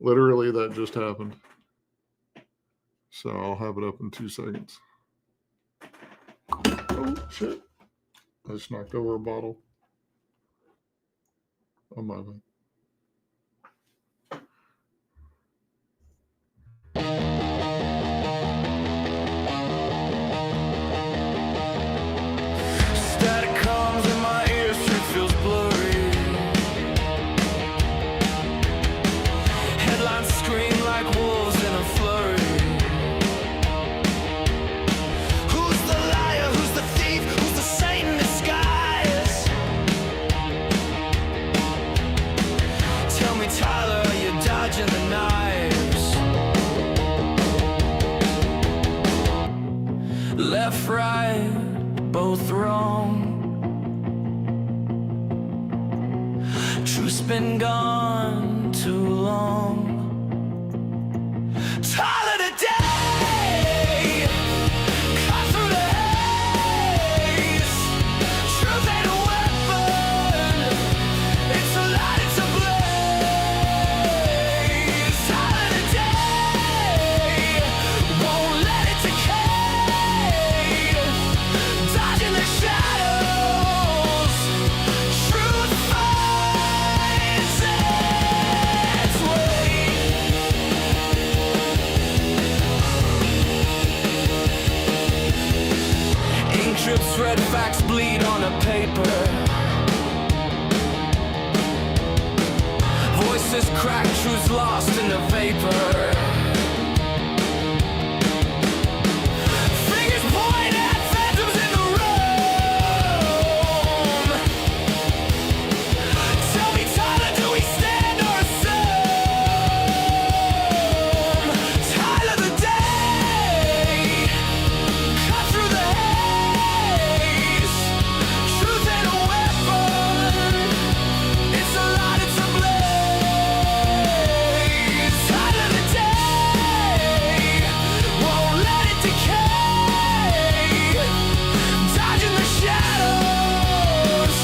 Literally, that just happened. So I'll have it up in 2 seconds. Oh, shit. I just knocked over a bottle. Oh, my bad. Static comes in my ears, truth feels blurry. Headlines scream like wolves in a flurry. Who's the liar? Who's the thief? Who's the saint in disguise? Tell me, Tyler, are you dodging the knives? Left, right, both wrong. Truth's been gone too long. Tyler today, cut through the haze. Truth ain't a weapon, it's a light, it's a blaze. Tyler today, won't let it decay. Dodging the shadows, truth finds its way. Ink drips, red facts bleed on a paper. Voices crack, truths lost in the vapor. Fingers point at phantoms in the room. Tell me, Tyler, do we stand or assume? Tyler the day, cut through the haze. Truth ain't a weapon, it's a light, it's a blaze. Tyler the day, won't let it decay. Dodging the shadows,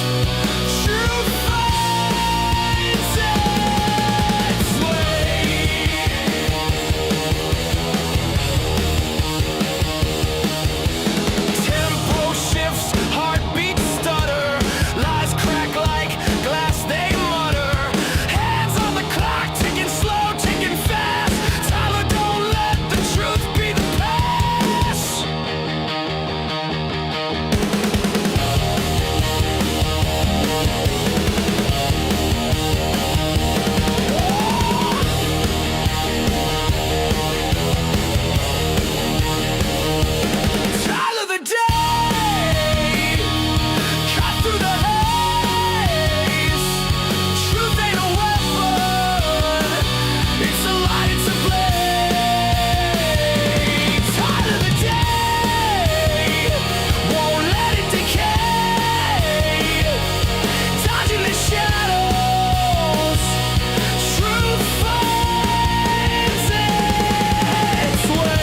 truth finds its way. Tempo shifts, heartbeats stutter, lies crack like glass they mutter. Hands on the clock, ticking slow, ticking fast. Tyler, don't let the truth be the past. Tyler the day, cut through the haze. Truth ain't a weapon, it's a light, it's a blaze. Tyler the day, won't let it decay. Dodging the shadows, truth finds its way.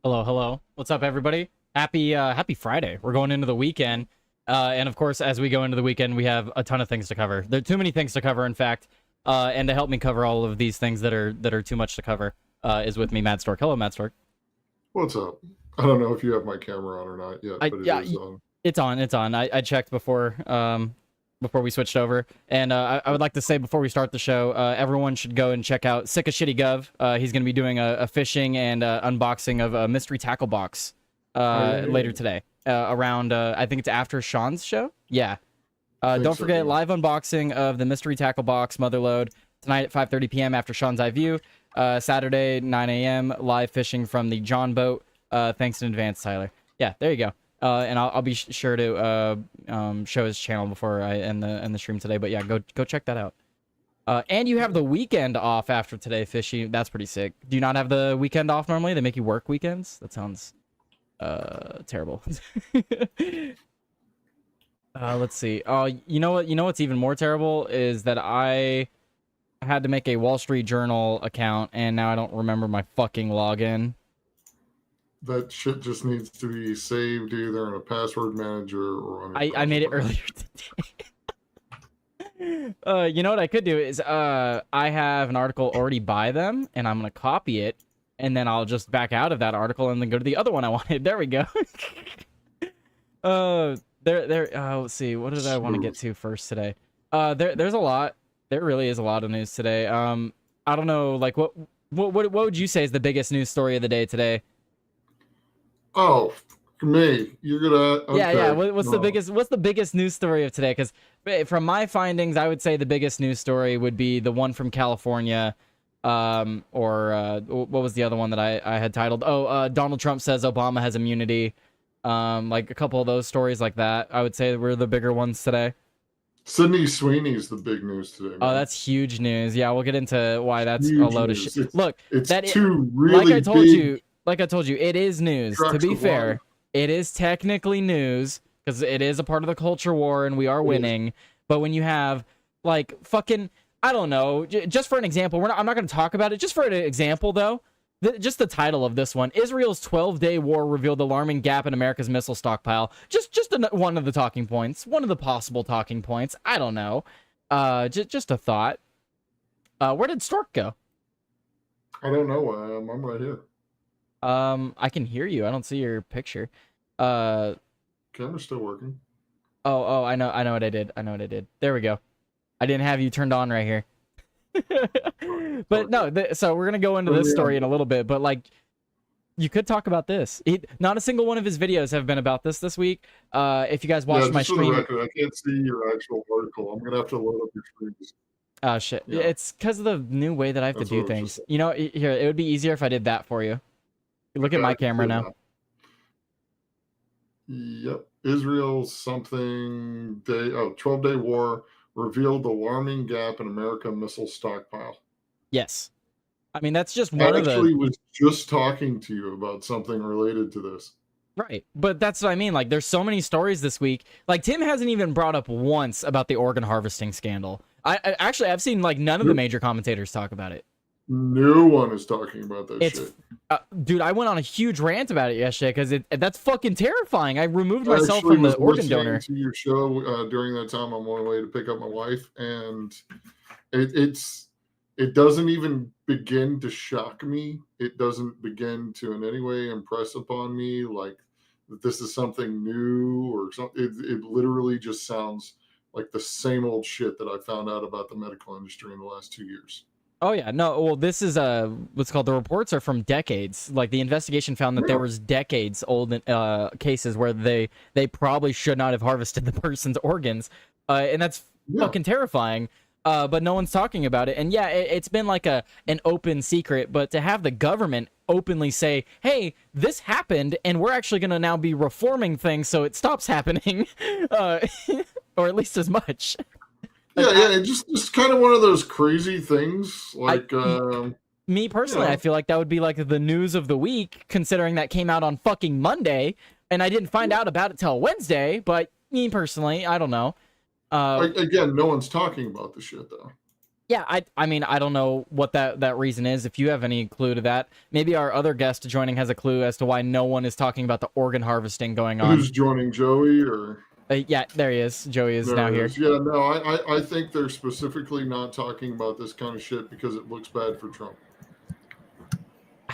Hello, hello. What's up, everybody? Happy Friday. We're going into the weekend. And of course, as we go into the weekend, we have a ton of things to cover. There are too many things to cover, in fact. And to help me cover all of these things that are too much to cover, is with me, Mad Stork. Hello, Mad Stork. What's up? I don't know if you have my camera on or not yet, but it is on. It's on. It's on. I checked before we switched over. And I would like to say before we start the show, everyone should go and check out Sick of Shitty Gov. He's going to be doing a fishing and unboxing of a mystery tackle box later today. Around, I think it's after Sean's show. Yeah. Don't forget, live unboxing of the mystery tackle box Motherload tonight at 5:30 p.m. after Sean's Eye View. Saturday, 9 a.m. live fishing from the John boat. Thanks in advance, Tyler. Yeah, there you go. And I'll be sure to show his channel before I end the stream today. But yeah, go check that out. And you have the weekend off after today, Fishy. That's pretty sick. Do you not have the weekend off normally? They make you work weekends? That sounds terrible. Let's see. You know what? You know what's even more terrible is that I had to make a Wall Street Journal account, and now I don't remember my fucking login. That shit just needs to be saved either in a password manager or on. I made it earlier today. You know what I could do is I have an article already by them, and I'm gonna copy it, and then I'll just back out of that article and then go to the other one I wanted. There we go. Let's see. What did I want to get to first today? There's a lot. There really is a lot of news today. I don't know, like what would you say is the biggest news story of the day today? Oh, me. You're gonna. Okay. Yeah. What's the biggest news story of today? Because from my findings, I would say the biggest news story would be the one from California. Or what was the other one that I had titled? Donald Trump says Obama has immunity. Like a couple of those stories like that, I would say were the bigger ones today. Sydney Sweeney's the big news today. Man. Oh, that's huge news. Yeah, we'll get into why that's huge a load of shit. Look, it's that two really like I told you, it is news. To be fair, it is technically news because it is a part of the culture war and we are winning. But when you have like fucking, I don't know, just for an example, I'm not going to talk about it. Just for an example, though, just the title of this one: Israel's 12-day war revealed alarming gap in America's missile stockpile. Just one of the talking points, one of the possible talking points. I don't know. Just a thought. Where did Stork go? I don't know. I'm right here. I can hear you. I don't see your picture. Camera's still working. Oh, I know what I did. There we go. I didn't have you turned on right here. But no, so we're gonna go into this story in a little bit. But like, you could talk about this. Not a single one of his videos have been about this week. If you guys watched my stream, I can't see your actual article. I'm gonna have to load up your screen. Oh shit! Yeah. It's because of the new way that I have to do things. You know, here it would be easier if I did that for you. Look at my camera now. Yep. Israel's 12-day war revealed alarming gap in American missile stockpile. Yes. I mean, that's just one of the... I actually was just talking to you about something related to this. Right. But that's what I mean. Like, there's so many stories this week. Like, Tim hasn't even brought up once about the organ harvesting scandal. I've seen, like, none of the major commentators talk about it. No one is talking about that shit. Dude, I went on a huge rant about it yesterday because that's fucking terrifying. I removed myself from the organ donor. To your show during that time, I'm on my way to pick up my wife, and it doesn't even begin to shock me. It doesn't begin to in any way impress upon me like that this is something new or something. It literally just sounds like the same old shit that I found out about the medical industry in the last 2 years. Oh yeah, no. Well, this is what's called, the reports are from decades. Like the investigation found that there was decades old cases where they probably should not have harvested the person's organs, and that's fucking terrifying. But no one's talking about it. And yeah, it's been like an open secret. But to have the government openly say, "Hey, this happened, and we're actually going to now be reforming things so it stops happening," or at least as much. Yeah, just kind of one of those crazy things. Like, me personally, I feel like that would be like the news of the week, considering that came out on fucking Monday, and I didn't find out about it till Wednesday. But me personally, I don't know. Again, no one's talking about the shit though. Yeah, I mean, I don't know what that reason is. If you have any clue to that, maybe our other guest joining has a clue as to why no one is talking about the organ harvesting going on. Who's joining, Joey or? Yeah, there he is. Joey is now here. Yeah, no, I think they're specifically not talking about this kind of shit because it looks bad for Trump.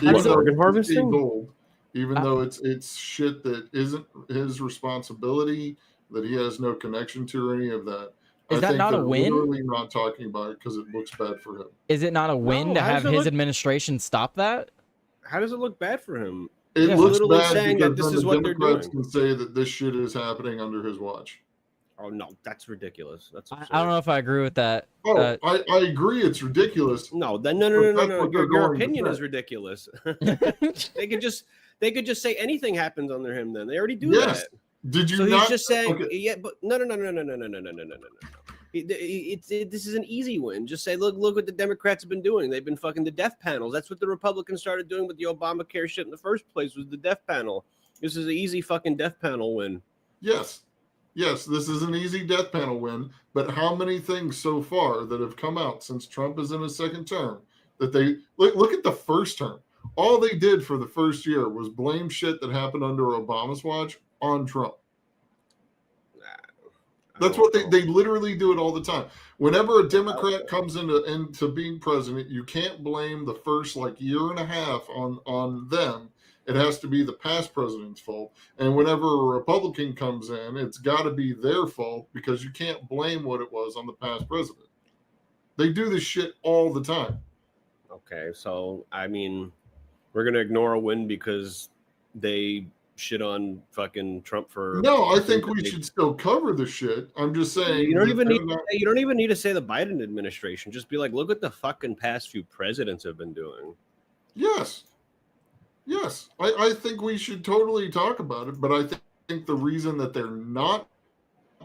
Organ harvesting? Gold, even though it's shit that isn't his responsibility, that he has no connection to or any of that. Is that not a win? Literally not talking about it because it looks bad for him. Is it not a win to have his administration stop that? How does it look bad for him? It looks bad saying because that this is the what Democrats they're doing. can say that this shit is happening under his watch. Oh no, that's ridiculous. That's absurd. I don't know if I agree with that. Oh, I agree, it's ridiculous. No. Your opinion is ridiculous. They could just say anything happens under him. Then they already do that. Did you? So not? He's just saying, okay. Yeah, but no. This is an easy win. Just say, look what the Democrats have been doing. They've been fucking the death panels. That's what the Republicans started doing with the Obamacare shit in the first place, was the death panel. This is an easy fucking death panel win. Yes, this is an easy death panel win. But how many things so far that have come out since Trump is in his second term that they look at the first term? All they did for the first year was blame shit that happened under Obama's watch on Trump. That's what they literally do it all the time. Whenever a Democrat comes into being president, you can't blame the first like year and a half on them. It has to be the past president's fault. And whenever a Republican comes in, it's got to be their fault because you can't blame what it was on the past president. They do this shit all the time. Okay, so I mean, we're gonna ignore a win because they shit on fucking Trump for. No, I think we should still cover the shit. I'm just saying you don't even need to say the Biden administration. Just be like, look what the fucking past few presidents have been doing. Yes. I think we should totally talk about it, but I think the reason that they're not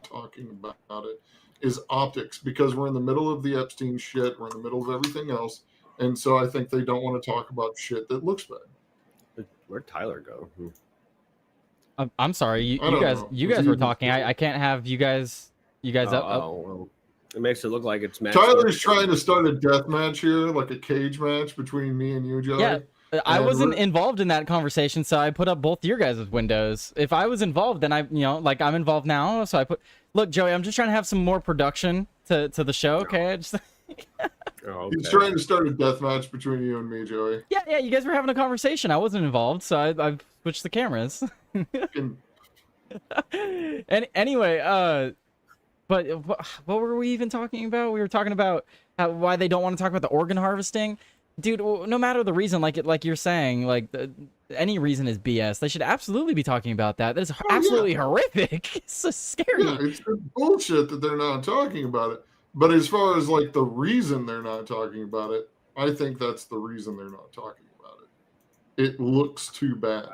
talking about it is optics, because we're in the middle of the Epstein shit, we're in the middle of everything else, and so I think they don't want to talk about shit that looks bad. Where'd Tyler go? I'm sorry, you guys were talking. I can't have you guys up. Well, it makes it look like it's Tyler's trying to start a death match here, like a cage match between me and you, Joey. Yeah, I wasn't involved in that conversation, so I put up both your guys' windows. If I was involved, then I'm involved now, so I put. Look, Joey, I'm just trying to have some more production to the show. Okay, okay. He's trying to start a death match between you and me, Joey. Yeah. You guys were having a conversation. I wasn't involved, so I switched the cameras. Anyway, but what were we even talking about? We were talking about why they don't want to talk about the organ harvesting. Dude, no matter the reason, like you're saying, any reason is BS. They should absolutely be talking about that. That is absolutely horrific. It's so scary. Yeah, it's bullshit that they're not talking about it. But as far as like the reason they're not talking about it, I think that's the reason they're not talking about it. It looks too bad.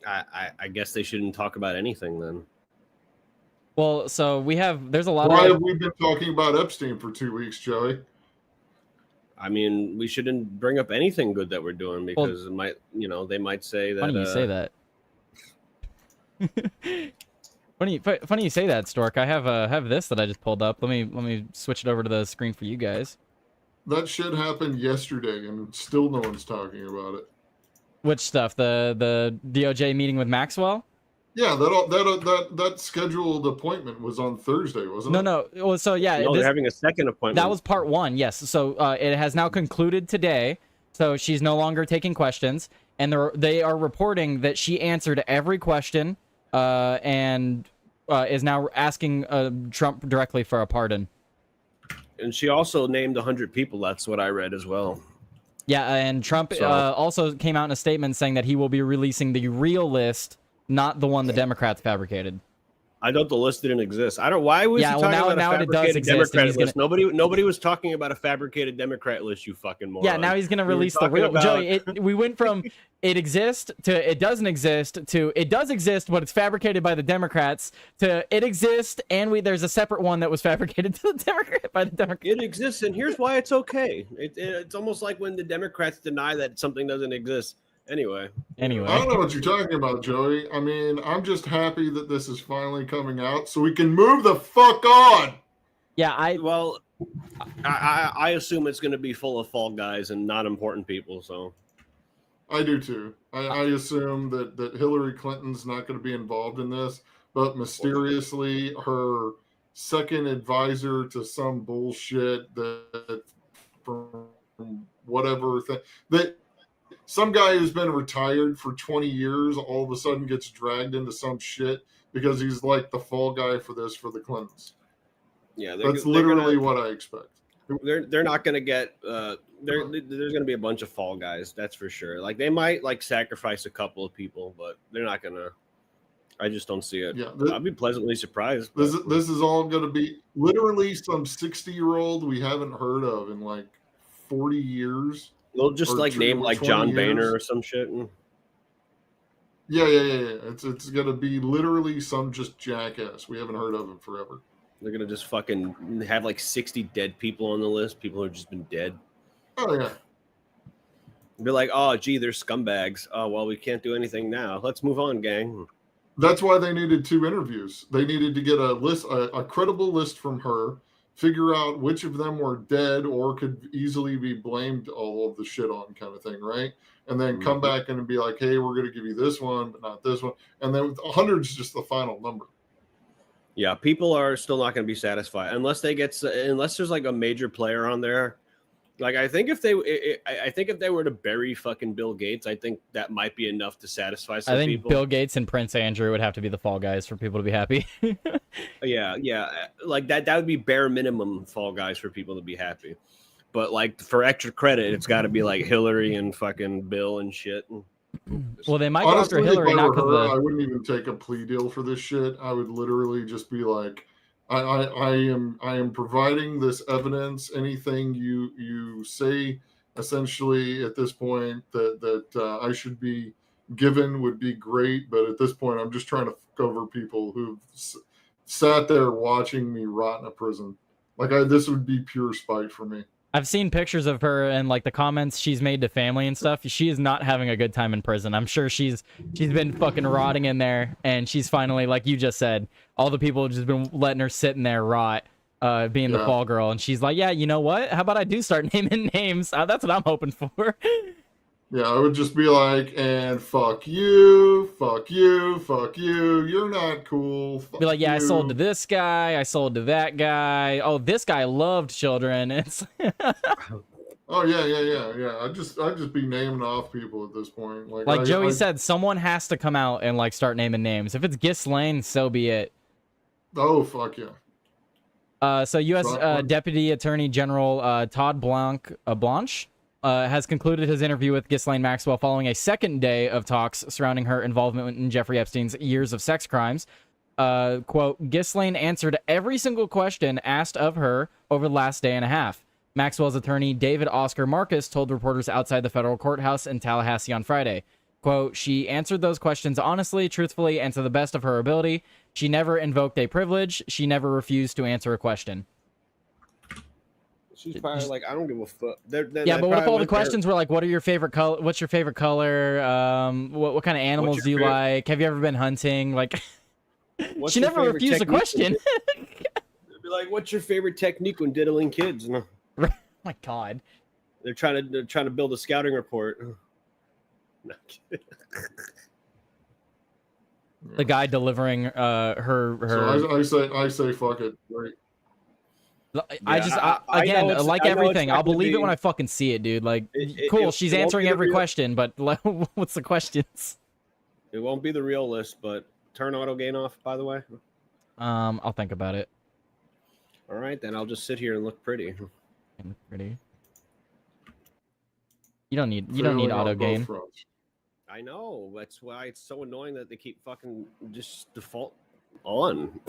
I guess they shouldn't talk about anything then. Well, so there's a lot Why have we been talking about Epstein for 2 weeks, Joey? I mean, we shouldn't bring up anything good that we're doing because it might, they might say that. Funny you say that. Funny you say that, Stork. I have this that I just pulled up. Let me switch it over to the screen for you guys. That shit happened yesterday, and still no one's talking about it. Which stuff? The DOJ meeting with Maxwell? Yeah, that scheduled appointment was on Thursday, wasn't it? No. Well, so yeah, they're having a second appointment. That was part one. Yes. So it has now concluded today. So she's no longer taking questions, and they are reporting that she answered every question, and is now asking Trump directly for a pardon. And she also named 100 people. That's what I read as well. Yeah, and Trump also came out in a statement saying that he will be releasing the real list, not the one the Democrats fabricated. I thought the list didn't exist. Why was he talking about a fabricated Democrat list? Nobody was talking about a fabricated Democrat list, you fucking moron. Yeah, now he's going to release the real... Joey, we went from it exists to it doesn't exist to it does exist, but it's fabricated by the Democrats to it exists, and there's a separate one that was fabricated by the Democrats. It exists, and here's why it's okay. It's almost like when the Democrats deny that something doesn't exist. Anyway. I don't know what you're talking about, Joey. I mean, I'm just happy that this is finally coming out so we can move the fuck on. Yeah, I assume it's going to be full of fall guys and not important people, so. I do too. I assume that Hillary Clinton's not going to be involved in this, but mysteriously her second advisor to some bullshit that from whatever thing that some guy who's been retired for 20 years all of a sudden gets dragged into some shit because he's like the fall guy for this for the Clintons. Yeah, that's literally what I expect. They're not going to get there's going to be a bunch of fall guys, that's for sure. Like they might sacrifice a couple of people, but they're not going to. I just don't see it. Yeah, I'll be pleasantly surprised. This is all going to be literally some 60-year-old we haven't heard of in 40 years. They'll just name John Boehner or some shit. Yeah. It's gonna be literally some just jackass we haven't heard of in forever. They're gonna just fucking have 60 dead people on the list. People who have just been dead. Oh yeah. Be like, oh gee, they're scumbags. Oh well, we can't do anything now. Let's move on, gang. That's why they needed 2 interviews. They needed to get a list, a credible list from her. Figure out which of them were dead or could easily be blamed all of the shit on kind of thing, right? and then come back and be like, hey, we're going to give you this one, but not this one. And then 100 is just the final number. Yeah, people are still not going to be satisfied unless there's like a major player on there. Like I think if they were to bury fucking Bill Gates, I think that might be enough to satisfy some people. I think Bill Gates and Prince Andrew would have to be the fall guys for people to be happy. yeah, like that would be bare minimum fall guys for people to be happy. But like for extra credit, it's got to be like Hillary and fucking Bill and shit. Well, they might go after Hillary, not because I wouldn't even take a plea deal for this shit. I would literally just be like, I am providing this evidence. Anything you say, essentially, at this point that I should be given would be great. But at this point, I'm just trying to fuck over people who've sat there watching me rot in a prison. Like this would be pure spite for me. I've seen pictures of her and like the comments she's made to family and stuff. She is not having a good time in prison. I'm sure she's been fucking rotting in there, and she's finally, like you just said, all the people have just been letting her sit in there rot, being the fall girl, and she's like, yeah, you know what? How about I do start naming names? That's what I'm hoping for. Yeah, I would just be like, and fuck you, fuck you, fuck you. You're not cool. Fuck be like, yeah, you. I sold to this guy. I sold to that guy. Oh, this guy loved children. It's oh yeah. I'd just be naming off people at this point. Like Joey said, someone has to come out and like start naming names. If it's Ghislaine, so be it. Oh fuck yeah. So U.S. Deputy Attorney General Todd Blanche has concluded his interview with Ghislaine Maxwell following a second day of talks surrounding her involvement in Jeffrey Epstein's years of sex crimes. Quote, Ghislaine answered every single question asked of her over the last day and a half. Maxwell's attorney, David Oscar Marcus, told reporters outside the federal courthouse in Tallahassee on Friday. Quote, she answered those questions honestly, truthfully, and to the best of her ability. She never invoked a privilege. She never refused to answer a question. She's probably like, I don't give a fuck. Yeah, but what if all the questions were like, what are your favorite color? What's your favorite color? What kind of animals do you like? Have you ever been hunting? Like, she never refused a question. They'd be like, what's your favorite technique when diddling kids? No. My God, they're trying to build a scouting report. No. The guy delivering her. So I say fuck it. Right. Again, like everything, I'll believe it when I fucking see it, dude. Like, cool, she's answering every question, but what's the questions? It won't be the real list, but turn auto gain off, by the way. I'll think about it. All right, then I'll just sit here and look pretty. Look pretty. You don't need auto gain. I know. That's why it's so annoying that they keep fucking just default on.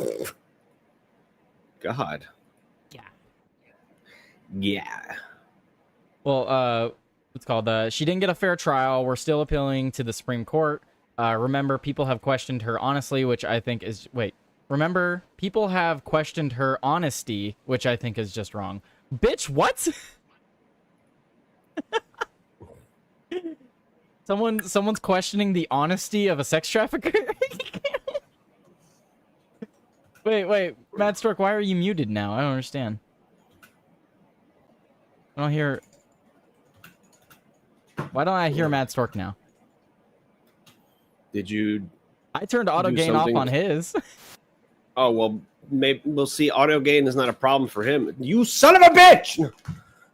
God. Yeah. Well, what's called? She didn't get a fair trial. We're still appealing to the Supreme Court. Remember, people have questioned her honestly, which I think is Remember, people have questioned her honesty, which I think is just wrong. Bitch, what? Someone's questioning the honesty of a sex trafficker. Wait, Mad Stork, why are you muted now? I don't understand. I don't hear. Why don't I hear Mad Stork now? Did you? I turned auto gain off on his. Oh well, maybe we'll see. Auto gain is not a problem for him. You son of a bitch!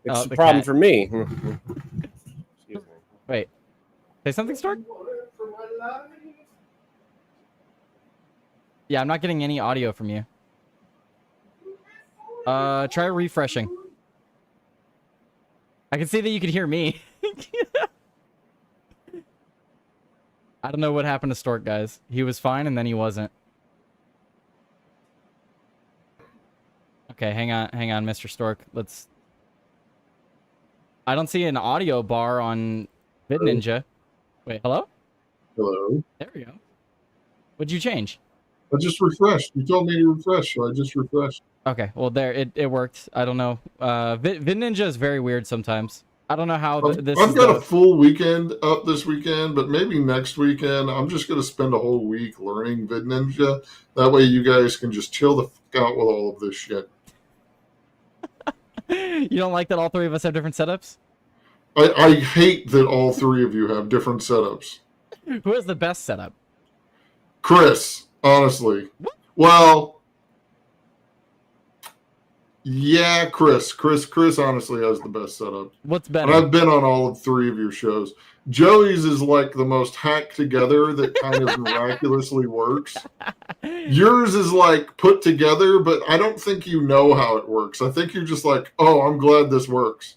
It's a problem for me. Wait, say something, Stork. Yeah, I'm not getting any audio from you. Try refreshing. I can see that you could hear me. I don't know what happened to Stork, guys. He was fine, and then he wasn't. Okay, hang on, Mr. Stork. I don't see an audio bar on VidNinja. Wait, hello? Hello? There we go. What'd you change? I just refreshed. You told me to refresh, so I just refreshed. Okay, well, there, it worked. I don't know. VidNinja is very weird sometimes. I don't know how this I've got a full weekend up this weekend, but maybe next weekend I'm just going to spend a whole week learning VidNinja. That way you guys can just chill the fuck out with all of this shit. You don't like that all three of us have different setups? I hate that all three of you have different setups. Who has the best setup? Chris, honestly. Well, yeah, Chris honestly has the best setup. What's And better? I've been on all of three of your shows. Joey's is like the most hacked together that kind of miraculously works. Yours is like put together, but I don't think you know how it works. I think you're just like, oh, I'm glad this works.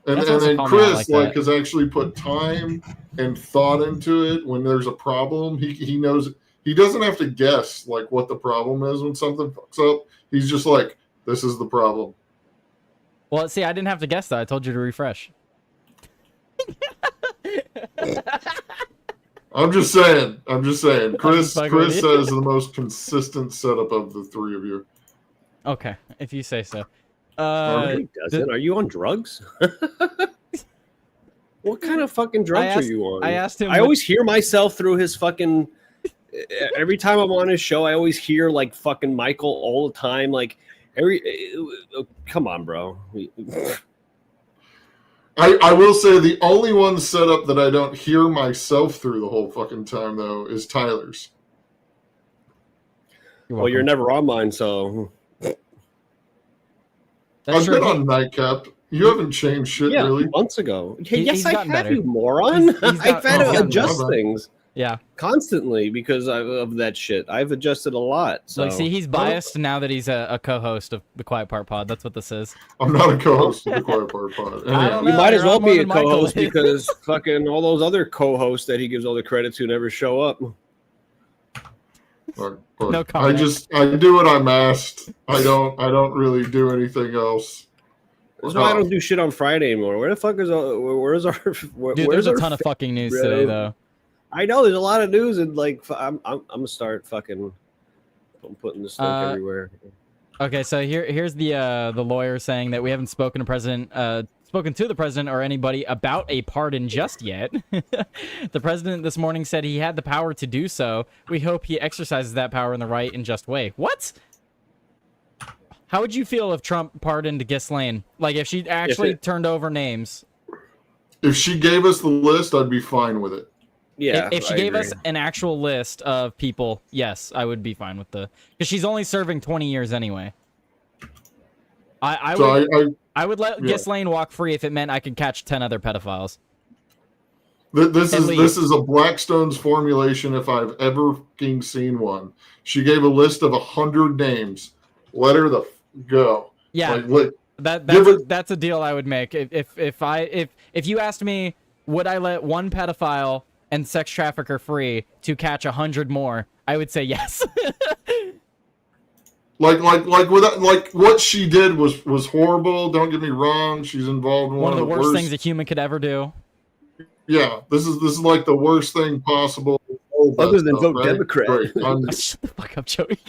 And That's also then called me out Chris like that. has actually put time and thought into it. When there's a problem, he knows. He doesn't have to guess like what the problem is when something fucks up. He's just like, this is the problem. Well, see, I didn't have to guess that. I told you to refresh. I'm just saying. Chris fucking with you. says the most consistent setup of the three of you. Okay, if you say so. He doesn't. Are you on drugs? What kind of fucking drugs are you on? I asked him. I always hear myself through his fucking. Every time I'm on his show, I always hear like fucking Michael all the time. Like come on, bro. I will say the only one setup that I don't hear myself through the whole fucking time though is Tyler's. Well, you're never on mine, so. I've been on Nightcap. You haven't changed shit really. Months ago. He's Yes, I have, gotten better. you moron. I've had to adjust better. things Yeah. constantly because of that shit. I've adjusted a lot. So Like, see, he's biased now that he's a co-host of the Quiet Part Pod. That's what this is. I'm not a co-host of the Quiet Part Pod. I don't You know, might as you're well on more be a than Michael co-host is. because fucking all those other co-hosts that he gives all the credit to never show up. But No comment. I do what I'm asked. I don't really do anything else. That's why I don't do shit on Friday anymore. Where the fuck is where's our? Dude, where's there's a our ton of fucking news bro? today, though. I know there's a lot of news and like I'm gonna start fucking putting this link everywhere. Okay, so here's the lawyer saying that we haven't spoken to the president or anybody about a pardon just yet. The president this morning said he had the power to do so. We hope he exercises that power in the right and just way. What? How would you feel if Trump pardoned Ghislaine? Like, if she actually turned over names? If she gave us the list, I'd be fine with it. Yeah, If she I gave agree. us an actual list of people, yes, I would be fine with because she's only serving 20 years anyway. I would let Ghislaine walk free if it meant I could catch 10 other pedophiles. This is a Blackstone's formulation if I've ever fucking seen one. She gave a list of 100 names. Let her go. Yeah, Like, that's a deal I would make. If you asked me, would I let one pedophile and sex trafficker free to catch 100 more, I would say yes. like what she did was horrible. Don't get me wrong. She's involved in One of the worst things a human could ever do. Yeah, this is like the worst thing possible. Other than vote Democrat. Great. Shut the fuck up, Joey.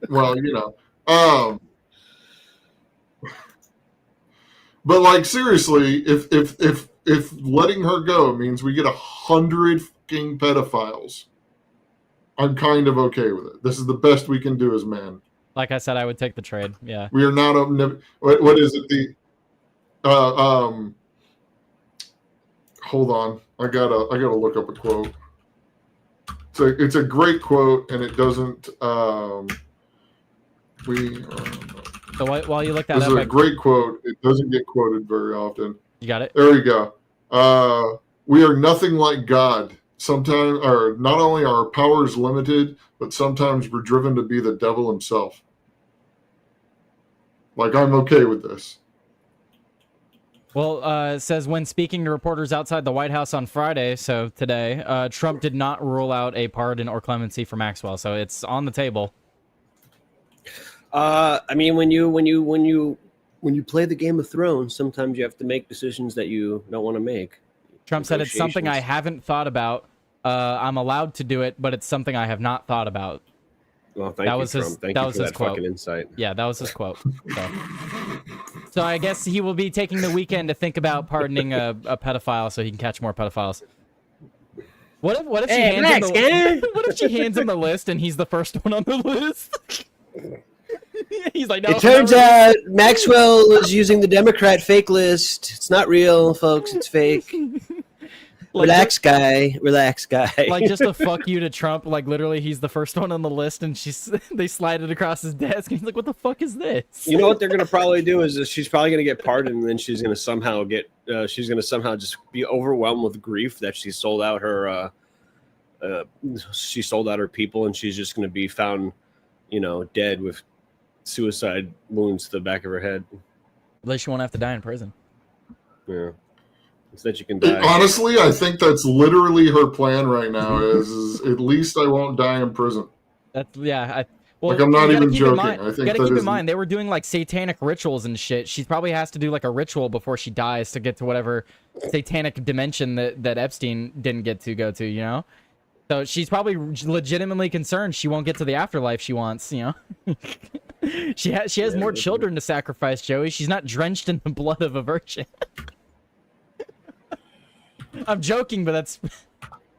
Well, but like seriously, if letting her go means we get 100 fucking pedophiles, I'm kind of okay with it. This is the best we can do as men. Like I said, I would take the trade. Yeah. We are not what is it? Hold on, I gotta look up a quote. It's a great quote, and it doesn't. So while you look that this up, is a great quote. It doesn't get quoted very often. You got it? There we go. We are nothing like God. Sometimes, or not only are our powers limited, but sometimes we're driven to be the devil himself. Like, I'm okay with this. Well, it says when speaking to reporters outside the White House on Friday, so today, Trump did not rule out a pardon or clemency for Maxwell, so it's on the table. I mean, when you play the Game of Thrones, sometimes you have to make decisions that you don't want to make. Trump said it's something I haven't thought about. I'm allowed to do it, but it's something I have not thought about. Well, thank you, Trump. Thank you for that fucking insight. Yeah, that was his quote. So I guess he will be taking the weekend to think about pardoning a pedophile so he can catch more pedophiles. What if she hands him the list and he's the first one on the list? He's like, no. It turns out Maxwell was using the Democrat fake list. It's not real, folks. It's fake. Relax, guy. Relax, guy. Like, just a fuck you to Trump. Like, literally, he's the first one on the list, and they slide it across his desk. And he's like, what the fuck is this? You know what they're going to probably do is she's probably going to get pardoned, and then she's going to somehow just be overwhelmed with grief that she sold out her people, and she's just going to be found, dead with suicide wounds to the back of her head. At least she won't have to die in prison. Yeah. Instead, you can die. Honestly, I think that's literally her plan right now. Is at least I won't die in prison. That's I'm not even joking. I think you gotta keep in mind they were doing like satanic rituals and shit. She probably has to do like a ritual before she dies to get to whatever satanic dimension that Epstein didn't get to go to. So she's probably legitimately concerned she won't get to the afterlife she wants. She has more children to sacrifice, Joey. She's not drenched in the blood of a virgin. I'm joking, but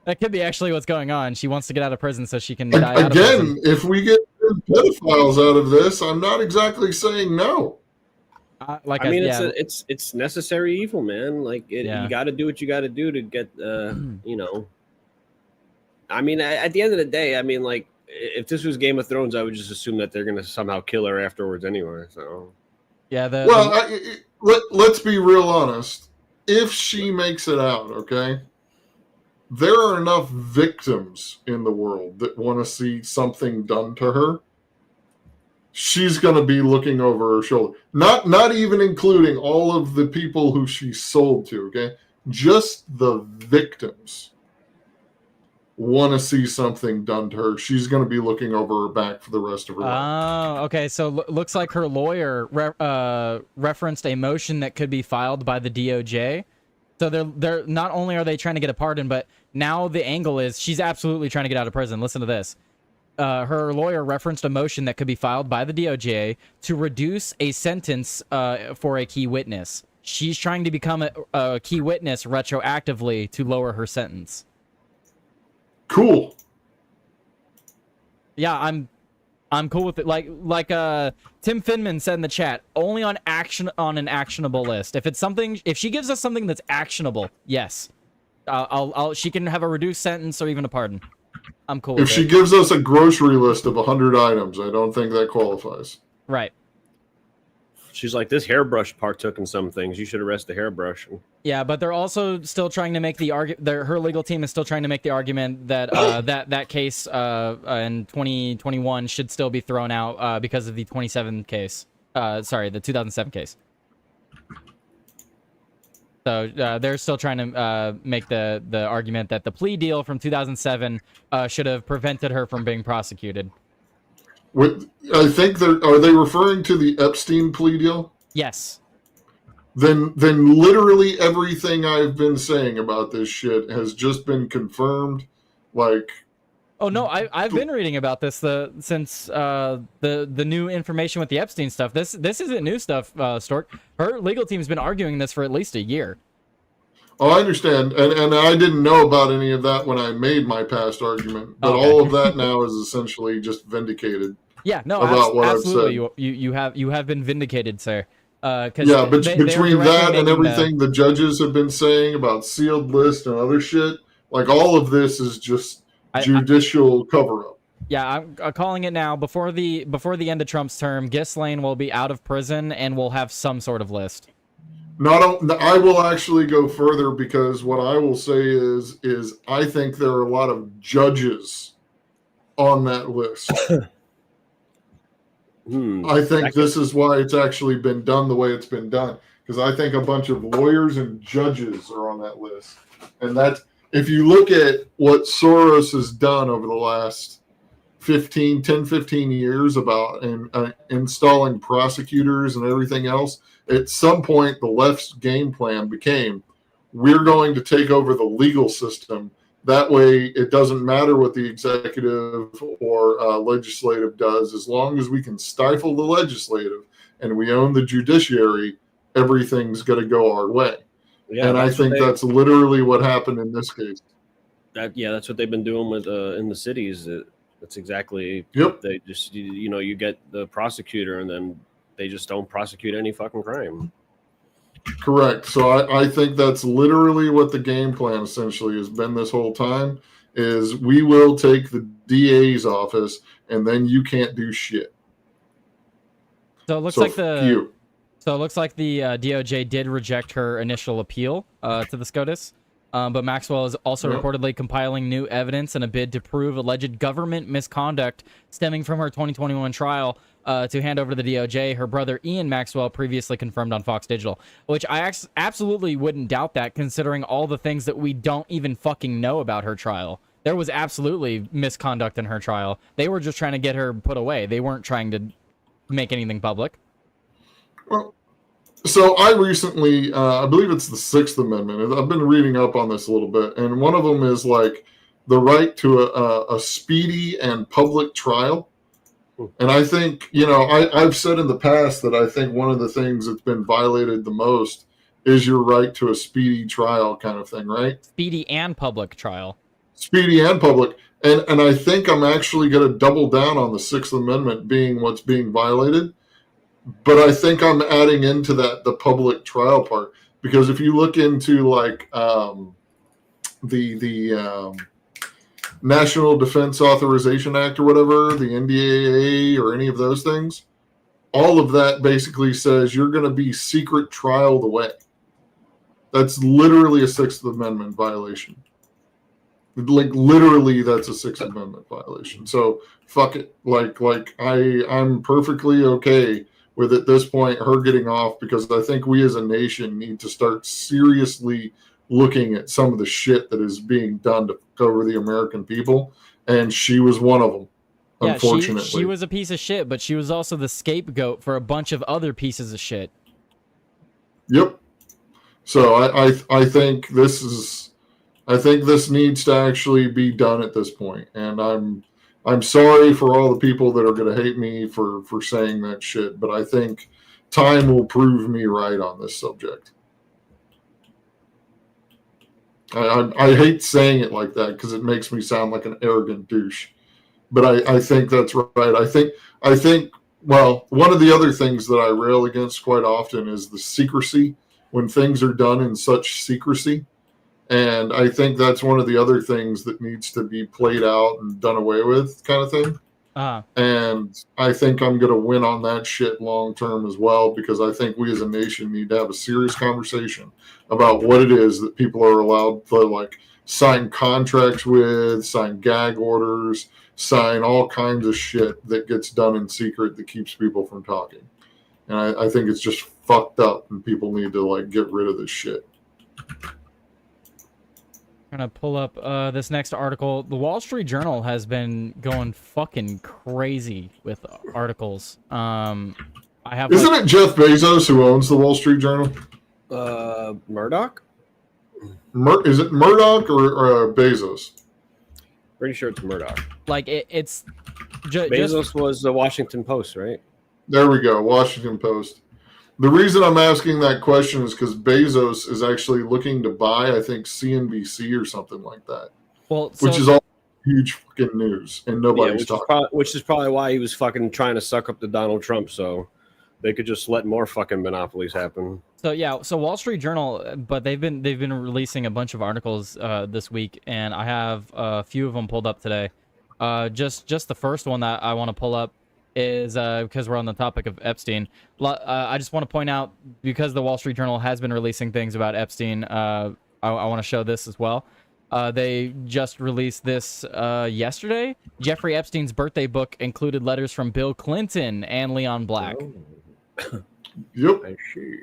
that could be actually what's going on. She wants to get out of prison so she can die out of prison. Again, if we get pedophiles out of this, I'm not exactly saying no. It's necessary evil, man. Like you got to do what you got to do to get, I mean, at the end of the day, I mean, like, if this was Game of Thrones, I would just assume that they're gonna somehow kill her afterwards anyway. So, yeah. Let's be real honest. If she makes it out, okay, there are enough victims in the world that want to see something done to her. She's going to be looking over her shoulder. Not even including all of the people who she sold to, okay? Just the victims want to see something done to her. She's going to be looking over her back for the rest of her life. Oh, okay. So looks like her lawyer referenced a motion that could be filed by the DOJ. So they're not only are they trying to get a pardon, but now the angle is she's absolutely trying to get out of prison. Listen to this. Her lawyer referenced a motion that could be filed by the DOJ to reduce a sentence for a key witness. She's trying to become a key witness retroactively to lower her sentence. Cool. Yeah, I'm cool with it. Like Tim Finman said in the chat, only on an actionable list. If she gives us something that's actionable, yes, she can have a reduced sentence or even a pardon. I'm cool with it. If she gives us a grocery list of 100 items, I don't think that qualifies. Right. She's like, this hairbrush partook in some things. You should arrest the hairbrush. Yeah, but they're also still trying to make the argument. Her legal team is still trying to make the argument that that case in 2021 should still be thrown out because of the 2007 case. The 2007 case. So they're still trying to make the argument that the plea deal from 2007 should have prevented her from being prosecuted. I think are they referring to the Epstein plea deal? Yes. Then literally everything I've been saying about this shit has just been confirmed. Like, oh no, I've been reading about this since the new information with the Epstein stuff. This isn't new stuff, Stork. Her legal team's been arguing this for at least a year. Oh, I understand, and I didn't know about any of that when I made my past argument, but all of that now is essentially just vindicated. Yeah, no, about what absolutely. I've said. You have been vindicated, sir. But between that and everything the judges have been saying about sealed list and other shit, like all of this is just judicial cover-up. Yeah, I'm calling it now. Before the end of Trump's term, Ghislaine will be out of prison and will have some sort of list. I will actually go further, because what I will say is I think there are a lot of judges on that list. I think this is why it's actually been done the way it's been done, because I think a bunch of lawyers and judges are on that list. And that's, if you look at what Soros has done over the last 10, 15 years about installing prosecutors and everything else, at some point the left's game plan became, we're going to take over the legal system. That way it doesn't matter what the executive or legislative does. As long as we can stifle the legislative and we own the judiciary, everything's going to go our way. Yeah, and I think that's literally what happened in this case. That's what they've been doing with in the cities. That's exactly. Yep. They just you get the prosecutor, and then they just don't prosecute any fucking crime. Correct. So I think that's literally what the game plan essentially has been this whole time. Is we will take the DA's office, and then you can't do shit. So it looks So like you. So it looks like the DOJ did reject her initial appeal to the SCOTUS, but Maxwell is also reportedly compiling new evidence in a bid to prove alleged government misconduct stemming from her 2021 trial to hand over to the DOJ. Her brother Ian Maxwell previously confirmed on Fox Digital, which I absolutely wouldn't doubt that, considering all the things that we don't even fucking know about her trial. There was absolutely misconduct in her trial. They were just trying to get her put away. They weren't trying to make anything public. Well, so I recently, I believe it's the Sixth Amendment. I've been reading up on this a little bit, and one of them is like the right to a speedy and public trial. And I think, I've said in the past that I think one of the things that's been violated the most is your right to a speedy trial kind of thing, right? Speedy and public trial. Speedy and public. And I think I'm actually going to double down on the Sixth Amendment being what's being violated. But I think I'm adding into that the public trial part, because if you look into like the National Defense Authorization Act or whatever, the NDAA or any of those things, all of that basically says you're going to be secret trialed away. That's literally a Sixth Amendment violation. Like literally, that's a Sixth Amendment violation. So fuck it. Like I'm perfectly okay with at this point her getting off, because I think we as a nation need to start seriously looking at some of the shit that is being done to cover the American people, and she was one of them. Yeah, unfortunately, she was a piece of shit, but she was also the scapegoat for a bunch of other pieces of shit. Yep. So I think this needs to actually be done at this point, and I'm sorry for all the people that are going to hate me for saying that shit, but I think time will prove me right on this subject. I hate saying it like that because it makes me sound like an arrogant douche, but I think that's right. I think well, one of the other things that I rail against quite often is the secrecy, when things are done in such secrecy. And I think that's one of the other things that needs to be played out and done away with, kind of thing. And I think I'm going to win on that shit long term as well, because I think we as a nation need to have a serious conversation about what it is that people are allowed to like sign contracts with, sign gag orders, sign all kinds of shit that gets done in secret that keeps people from talking. And I think it's just fucked up, and people need to like get rid of this shit. I'm gonna pull up this next article. The Wall Street Journal has been going fucking crazy with articles. Isn't it Jeff Bezos who owns the Wall Street Journal? Murdoch? Is it Murdoch or Bezos? Pretty sure it's Murdoch. Like it's Bezos was the Washington Post, right? There we go, Washington Post. The reason I'm asking that question is because Bezos is actually looking to buy, I think, CNBC or something like that. Well, which is all huge fucking news, and nobody's talking. Which is probably why he was fucking trying to suck up to Donald Trump, so they could just let more fucking monopolies happen. So yeah, so Wall Street Journal, but they've been releasing a bunch of articles this week, and I have a few of them pulled up today. Just the first one that I want to pull up is because we're on the topic of Epstein. I just want to point out, because the Wall Street Journal has been releasing things about Epstein, I want to show this as well. They just released this yesterday. Jeffrey Epstein's birthday book included letters from Bill Clinton and Leon Black. Oh. Yep. I see.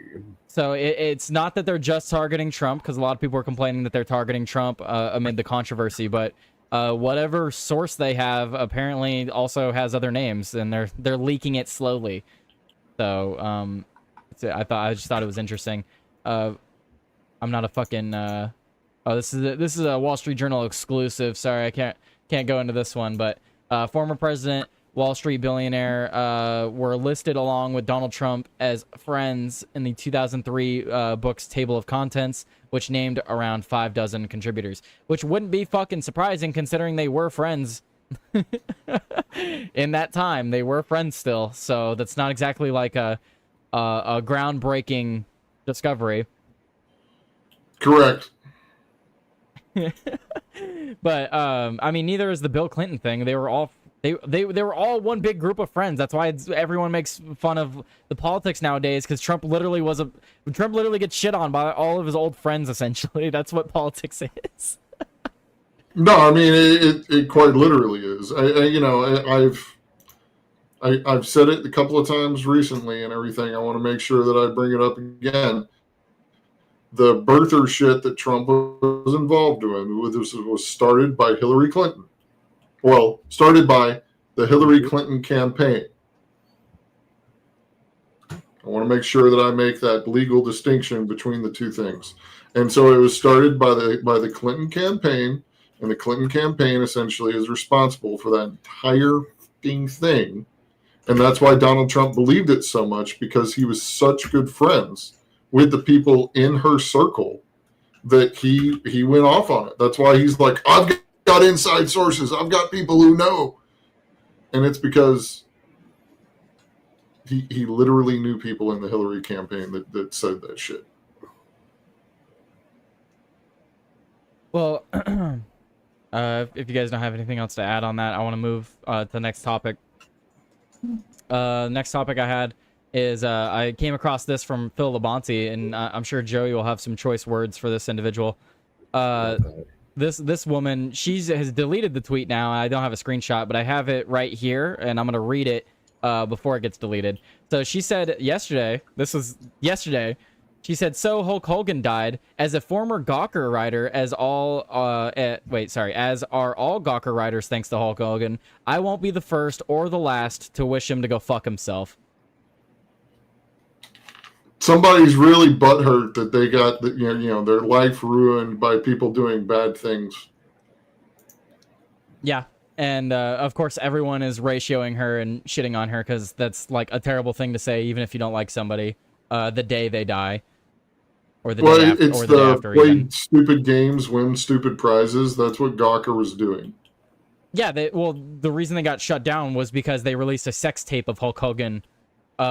So it's not that they're just targeting Trump, because a lot of people are complaining that they're targeting Trump amid the controversy, but whatever source they have apparently also has other names, and they're leaking it slowly. So I just thought it was interesting. I'm not a fucking this is a Wall Street Journal exclusive. Sorry, I can't go into this one, but former president, Wall Street billionaire were listed along with Donald Trump as friends in the 2003 book's table of contents, which named around 6 contributors, which wouldn't be fucking surprising considering they were friends In that time, they were friends still, so that's not exactly like a groundbreaking discovery. Correct. But I mean, neither is the Bill Clinton thing. They were all they were all one big group of friends. That's why everyone makes fun of the politics nowadays, because Trump literally gets shit on by all of his old friends. Essentially, that's what politics is. No, I mean it quite literally is. I've said it a couple of times recently and everything. I want to make sure that I bring it up again. The birther shit that Trump was involved in was started by Hillary Clinton. Well, started by the Hillary Clinton campaign. I want to make sure that I make that legal distinction between the two things. And so it was started by the Clinton campaign, and the Clinton campaign essentially is responsible for that entire thing. And that's why Donald Trump believed it so much, because he was such good friends with the people in her circle that he went off on it. That's why he's like, I've got inside sources. I've got people who know. And it's because he literally knew people in the Hillary campaign that said that shit. Well, if you guys don't have anything else to add on that, I want to move to the next topic. Next topic I had is I came across this from Phil Labonte, and I'm sure Joey will have some choice words for this individual. This woman, has deleted the tweet now. I don't have a screenshot, but I have it right here, and I'm gonna read it before it gets deleted. So she said yesterday, this was yesterday, she said, so Hulk Hogan died. As a former Gawker writer, as are all Gawker writers, thanks to Hulk Hogan, I won't be the first or the last to wish him to go fuck himself. Somebody's really butthurt that they got their life ruined by people doing bad things. Yeah, and of course everyone is ratioing her and shitting on her, because that's like a terrible thing to say, even if you don't like somebody, the day they die. Or the day after, it's or the day after play even. Stupid games, win stupid prizes. That's what Gawker was doing. Yeah, the reason they got shut down was because they released a sex tape of Hulk Hogan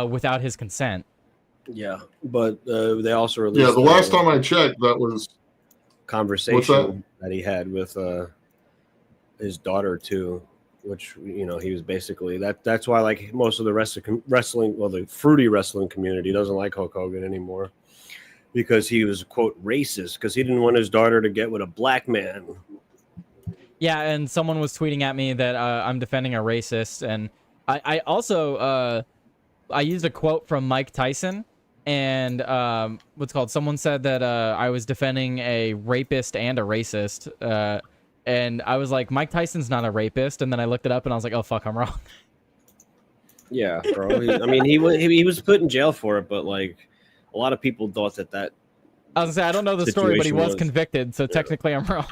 without his consent. Yeah, but they also released. Yeah, the last time I checked, that was conversation that he had with his daughter too, which he was basically That's why like most of the wrestling, well, the fruity wrestling community doesn't like Hulk Hogan anymore, because he was, quote, racist, because he didn't want his daughter to get with a black man. Yeah, and someone was tweeting at me that I'm defending a racist, and I also I used a quote from Mike Tyson, and someone said that I was defending a rapist and a racist, and I was like, Mike Tyson's not a rapist, and then I looked it up, and I was like, oh, fuck, I'm wrong. Yeah, bro. He was put in jail for it, but like a lot of people thought that. I was gonna say, I don't know the story, but he was convicted, so technically I'm wrong.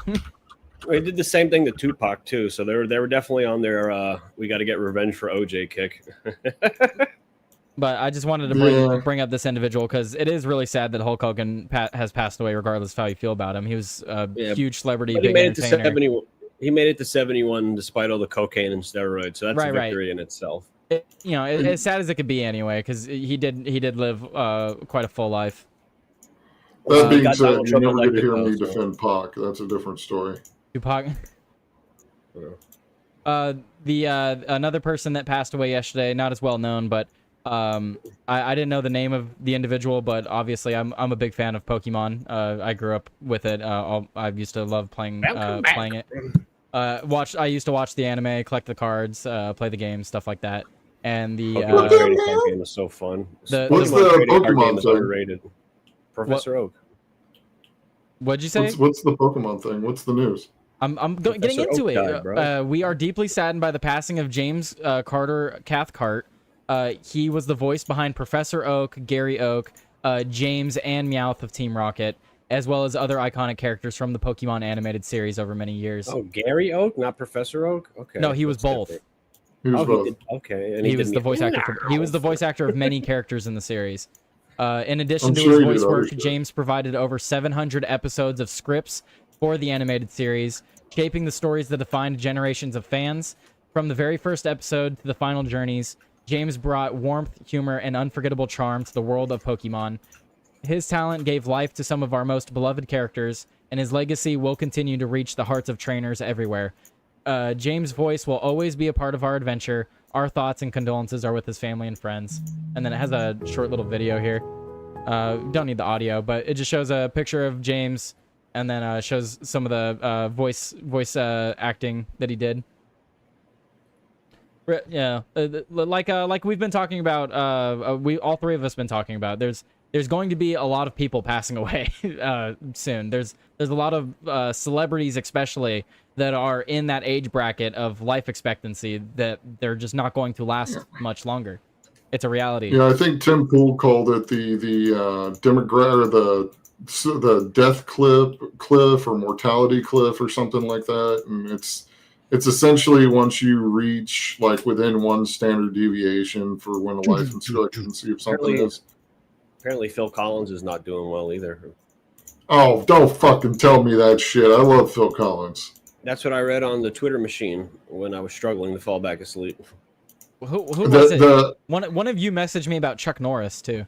They did the same thing to Tupac too, so they were definitely on their we got to get revenge for OJ kick. But I just wanted to bring up this individual, because it is really sad that Hulk Hogan has passed away, regardless of how you feel about him. He was a huge celebrity, big entertainer. He made it to 71 despite all the cocaine and steroids, so that's a victory in itself. As sad as it could be anyway, because he did live quite a full life. That being said, you never get to hear me defend Pac. That's a different story. Tupac. Another person that passed away yesterday, not as well known, but I didn't know the name of the individual, but obviously I'm a big fan of Pokemon. I grew up with it. I used to love playing it. I used to watch the anime, collect the cards, play the games, stuff like that. And the trading card game is so fun. What's the Pokemon thing? Underrated. Professor Oak. What'd you say? What's the Pokemon thing? What's the news? I'm getting into it. We are deeply saddened by the passing of James Carter Cathcart. He was the voice behind Professor Oak, Gary Oak, James, and Meowth of Team Rocket, as well as other iconic characters from the Pokemon animated series over many years. Oh, Gary Oak, not Professor Oak? Okay. No, he was both. He was both. Okay. And he was the voice actor. He was the voice actor of many characters in the series. In addition to his voice work, James provided over 700 episodes of scripts for the animated series. shaping the stories that defined generations of fans. From the very first episode to the final journeys, James brought warmth, humor, and unforgettable charm to the world of Pokemon. His talent gave life to some of our most beloved characters, and his legacy will continue to reach the hearts of trainers everywhere. James' voice will always be a part of our adventure. Our thoughts and condolences are with his family and friends. And then it has a short little video here. Don't need the audio, but it just shows a picture of James, and then shows some of the voice acting that he did. Yeah, like we've been talking about. We all three of us been talking about. There's going to be a lot of people passing away soon. There's a lot of celebrities, especially, that are in that age bracket of life expectancy that they're just not going to last much longer. It's a reality. Yeah, I think Tim Pool called it the demographic, the death cliff or mortality cliff or something like that. And it's essentially once you reach like within one standard deviation for when a life expectancy of something is. Apparently, Phil Collins is not doing well either. Oh, don't fucking tell me that shit. I love Phil Collins. That's what I read on the Twitter machine when I was struggling to fall back asleep. Who was it? One of you messaged me about Chuck Norris, too.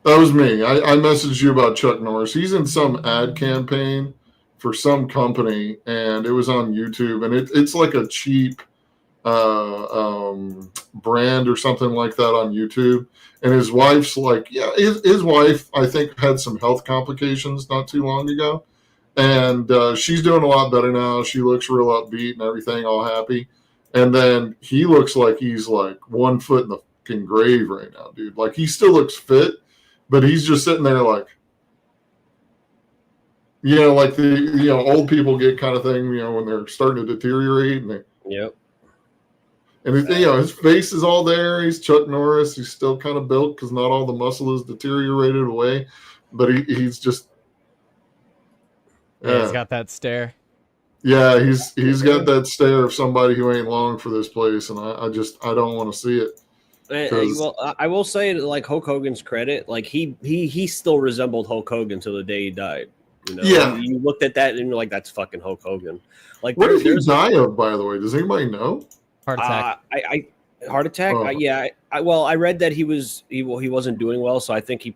That was me. I messaged you about Chuck Norris. He's in some ad campaign for some company, and it was on YouTube, and it's like a cheap brand or something like that on YouTube. And his wife's like, yeah, his wife, I think, had some health complications not too long ago. And she's doing a lot better now. She looks real upbeat and everything, all happy. And then he looks like he's like 1 foot in the fucking grave right now, dude. Like, he still looks fit, but he's just sitting there like, like the old people get kind of thing, when they're starting to deteriorate. And Yep. And his face is all there. He's Chuck Norris. He's still kind of built because not all the muscle is deteriorated away, but he's just. Yeah, he's got that stare. Yeah, he's got that stare of somebody who ain't long for this place, and I don't want to see it. Well, I will say, like, Hulk Hogan's credit, like he still resembled Hulk Hogan till the day he died. Yeah. You looked at that and you're like, that's fucking Hulk Hogan. Like, what did he die of, by the way? Does anybody know? Heart attack. Heart attack. Oh. I read that he wasn't doing well, so I think he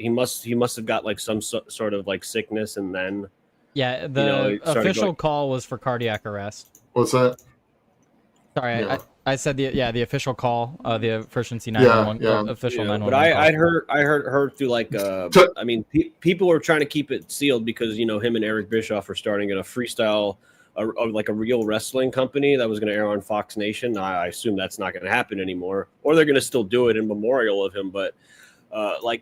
must have got like some sort of like sickness, and then the official call was for cardiac arrest. What's that? Sorry, Yeah. I said the official call, the emergency 911 official 911. But I heard through like I mean, people were trying to keep it sealed because him and Eric Bischoff are starting in a freestyle. Like a real wrestling company that was going to air on Fox Nation. I assume that's not going to happen anymore, or they're going to still do it in memorial of him. But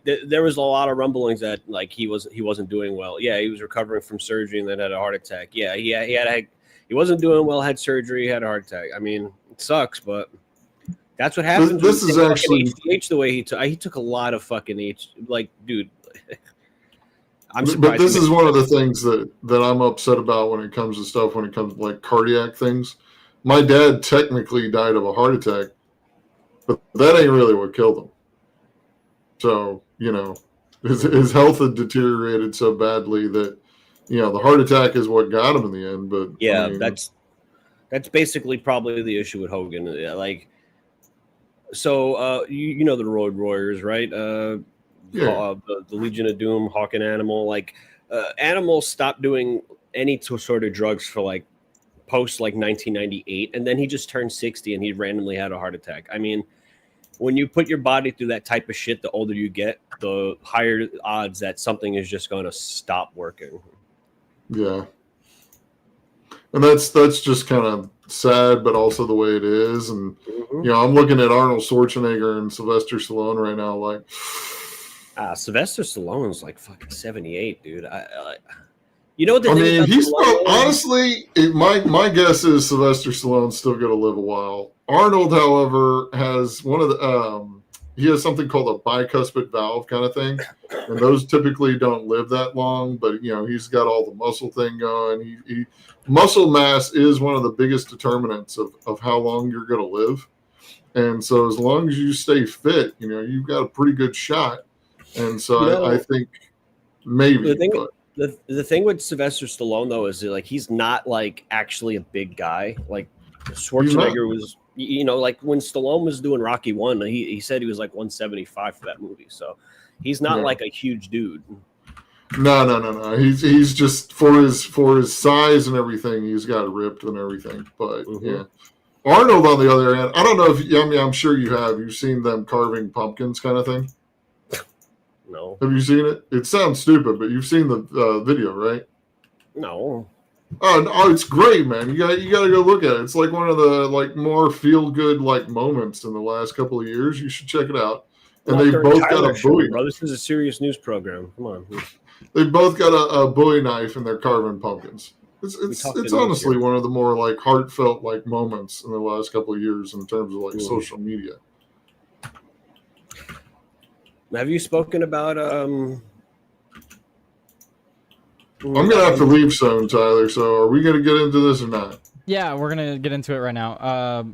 there was a lot of rumblings that like he wasn't doing well. Yeah, he was recovering from surgery and then had a heart attack. Yeah, he wasn't doing well, had surgery, had a heart attack. I mean, it sucks, but that's what happens. This is actually HGH the way he took a lot of fucking H. Like, dude. But this is one of the things that I'm upset about when it comes to stuff, when it comes to like cardiac things. My dad technically died of a heart attack, but that ain't really what killed him. So, his health had deteriorated so badly that, the heart attack is what got him in the end. But yeah, that's basically probably the issue with Hogan. Like, so you know the Road Warriors, right? Yeah. The Legion of Doom, Hawk and Animal, like Animal stopped doing any sort of drugs for like post like 1998, and then he just turned 60 and he randomly had a heart attack. I mean, when you put your body through that type of shit, the older you get, the higher odds that something is just going to stop working. Yeah, and that's just kind of sad, but also the way it is. And I'm looking at Arnold Schwarzenegger and Sylvester Stallone right now, like. Sylvester Stallone's like fucking 78, dude. You know what the I thing mean, about he's Stallone honestly. My guess is Sylvester Stallone's still going to live a while. Arnold, however, has one of the. He has something called a bicuspid valve kind of thing, and those typically don't live that long. But he's got all the muscle thing going. He muscle mass is one of the biggest determinants of how long you're going to live, and so as long as you stay fit, you've got a pretty good shot. And so I think maybe. The thing with Sylvester Stallone though is that, like, he's not like actually a big guy. Like Schwarzenegger was, like when Stallone was doing Rocky 1, he said he was like 175 for that movie. So he's not like a huge dude. No. He's just for his size and everything. He's got ripped and everything. But yeah, Arnold on the other hand, I don't know if I'm sure you have. You've seen them carving pumpkins, kind of thing. No. Have you seen it? It sounds stupid, but you've seen the video, right? No. Oh, it's great, man. You got to go look at it. It's like one of the like more feel good like moments in the last couple of years. You should check it out. And they both got a Bowie. Bro, this is a serious news program. Come on. They both got a Bowie knife and they're carving pumpkins. It's honestly one of the more like heartfelt like moments in the last couple of years in terms of like social media. Have you spoken about I'm gonna have to leave soon, Tyler. So are we gonna get into this or not? Yeah, we're gonna get into it right now.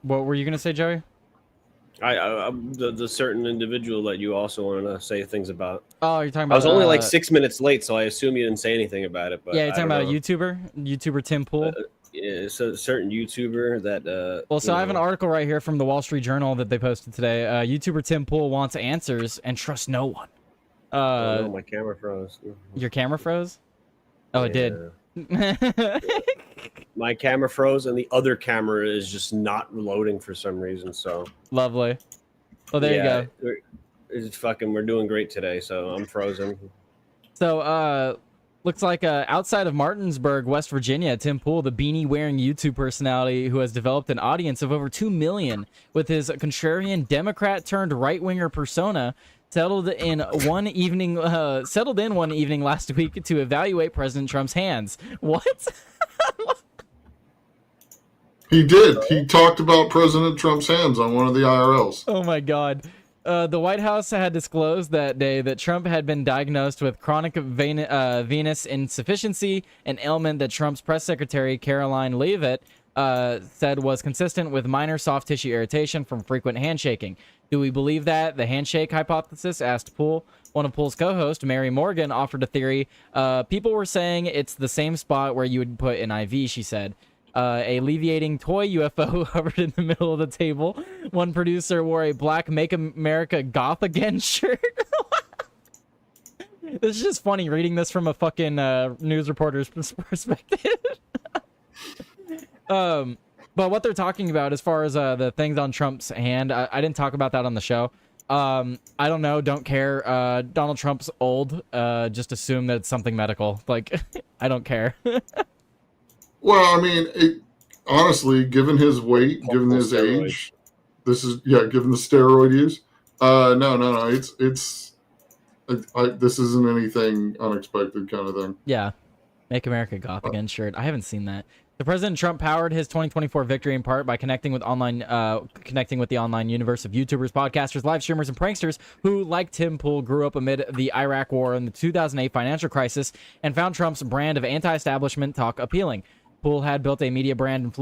What were you gonna say, Joey? the certain individual that you also wanted to say things about. Oh, you're talking about. I was only like 6 minutes late, so I assume you didn't say anything about it. But yeah, you're talking about a YouTuber Tim Pool. Yeah, so a certain YouTuber that. Well, so I have an article right here from the Wall Street Journal that they posted today. YouTuber Tim Pool wants answers and trusts no one. No, my camera froze. Your camera froze? Oh, it did. My camera froze, and the other camera is just not loading for some reason. So lovely. Well, there you go. It's fucking. We're doing great today, so I'm frozen. So, looks like outside of Martinsburg, West Virginia, Tim Pool, the beanie-wearing YouTube personality who has developed an audience of over 2 million with his contrarian Democrat-turned-right-winger persona, settled in one evening last week to evaluate President Trump's hands. What? He did. He talked about President Trump's hands on one of the IRLs. Oh my God. The White House had disclosed that day that Trump had been diagnosed with chronic venous insufficiency, an ailment that Trump's press secretary, Caroline Leavitt, said was consistent with minor soft tissue irritation from frequent handshaking. Do we believe that? The handshake hypothesis, asked Pool. One of Pool's co-hosts, Mary Morgan, offered a theory. People were saying it's the same spot where you would put an IV, she said. A alleviating toy UFO hovered in the middle of the table. One producer wore a black Make America Goth Again shirt. This is just funny reading this from a fucking news reporter's perspective. But what they're talking about as far as the things on Trump's hand, I didn't talk about that on the show. I don't know, don't care. Donald Trump's old. Just assume that it's something medical. Like, I don't care. Well, I mean, honestly, given his weight, given his age, this is given the steroid use. No. This isn't anything unexpected kind of thing. Yeah, Make America Goth Again shirt. I haven't seen that. The President Trump powered his 2024 victory in part by connecting with the online universe of YouTubers, podcasters, live streamers, and pranksters who, like Tim Pool, grew up amid the Iraq War and the 2008 financial crisis and found Trump's brand of anti-establishment talk appealing. Pool had built a media brand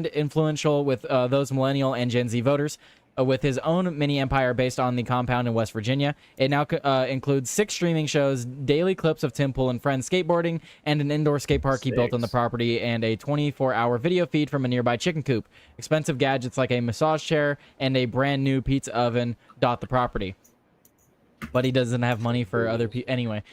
influential with those millennial and Gen Z voters. With his own mini empire based on the compound in West Virginia. It now includes 6 streaming shows, daily clips of Tim Pool and friends skateboarding, and an indoor skate park he built on the property, and a 24-hour video feed from a nearby chicken coop. Expensive gadgets like a massage chair and a brand new pizza oven dot the property. But he doesn't have money for other people. Anyway.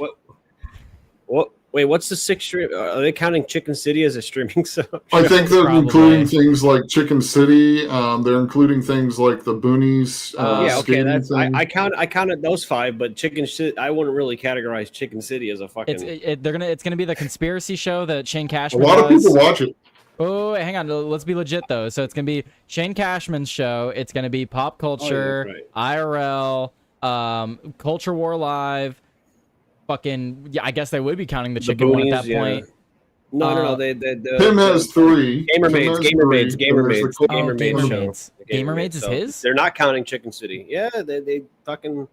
What? Wait, what's the 6 stream? Are they counting Chicken City as a streaming show? I think they're including things like Chicken City. They're including things like the Boonies. Okay. That's I counted those 5, but Chicken City. I wouldn't really categorize Chicken City as a fucking. It's gonna be the conspiracy show that Shane Cashman. A lot of people watch it. Oh, hang on. Let's be legit though. So it's gonna be Shane Cashman's show. It's gonna be pop culture, IRL, Culture War Live. Fucking I guess they would be counting the chicken one at that point. No. Tim has 3. Gamermaids. Gamermaids is his. They're not counting Chicken City. Yeah, they fucking.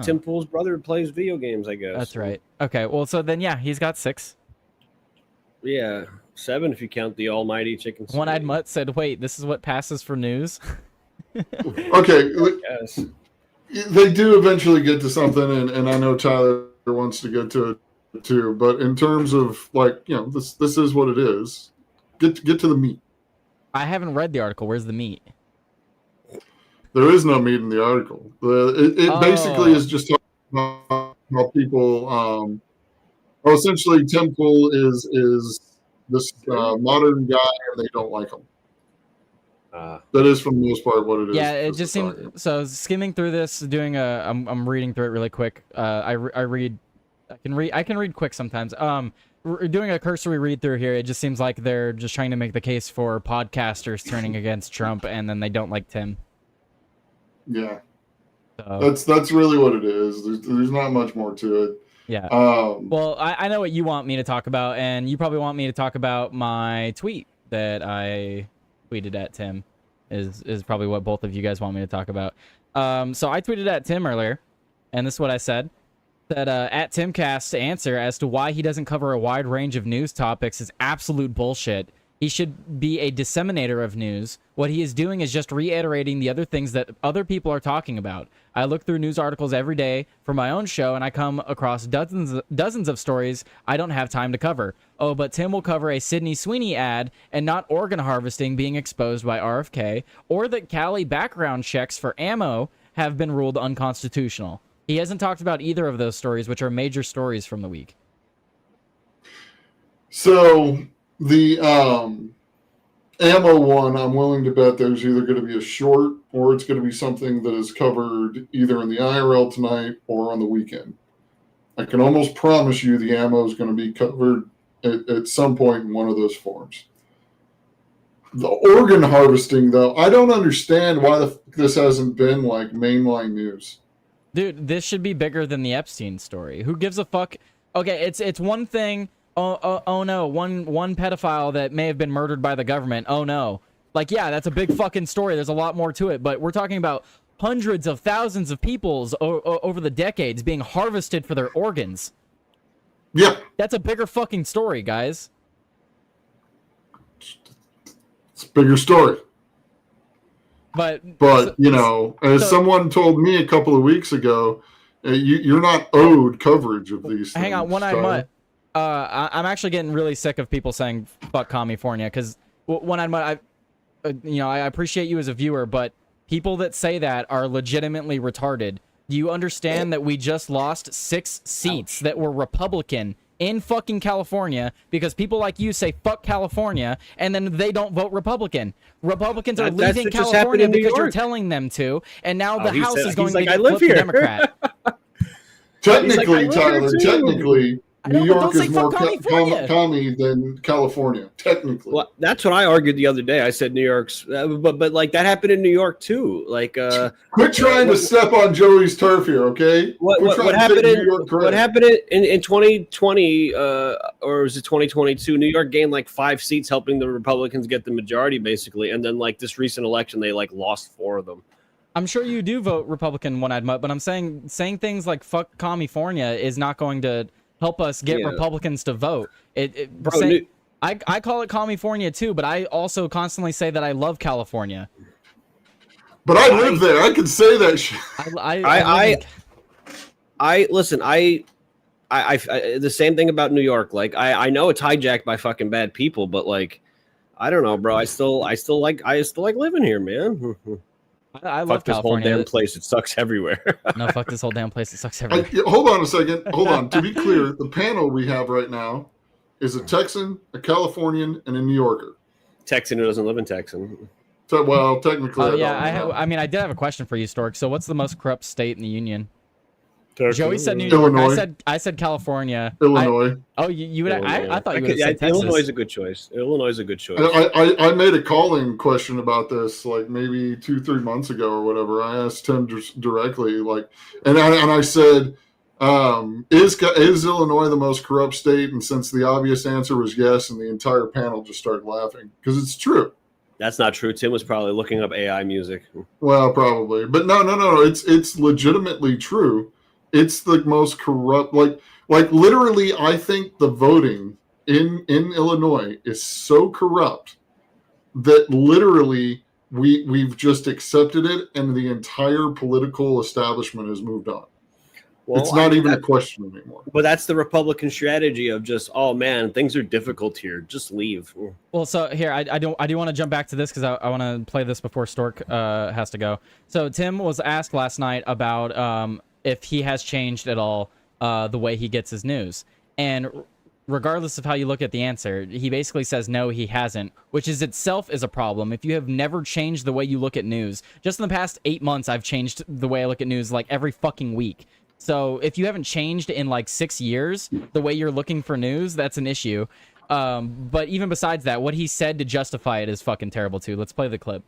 Tim Pool's brother plays video games, I guess. That's right. Okay, well, so then he's got 6. Yeah, 7 if you count the almighty Chicken City. One-Eyed Mutt said, "Wait, this is what passes for news." Okay. Yes. They do eventually get to something, and I know Tyler wants to get to it too. But in terms of like, this is what it is. Get to the meat. I haven't read the article. Where's the meat? There is no meat in the article. It basically is just talking about how people. Essentially, Tim Pool is this modern guy, and they don't like him. That is, for the most part, what it is. Yeah, it just seems so. Skimming through this, I'm reading through it really quick. I can read quick sometimes. Doing a cursory read through here, it just seems like they're just trying to make the case for podcasters turning against Trump, and then they don't like Tim. Yeah, so, that's really what it is. There's not much more to it. Yeah. Well, I know what you want me to talk about, and you probably want me to talk about my tweet that I tweeted at Tim. Is probably what both of you guys want me to talk about. So I tweeted at Tim earlier, and this is what I said. That at Timcast's answer as to why he doesn't cover a wide range of news topics is absolute bullshit. He should be a disseminator of news. What he is doing is just reiterating the other things that other people are talking about. I look through news articles every day for my own show, and I come across dozens of stories I don't have time to cover. Oh, but Tim will cover a Sydney Sweeney ad and not organ harvesting being exposed by RFK, or that Cali background checks for ammo have been ruled unconstitutional. He hasn't talked about either of those stories, which are major stories from the week. So the ammo one, I'm willing to bet there's either going to be a short or it's going to be something that is covered either in the IRL tonight or on the weekend. I can almost promise you the ammo is going to be covered at some point in one of those forms. The organ harvesting, though, I don't understand why this hasn't been like mainline news. Dude, this should be bigger than the Epstein story. Who gives a fuck? Okay, it's one thing. Oh no, one pedophile that may have been murdered by the government. Oh no. Like, yeah, that's a big fucking story. There's a lot more to it, but we're talking about hundreds of thousands of peoples over the decades being harvested for their organs. Yeah. That's a bigger fucking story, guys. It's a bigger story. But as someone told me a couple of weeks ago, you're not owed coverage of these things. Hang on, One-Eyed Mutt. I'm actually getting really sick of people saying "fuck California" because One-Eyed Mutt, I appreciate you as a viewer, but people that say that are legitimately retarded. Do you understand that we just lost 6 seats that were Republican in fucking California because people like you say fuck California and then they don't vote Republican? Republicans are leaving California because you're telling them to, and now the House is going to get flipped to Democrat. Technically, Tyler, New York is more commie than California, technically. Well, that's what I argued the other day. I said New York's, but like that happened in New York too. Like, quit trying to step on Joey's turf here, okay? What happened in 2020, or was it 2022? New York gained like 5 seats, helping the Republicans get the majority, basically. And then like this recent election, they like lost 4 of them. I'm sure you do vote Republican, One-Eyed Mutt, but I'm saying things like "fuck California" is not going to help us get Republicans to vote. I call it California too, but I also constantly say that I love California. But I live there. I can say that shit. Listen. The same thing about New York. Like I know it's hijacked by fucking bad people, but like I don't know, bro. I still like living here, man. I love this California. Whole damn place. It sucks everywhere. No, fuck this whole damn place. It sucks everywhere. Hold on a second. Hold on. To be clear, the panel we have right now is a Texan, a Californian, and a New Yorker. Texan who doesn't live in Texan. So, well, technically. I did have a question for you, Stork. So, what's the most corrupt state in the union? Texas. Joey said New York. Illinois. I said California. Illinois. You would. I thought you would have said Texas. Illinois is a good choice. I made a call-in question about this like maybe 2-3 months ago or whatever. I asked him directly, like, and I said, is Illinois the most corrupt state? And since the obvious answer was yes, and the entire panel just started laughing because it's true. That's not true. Tim was probably looking up AI music. Well, probably, but no. It's legitimately true. It's the most corrupt, like literally, I think the voting in Illinois is so corrupt that literally we've just accepted it and the entire political establishment has moved on. Well, it's not even a question anymore. But that's the Republican strategy of just, oh man, things are difficult here. Just leave. Well, so here I do want to jump back to this because I want to play this before Stork has to go. So Tim was asked last night about if he has changed at all the way he gets his news, and regardless of how you look at the answer, he basically says no, he hasn't, which is itself is a problem. If you have never changed the way you look at news, just in the past 8 months, I've changed the way I look at news like every fucking week. So if you haven't changed in like 6 years the way you're looking for news, that's an issue. But even besides that, what he said to justify it is fucking terrible too. Let's play the clip.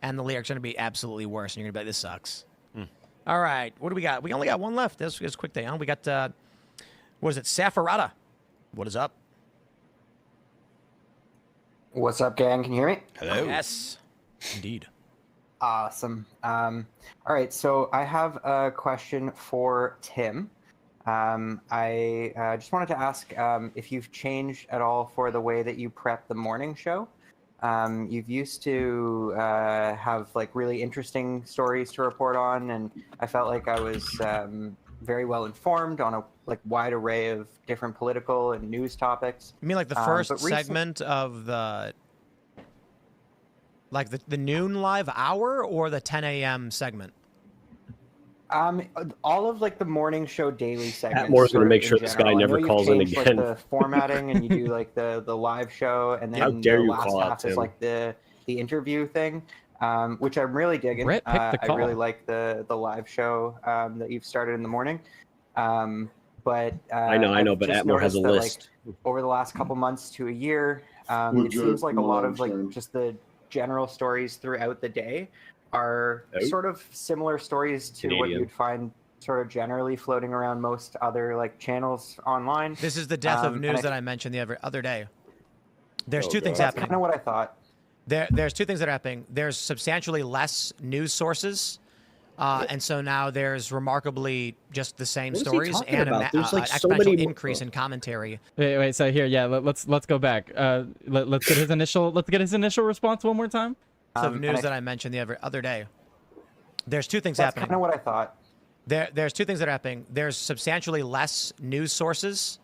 And the lyrics are going to be absolutely worse, and you're going to be like, this sucks. All right, what do we got? We only got one left. This is a quick day, huh? We got, what is it, Safarada? What is up? What's up, gang? Can you hear me? Hello. Yes, indeed. Awesome. All right, so I have a question for Tim. I just wanted to ask if you've changed at all for the way that you prep the morning show. You've used to have like really interesting stories to report on, and I felt like I was very well informed on a like wide array of different political and news topics. You mean like the first segment of the, like the noon live hour or the 10 a.m. segment? All of like the morning show daily segments. Pat Moore's going to make sure general. this guy never calls in again. Like, the formatting, and you do like the live show, and then How dare the you last call out half is Tim. like the interview thing, which I'm really digging. Brett picked the I call. really like the live show that you've started in the morning. But I know, I've but just Atmore has a noticed that, list. like, over the last couple months to a year, it Legit seems like a lot of like knowledge, just the general stories throughout the day are sort of similar stories to what Canadian. you'd find sort of generally floating around most other like channels online. This is the death of and news I that I mentioned the other day. There's Oh, two things God. That's happening. kind of what I thought. There's two things that are happening. There's substantially less news sources, and so now there's remarkably just the same What is he stories talking and about? There's, like, an so exponential many- increase in commentary. Wait. So here, yeah, let's go back. Let's get his initial response one more time. Of and news I- that I mentioned the other day. There's two things That's happening. kind of what I thought. There's two things that are happening. There's substantially less news sources,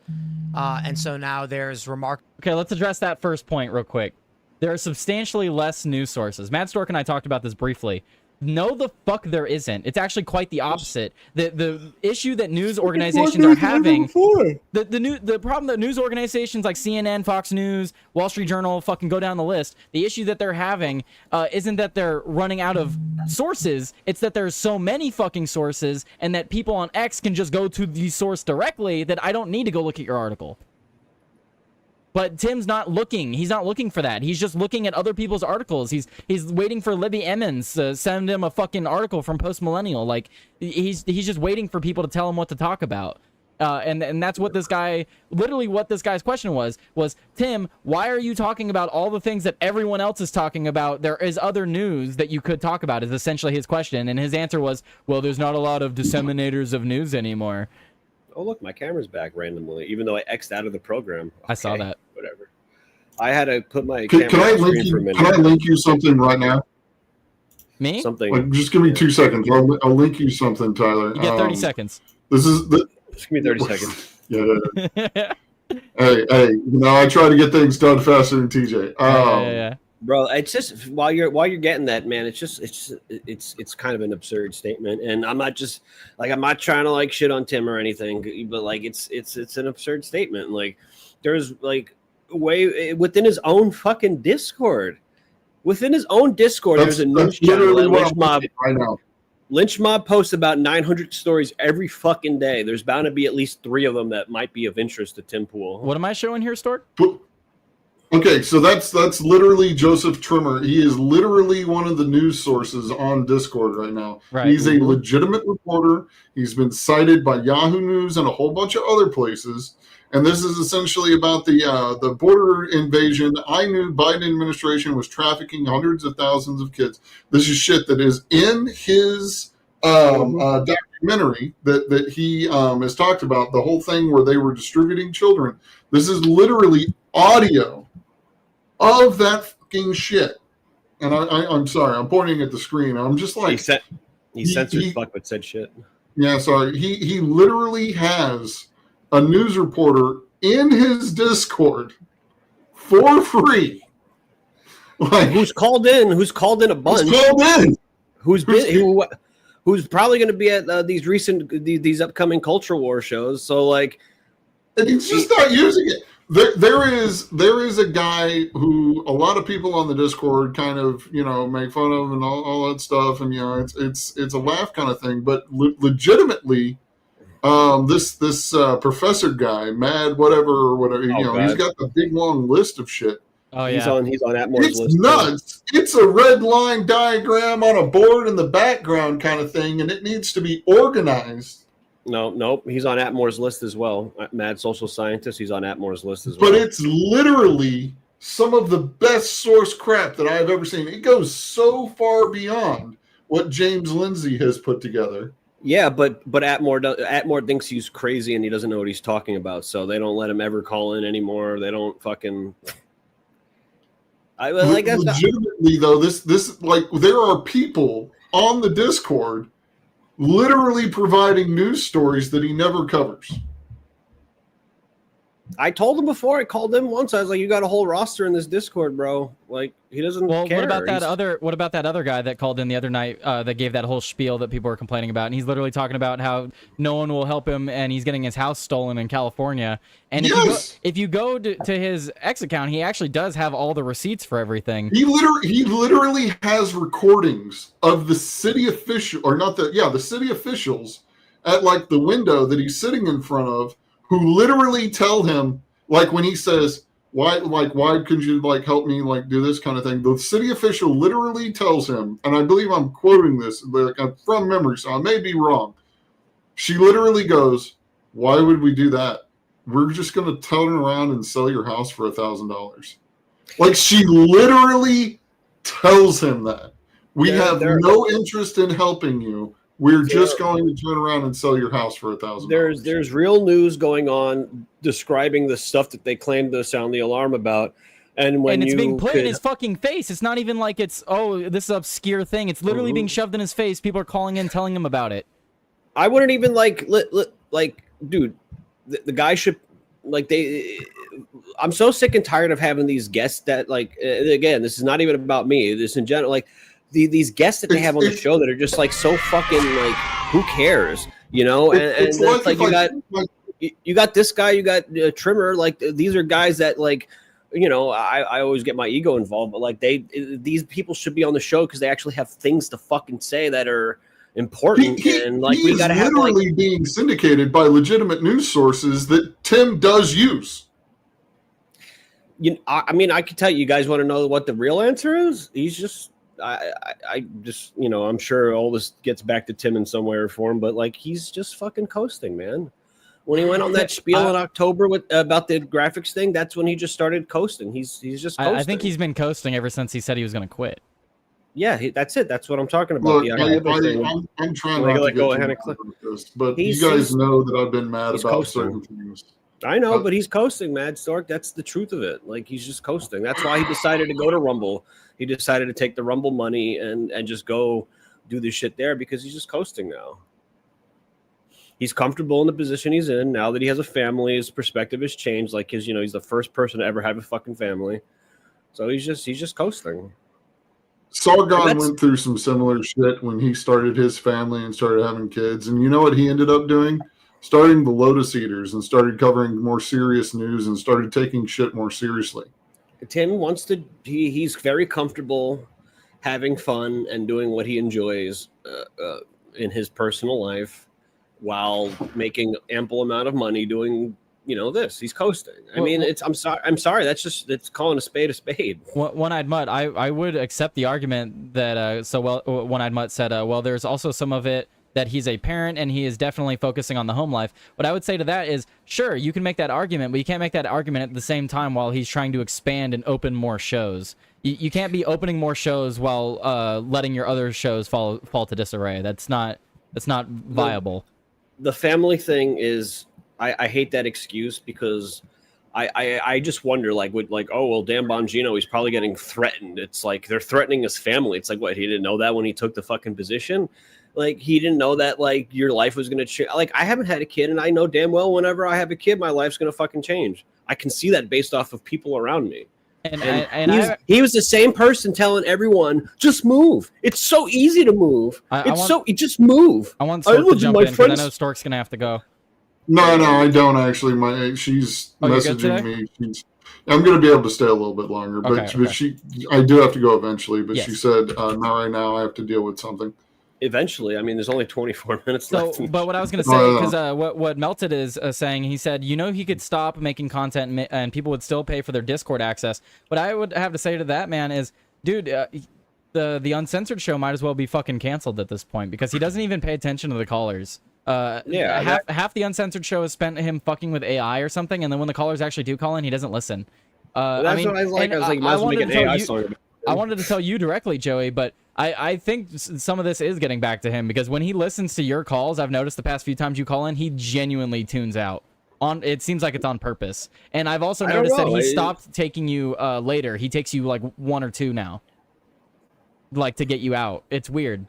and so now there's Okay, let's address that first point real quick. There are substantially less news sources. Matt Stork and I talked about this briefly. No, the fuck there isn't. It's actually quite the opposite. The issue that news organizations are having, the problem that news organizations like CNN, Fox News, Wall Street Journal, fucking go down the list. The issue that they're having isn't that they're running out of sources. It's that there's so many fucking sources, and that people on X can just go to the source directly. That I don't need to go look at your article. But Tim's not looking. He's not looking for that. He's just looking at other people's articles. He's waiting for Libby Emmons to send him a fucking article from Post Millennial. Like he's just waiting for people to tell him what to talk about. And that's what this guy, literally what this guy's question was Tim, why are you talking about all the things that everyone else is talking about? There is other news that you could talk about, is essentially his question. And his answer was, well, there's not a lot of disseminators of news anymore. Oh, look, my camera's back randomly, even though I X'd out of the program. I saw that. Whatever. I had to put my Can camera I on link screen for a you? minute. Can I link you something right now? Me? Something. Like, just give me 2 seconds. I'll link you something, Tyler. You get 30 seconds. This is the. Just give me 30 seconds. Yeah. Hey. I try to get things done faster than TJ. Yeah. Bro, it's just while you're getting that, man, it's kind of an absurd statement, and I'm not trying to like shit on Tim or anything, but like it's an absurd statement. Like there's like way within his own fucking Discord, there's a news channel that Lynch Mob right now. Lynch Mob posts about 900 stories every fucking day. There's bound to be at least 3 of them that might be of interest to Tim Pool. What am I showing here, Stork? Okay, so that's literally Joseph Trimmer. He is literally one of the news sources on Discord right now. Right. He's a legitimate reporter. He's been cited by Yahoo News and a whole bunch of other places. And this is essentially about the border invasion. I knew Biden administration was trafficking hundreds of thousands of kids. This is shit that is in his documentary that he has talked about, the whole thing where they were distributing children. This is literally audio of that fucking shit. And I'm sorry, I'm pointing at the screen. I'm just like, He censored fuck but said shit. Yeah, sorry. He literally has a news reporter in his Discord for free. Like, Who's called in a bunch. Who's called in? Who's probably going to be at these upcoming culture war shows. So like, and he's just not using it. There is a guy who a lot of people on the Discord kind of make fun of and all that stuff, and it's a laugh kind of thing. But legitimately, this professor guy, Mad whatever or whatever, he's got the big long list of shit. Oh he's yeah, on Atmore's list. It's nuts. It's a red line diagram on a board in the background kind of thing, and it needs to be organized. Nope. He's on Atmore's list as well. Mad social scientist. He's on Atmore's list as well. But it's literally some of the best source crap that I've ever seen. It goes so far beyond what James Lindsay has put together. Yeah, but Atmore thinks he's crazy and he doesn't know what he's talking about. So they don't let him ever call in anymore. They don't fucking. Legitimately though, this like there are people on the Discord literally providing news stories that he never covers. I told him before. I called him once. I was like, "You got a whole roster in this Discord, bro. Like, he doesn't care." What about that other guy that called in the other night that gave that whole spiel that people were complaining about? And he's literally talking about how no one will help him, and he's getting his house stolen in California. And if you go to his X account, he actually does have all the receipts for everything. He literally has recordings of the city official, or not the city officials at like the window that he's sitting in front of, who literally tell him, like when he says, why couldn't you like help me like do this kind of thing? The city official literally tells him, and I believe I'm quoting this like from memory, so I may be wrong. She literally goes, "Why would we do that? We're just going to turn around and sell your house for $1,000." Like, she literally tells him that. We have no interest in helping you. We're just going to turn around and sell your house for $1,000. There's real news going on describing the stuff that they claim to sound the alarm about. And it's being put in his fucking face. It's not even like it's, this obscure thing. It's literally being shoved in his face. People are calling in, telling him about it. I wouldn't even dude, the guy should I'm so sick and tired of having these guests that again, this is not even about me. This in general, these guests that they have on the show that are just like so fucking like, who cares, you got this guy, you got Trimmer, like these are guys that I always get my ego involved, but these people should be on the show because they actually have things to fucking say that are important. We got to have literally being syndicated by legitimate news sources that Tim does use. I could tell you guys want to know what the real answer is. He's just. I just, I'm sure all this gets back to Tim in some way or form, but he's just fucking coasting, man. When he went on that spiel in October about the graphics thing, that's when he just started coasting. He's just coasting. I think he's been coasting ever since he said he was going to quit. Yeah, that's it. That's what I'm talking about. Look, I'm trying not to go ahead and click this, but you guys know that I've been mad about certain things. I know, but he's coasting, Mad Stork. That's the truth of it. He's just coasting. That's why he decided to go to Rumble. He decided to take the Rumble money and just go do this shit there because he's just coasting now. He's comfortable in the position he's in. Now that he has a family, his perspective has changed. He's the first person to ever have a fucking family. So he's just coasting. Sargon went through some similar shit when he started his family and started having kids. And you know what he ended up doing? Starting the Lotus Eaters and started covering more serious news and started taking shit more seriously. Tim wants to, he's very comfortable having fun and doing what he enjoys in his personal life while making ample amount of money doing, this. He's coasting. I'm sorry. That's calling a spade a spade. One-Eyed Mutt, I would accept the argument that, One-Eyed Mutt said, there's also some of it that he's a parent and he is definitely focusing on the home life. What I would say to that is, sure, you can make that argument, but you can't make that argument at the same time while he's trying to expand and open more shows. You can't be opening more shows while letting your other shows fall to disarray. That's not viable. The family thing is, I hate that excuse because I just wonder, Dan Bongino, he's probably getting threatened. It's like they're threatening his family. It's like, what, he didn't know that when he took the fucking position? Like, he didn't know that, like, your life was going to change. Like, I haven't had a kid, and I know damn well whenever I have a kid, my life's going to fucking change. I can see that based off of people around me. He was the same person telling everyone, just move. It's so easy to move. Just move. I want Stork to jump in, because I know Stork's going to have to go. No, I don't actually. She's messaging me. I'm going to be able to stay a little bit longer, but I do have to go eventually. But she said, not right now. I have to deal with something. Eventually, I mean, there's only 24 minutes left. But what I was going to say, because what Melted is saying, he said, he could stop making content and people would still pay for their Discord access. What I would have to say to that, man, is, dude, the Uncensored show might as well be fucking canceled at this point, because he doesn't even pay attention to the callers. Half the Uncensored show has spent him fucking with AI or something, and then when the callers actually do call in, he doesn't listen. That's what I was like. I was like, might as well make an AI story. I wanted to tell you directly, Joey, but I think some of this is getting back to him, because when he listens to your calls, I've noticed the past few times you call in, he genuinely tunes out. It seems like it's on purpose. And I've also noticed that he stopped taking you later. He takes you like 1 or 2 now, like to get you out. It's weird.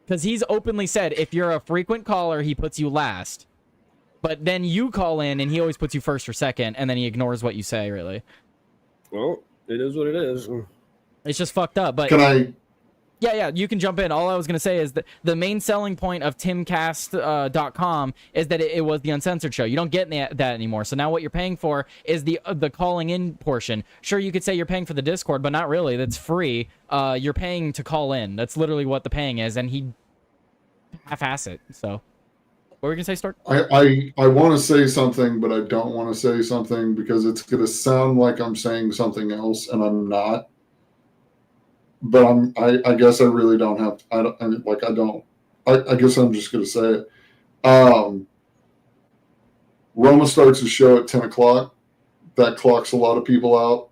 Because he's openly said, if you're a frequent caller, he puts you last. But then you call in, and he always puts you first or second, and then he ignores what you say, really. Well, it is what it is. It's just fucked up. But can I? Yeah, you can jump in. All I was going to say is that the main selling point of timcast.com is that it was the Uncensored show. You don't get that anymore. So now what you're paying for is the calling in portion. Sure, you could say you're paying for the Discord, but not really. That's free. You're paying to call in. That's literally what the paying is, and he half-ass it. So what were you going to say, Stark? I want to say something, but I don't want to say something because it's going to sound like I'm saying something else, and I'm not. But I guess I really don't have to, I guess I'm just going to say it. Roma starts his show at 10 o'clock. That clocks a lot of people out.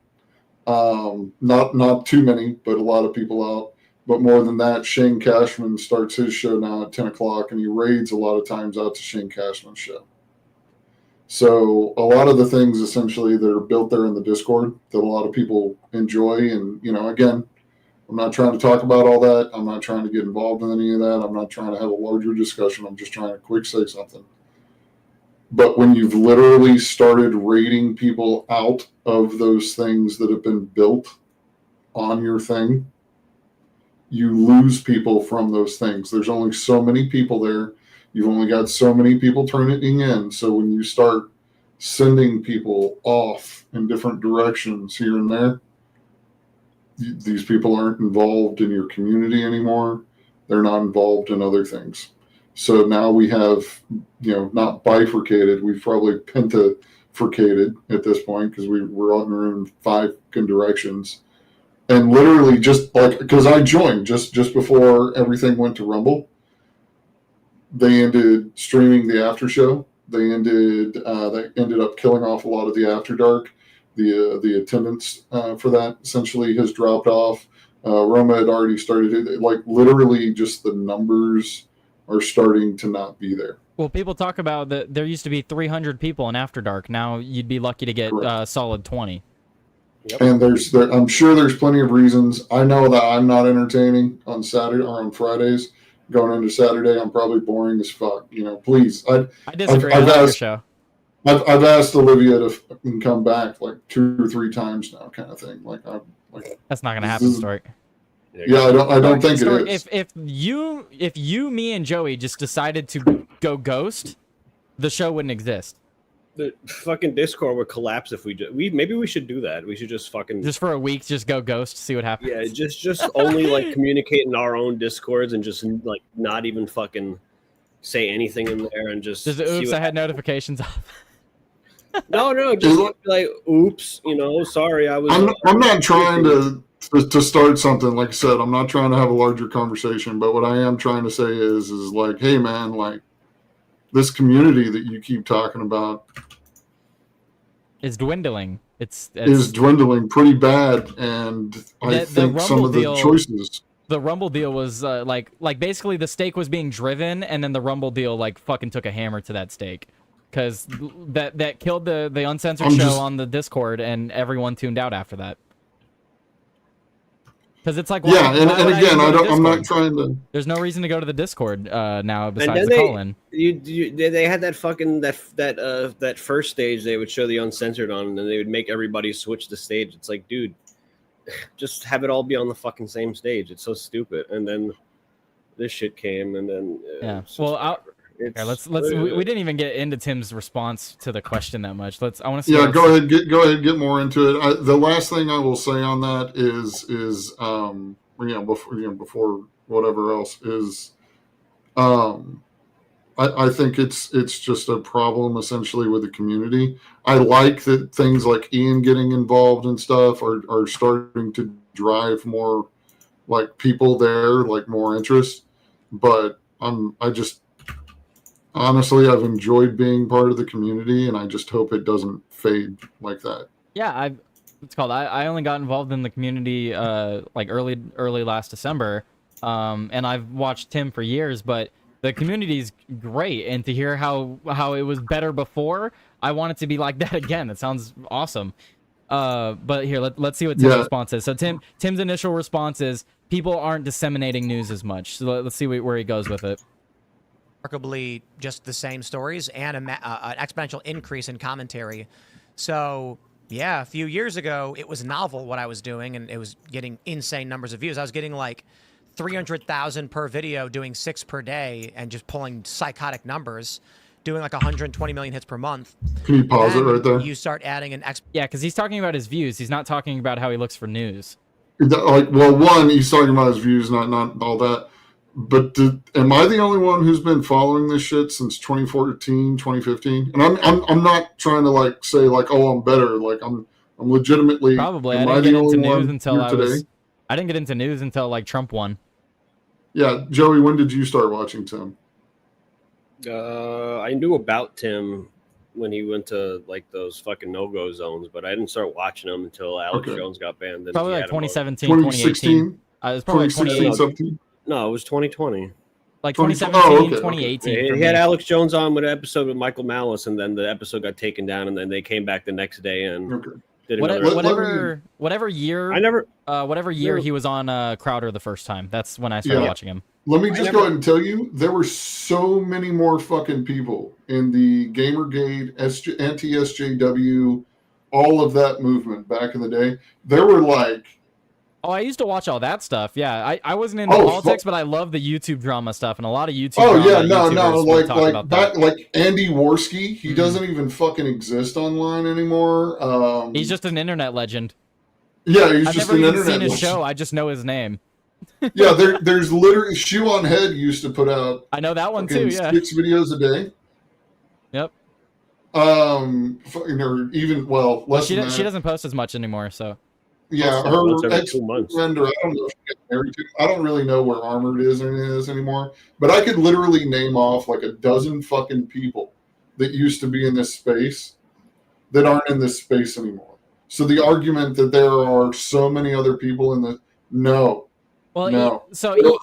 Not too many, but a lot of people out. But more than that, Shane Cashman starts his show now at 10 o'clock, and he raids a lot of times out to Shane Cashman's show. So a lot of the things essentially that are built there in the Discord that a lot of people enjoy, and, again, I'm not trying to talk about all that. I'm not trying to get involved in any of that. I'm not trying to have a larger discussion. I'm just trying to quick say something. But when you've literally started rating people out of those things that have been built on your thing, you lose people from those things. There's only so many people there. You've only got so many people turning in. So when you start sending people off in different directions here and there, these people aren't involved in your community anymore. They're not involved in other things. So now we have, not bifurcated. We've probably pentafurcated at this point because we're on in 5 directions. And literally just because I joined just before everything went to Rumble, they ended streaming the after show. They ended up killing off a lot of the After Dark. The attendance for that essentially has dropped off. Roma had already started it. Literally just the numbers are starting to not be there. Well, people talk about that there used to be 300 people in After Dark. Now you'd be lucky to get solid 20. Yep. And I'm sure there's plenty of reasons. I know that I'm not entertaining on Saturday or on Fridays. Going into Saturday, I'm probably boring as fuck. Please. I disagree. I like your show. I've asked Olivia to come back 2 or 3 times now, kind of thing. That's not gonna happen, Stork. Yeah, I don't think Stork, it is. If you, me, and Joey just decided to go ghost, the show wouldn't exist. The fucking Discord would collapse if maybe we should do that. We should just for a week just go ghost, see what happens. Yeah, just only communicate in our own Discords and just not even fucking say anything in there and just oops, I had notifications off. No, just oops, sorry, I was. I'm not trying to start something. Like I said, I'm not trying to have a larger conversation, but what I am trying to say is hey man, this community that you keep talking about is dwindling. It's dwindling pretty bad, and I think some of the choices. The Rumble deal was basically the stake was being driven, and then the Rumble deal fucking took a hammer to that stake. Because that killed the Uncensored show on the Discord, and everyone tuned out after that. Because it's like, Yeah, and would again, even go to I'm not Discord? trying to. There's no reason to go to the Discord now And besides then the call-in. they had that fucking that first stage they would show the uncensored on, and then they would make everybody switch the stage. It's like, dude, just have it all be on the fucking same stage. It's so stupid. And then this shit came, and then Yeah. it's just Well, whatever. Okay, let's we didn't even get into Tim's response to the question that much. I want to see. Yeah, go ahead, get more into it. The last thing I will say on that is before whatever else is, I think it's just a problem essentially with the community. I like that things like Ian getting involved and stuff are starting to drive more like people there, like more interest. But I just honestly, I've enjoyed being part of the community, and I just hope it doesn't fade like that. Yeah, I only got involved in the community like early last December, and I've watched Tim for years, but the community's great, and to hear how it was better before, I want it to be like that again. That sounds awesome. But here, let's see what Tim's response is. So Tim's initial response is people aren't disseminating news as much. So let's see where he goes with it. Remarkably just the same stories and an exponential increase in commentary. So, yeah, a few years ago, it was novel what I was doing, and it was getting insane numbers of views. I was getting like 300,000 per video, doing 6 per day, and just pulling psychotic numbers, doing like 120 million hits per month. Can you pause it right there? You start adding an Yeah, because he's talking about his views. He's not talking about how he looks for news. One, he's talking about his views, not all that. But am I the only one who's been following this shit since 2014, 2015? And I'm not trying to like say like, oh, I'm better. Like I'm legitimately Probably. Am I didn't get the into only one news until today? I didn't get into news until like Trump won. Yeah, Joey, when did you start watching Tim? I knew about Tim when he went to like those fucking no-go zones, but I didn't start watching him until Alex Jones got banned. Then Probably he like had him on. 2017, 2018. It was probably 2018. 17? No, it was 2020. Like 20 2017, okay. 2018. He for had me. Alex Jones on with an episode with Michael Malice, and then the episode got taken down, and then they came back the next day and did another. Whatever year. Whatever year he was on Crowder the first time. That's when I started watching him. Let me just go ahead and tell you, there were so many more fucking people in the Gamergate, anti-SJW, all of that movement back in the day. There were like... Oh, I used to watch all that stuff. Yeah, I wasn't into politics, but I love the YouTube drama stuff, and a lot of YouTube. Like Andy Worski, he doesn't even fucking exist online anymore. He's just an internet legend. Yeah, he's I've just never an even internet seen his legend. show. I just know his name. Yeah, there's literally Shoe on Head used to put out. I know that one too. Yeah, 6 videos a day. Yep. Or even less. She than that. she doesn't post as much anymore, so. Yeah, her ex-friend, or I don't know if she got married to. I don't really know where Armored is anymore. But I could literally name off like a dozen fucking people that used to be in this space that aren't in this space anymore. So the argument that there are so many other people in the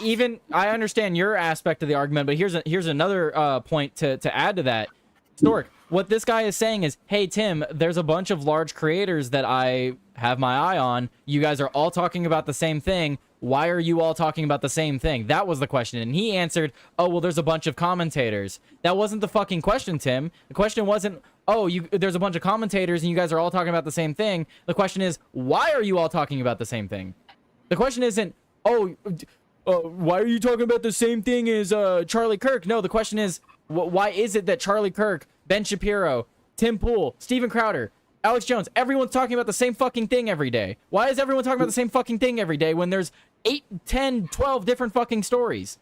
even I understand your aspect of the argument, but here's another point to add to that. Stork, what this guy is saying is, hey, Tim, there's a bunch of large creators that I have my eye on. You guys are all talking about the same thing. Why are you all talking about the same thing? That was the question. And he answered, oh, well, there's a bunch of commentators. That wasn't the fucking question, Tim. The question wasn't, there's a bunch of commentators and you guys are all talking about the same thing. The question is, why are you all talking about the same thing? The question isn't, why are you talking about the same thing as Charlie Kirk? No, the question is, why is it that Charlie Kirk, Ben Shapiro, Tim Pool, Steven Crowder, Alex Jones, everyone's talking about the same fucking thing every day? Why is everyone talking about the same fucking thing every day when there's 8, 10, 12 different fucking stories?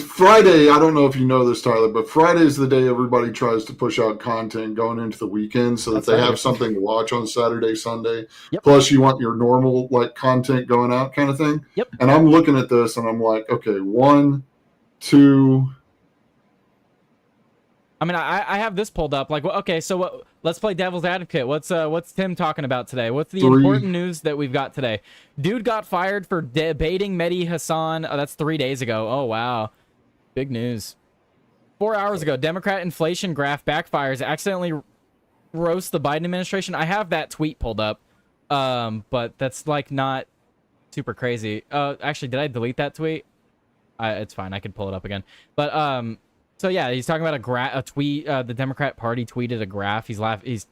Friday, I don't know if you know this, Tyler, but Friday is the day everybody tries to push out content going into the weekend so that they have something to watch on Saturday, Sunday. Yep. Plus, you want your normal content going out kind of thing. Yep. And I'm looking at this and I'm like, okay, 1, 2. I mean, I have this pulled up. Like, okay, so let's play devil's advocate. What's Tim talking about today? What's the 3. important news that we've got today? Dude got fired for debating Mehdi Hassan. Oh, that's 3 days ago. Oh, wow. Big news. 4 hours ago, Democrat inflation graph backfires, accidentally roast the Biden administration. I have that tweet pulled up. But that's like not super crazy. Actually, did I delete that tweet? It's fine. I can pull it up again. But so yeah, he's talking about a tweet. The Democrat Party tweeted a graph. He's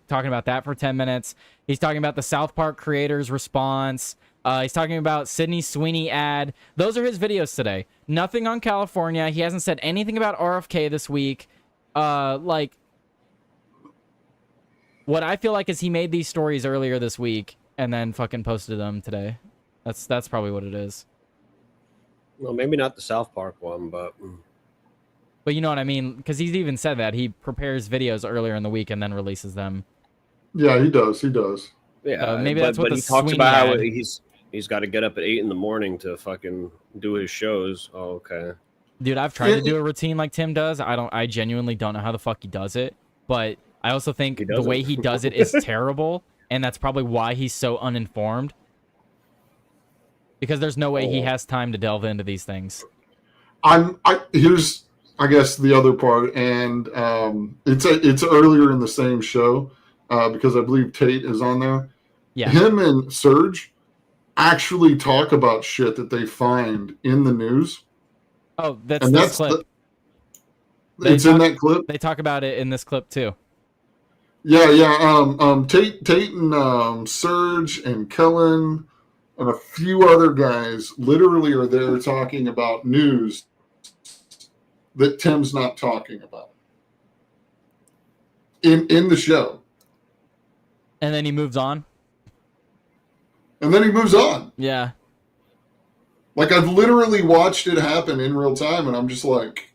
talking about that for 10 minutes. He's talking about the South Park creators' response. He's talking about Sydney Sweeney ad. Those are his videos today. Nothing on California. He hasn't said anything about RFK this week. Like, what I feel like is he made these stories earlier this week and then fucking posted them today. That's probably what it is. Well, maybe not the South Park one, but you know what I mean? Because he's even said that he prepares videos earlier in the week and then releases them. Yeah, he does. He does. yeah, maybe that's what but the he talks Sweeney about how ad- he's got to get up at 8 a.m. to fucking do his shows. Oh, okay. Dude, I've tried to do a routine like Tim does. I genuinely don't know how the fuck he does it, but I also think the way he does it is terrible, and that's probably why he's so uninformed. Because there's no way he has time to delve into these things. Here's, I guess, the other part, and it's earlier in the same show because I believe Tate is on there. Yeah. Him and Serge actually talk about shit that they find in the news. Oh, that's this clip. It's in that clip. They talk about it in this clip too. Yeah. Tate and Serge and Kellen and a few other guys literally are there talking about news that Tim's not talking about in the show. And then he moves on. Yeah. Like, I've literally watched it happen in real time, and I'm just like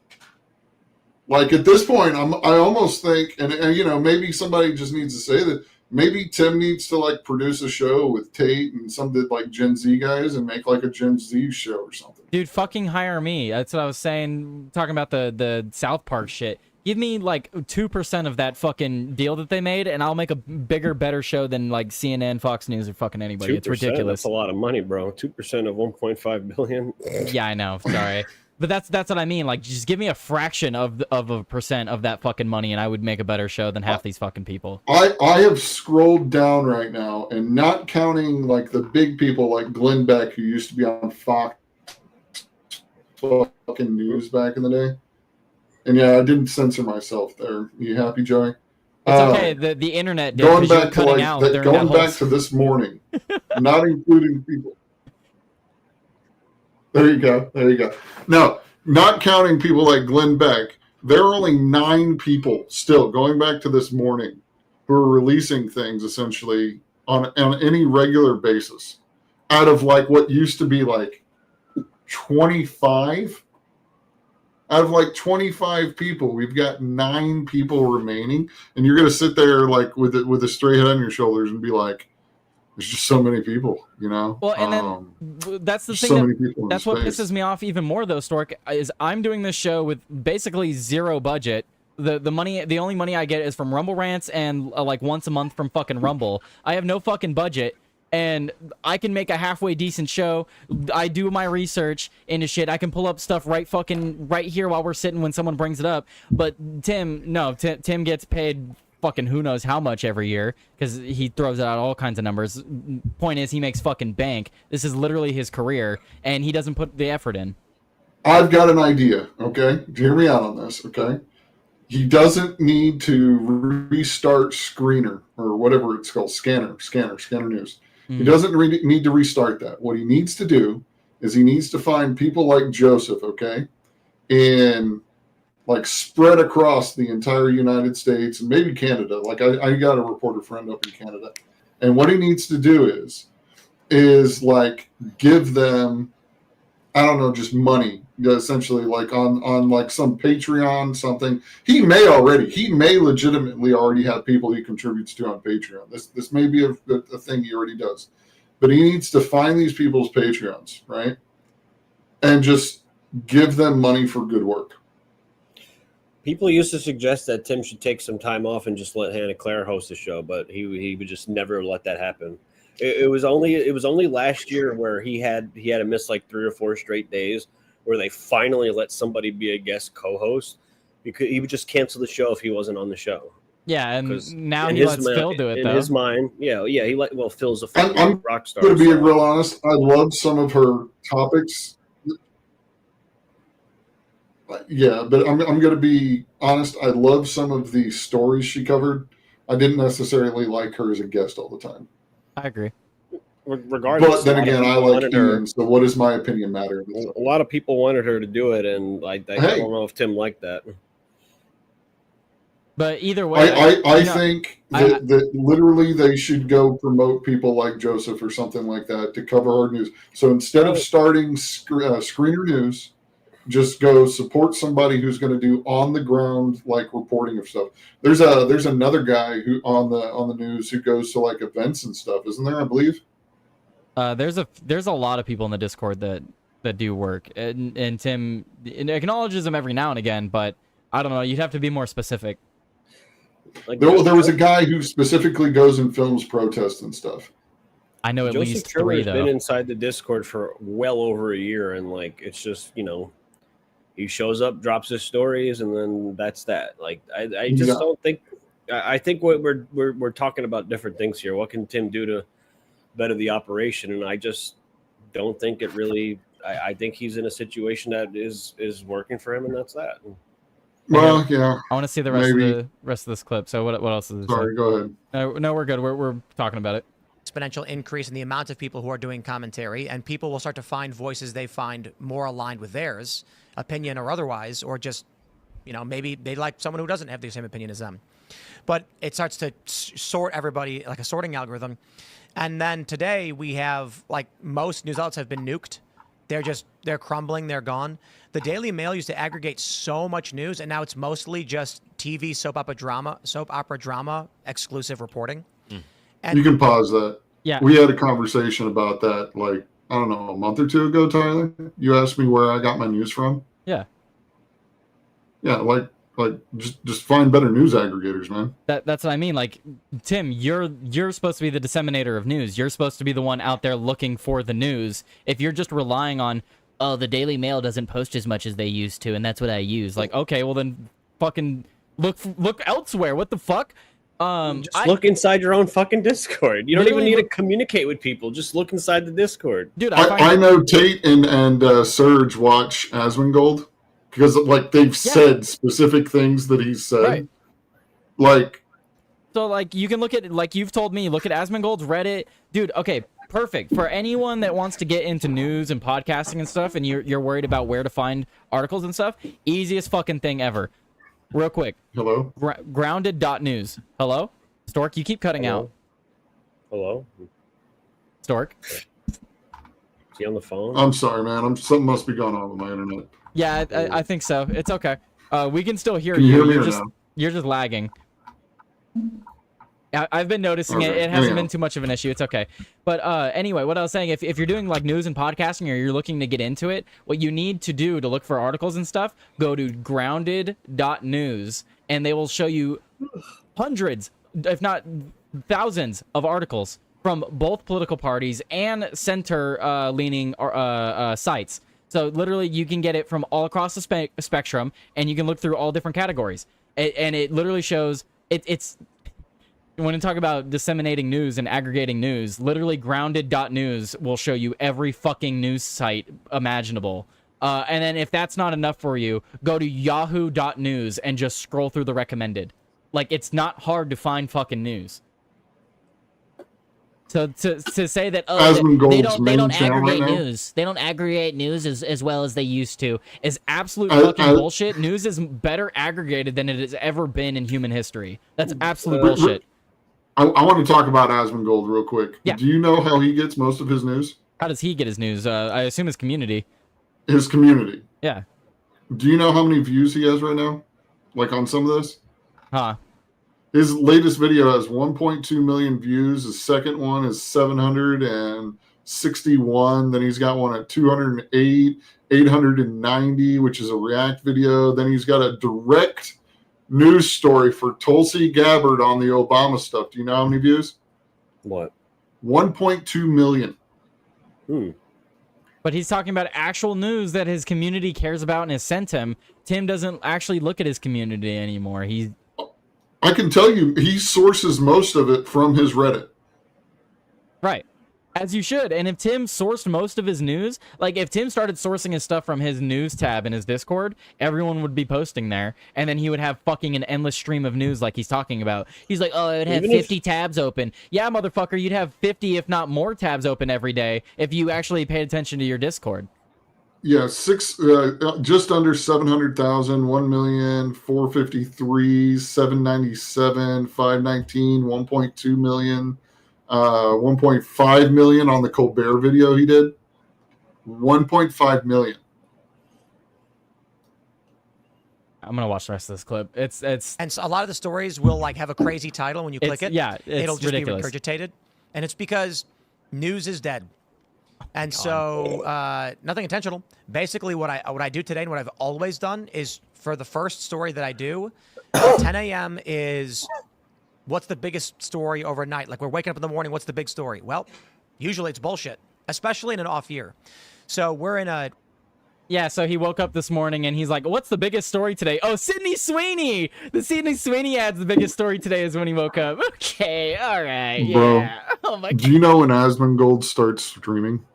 at this point, I almost think, and you know, maybe somebody just needs to say that maybe Tim needs to like produce a show with Tate and some of the like Gen Z guys and make like a Gen Z show or something. Dude, fucking hire me. That's what I was saying, talking about the South Park shit. Give me like 2% of that fucking deal that they made, and I'll make a bigger, better show than like CNN, Fox News, or fucking anybody. It's ridiculous. That's a lot of money, bro. 2% of 1.5 billion. Yeah, I know. Sorry. But that's what I mean. Like, just give me a fraction of a percent of that fucking money, and I would make a better show than half these fucking people. I have scrolled down right now, and not counting like the big people like Glenn Beck, who used to be on Fox fucking News back in the day. And yeah, I didn't censor myself there. You happy, Joey? It's okay. The internet did, going back to like going back to this morning, not including people. There you go. No, not counting people like Glenn Beck, there are only 9 people still going back to this morning who are releasing things essentially on any regular basis out of like what used to be like 25. Out of like 25 people, we've got 9 people remaining, and you're gonna sit there like with a straight head on your shoulders and be like, "There's just so many people," you know. Well, and then that's the thing. So many people that's what pisses me off even more, though, Stork. Is I'm doing this show with basically zero budget. The only money I get is from Rumble Rants and like once a month from fucking Rumble. I have no fucking budget. And I can make a halfway decent show. I do my research into shit. I can pull up stuff right here while we're sitting when someone brings it up. But Tim gets paid fucking who knows how much every year because he throws out all kinds of numbers. Point is, he makes fucking bank. This is literally his career, and he doesn't put the effort in. I've got an idea, okay? Hear me out on this, okay? He doesn't need to restart Screener or whatever it's called, Scanner News. He doesn't need to restart that. What he needs to do is he needs to find people like Joseph, okay, and like spread across the entire United States and maybe Canada. Like I got a reporter friend up in Canada, and what he needs to do is like give them, I don't know, just money, essentially, like on like some Patreon something. He may legitimately already have people he contributes to on Patreon. This may be a thing he already does, but he needs to find these people's Patreons, right, and just give them money for good work. People used to suggest that Tim should take some time off and just let Hannah Claire host the show, but he would just never let that happen. It was only last year where he had to miss like 3 or 4 straight days where they finally let somebody be a guest co-host because he would just cancel the show if he wasn't on the show. Yeah, and 'Cause now in he his lets mind- Phil do it in though. his mind. Yeah, Phil's a I'm fucking rock star. going to be so- real honest. I love some of her topics. Yeah, but I'm going to be honest. I love some of the stories she covered. I didn't necessarily like her as a guest all the time. I agree. Regardless, But then a lot of again, I people like wanted her. Ian, so what does my opinion matter? A lot of people wanted her to do it, and I Hey. don't know if Tim liked that. But either way, I know, think that literally they should go promote people like Joseph or something like that to cover hard news. So instead of starting screener news, just go support somebody who's going to do on the ground like reporting of stuff. There's another guy who on the news who goes to like events and stuff, isn't there? I believe. there's a lot of people in the Discord that do work, and Tim acknowledges them every now and again, but I don't know. You'd have to be more specific. Like There was a guy who specifically goes and films protests and stuff. I know at Joseph least Trimmer 3 has though. been inside the Discord for well over a year, and like it's just he shows up, drops his stories, and then that's that. Like I just don't think. I think what we're talking about different things here. What can Tim do to better the operation? And I just don't think it really. I think he's in a situation that is working for him, and that's that. Well, yeah. I want to see the rest of this clip. So what else is it? Sorry, go ahead. No, we're good. We're talking about it. Exponential increase in the amount of people who are doing commentary, and people will start to find voices they find more aligned with theirs, opinion or otherwise, or just, maybe they like someone who doesn't have the same opinion as them. But it starts to sort everybody like a sorting algorithm. And then today we have, like, most news outlets have been nuked. They're crumbling. They're gone. The Daily Mail used to aggregate so much news, and now it's mostly just TV soap opera drama exclusive reporting. And You can pause that. Yeah. We had a conversation about that, like, I don't know, a month or two ago, Tyler. You asked me where I got my news from. Yeah. Yeah, like just find better news aggregators, man. That's what I mean. Like, Tim, you're supposed to be the disseminator of news. You're supposed to be the one out there looking for the news. If you're just relying on, oh, the Daily Mail doesn't post as much as they used to, and that's what I use. Like, okay, well then, fucking look elsewhere. What the fuck? Just look inside your own fucking Discord. You don't even Literally need to communicate with people. Just look inside the Discord. Dude, I know Tate and Serge watch Asmongold because like they've said specific things that he's said. Right. Like, so like you can look at, like you've told me, look at Asmongold's Reddit, dude. Okay, perfect for anyone that wants to get into news and podcasting and stuff, and you're worried about where to find articles and stuff. Easiest fucking thing ever. Real quick. Hello? Grounded.news. Hello? Stork, you keep cutting out. Hello? Stork? Is he on the phone? I'm sorry, man. Something must be going on with my internet. Yeah, I think so. It's okay. We can still hear Can you hear me You're or just no? you're just lagging. I've been noticing it. Okay, It hasn't anyhow. been too much of an issue. It's okay. But anyway, what I was saying, if you're doing like news and podcasting or you're looking to get into it, what you need to do to look for articles and stuff, go to grounded.news and they will show you hundreds, if not thousands of articles from both political parties and center leaning sites. So literally you can get it from all across the spectrum and you can look through all different categories. And it literally shows it's when you talk about disseminating news and aggregating news, literally grounded.news will show you every fucking news site imaginable. And then if that's not enough for you, go to yahoo.news and just scroll through the recommended. Like, it's not hard to find fucking news. So to say that they don't aggregate news. They don't aggregate news as well as they used to is absolute fucking bullshit. News is better aggregated than it has ever been in human history. That's absolute bullshit. I want to talk about Asmongold real quick. Yeah. Do you know how he gets most of his news? How does he get his news? I assume his community. His community. Yeah. Do you know how many views he has right now? Like on some of this? Huh. His latest video has 1.2 million views. His second one is 761. Then he's got one at 208, 890, which is a react video. Then he's got a direct news story for Tulsi Gabbard on the Obama stuff. Do you know how many views? What? 1.2 million. But he's talking about actual news that his community cares about and has sent him. Tim doesn't actually look at his community anymore. I can tell you, he sources most of it from his Reddit. Right. As you should. And if Tim sourced most of his news, like if Tim started sourcing his stuff from his news tab in his Discord, everyone would be posting there. And then he would have fucking an endless stream of news like he's talking about. He's like, oh, it would have 50 tabs open. Yeah, motherfucker, you'd have 50, if not more tabs open every day if you actually paid attention to your Discord. Yeah, just under 700,000, 1,453,000, 797, 519, 1.2 million, 1.5 million on the Colbert video he did. 1.5 million. I'm gonna watch the rest of this clip. It's And so a lot of the stories will like have a crazy title when you click it. Yeah, it'll just ridiculous. be regurgitated, and it's because news is dead. And so nothing intentional. Basically, what I do today and what I've always done is for the first story that I do, 10 a.m. is what's the biggest story overnight? Like we're waking up in the morning, what's the big story? Well, usually it's bullshit, especially in an off year. So we're in a... Yeah, so he woke up this morning and he's like, what's the biggest story today? Oh, Sydney Sweeney! The Sydney Sweeney ad's the biggest story today is when he woke up. Okay, all right, Bro, yeah. Oh my God. Do you know when Asmongold starts streaming?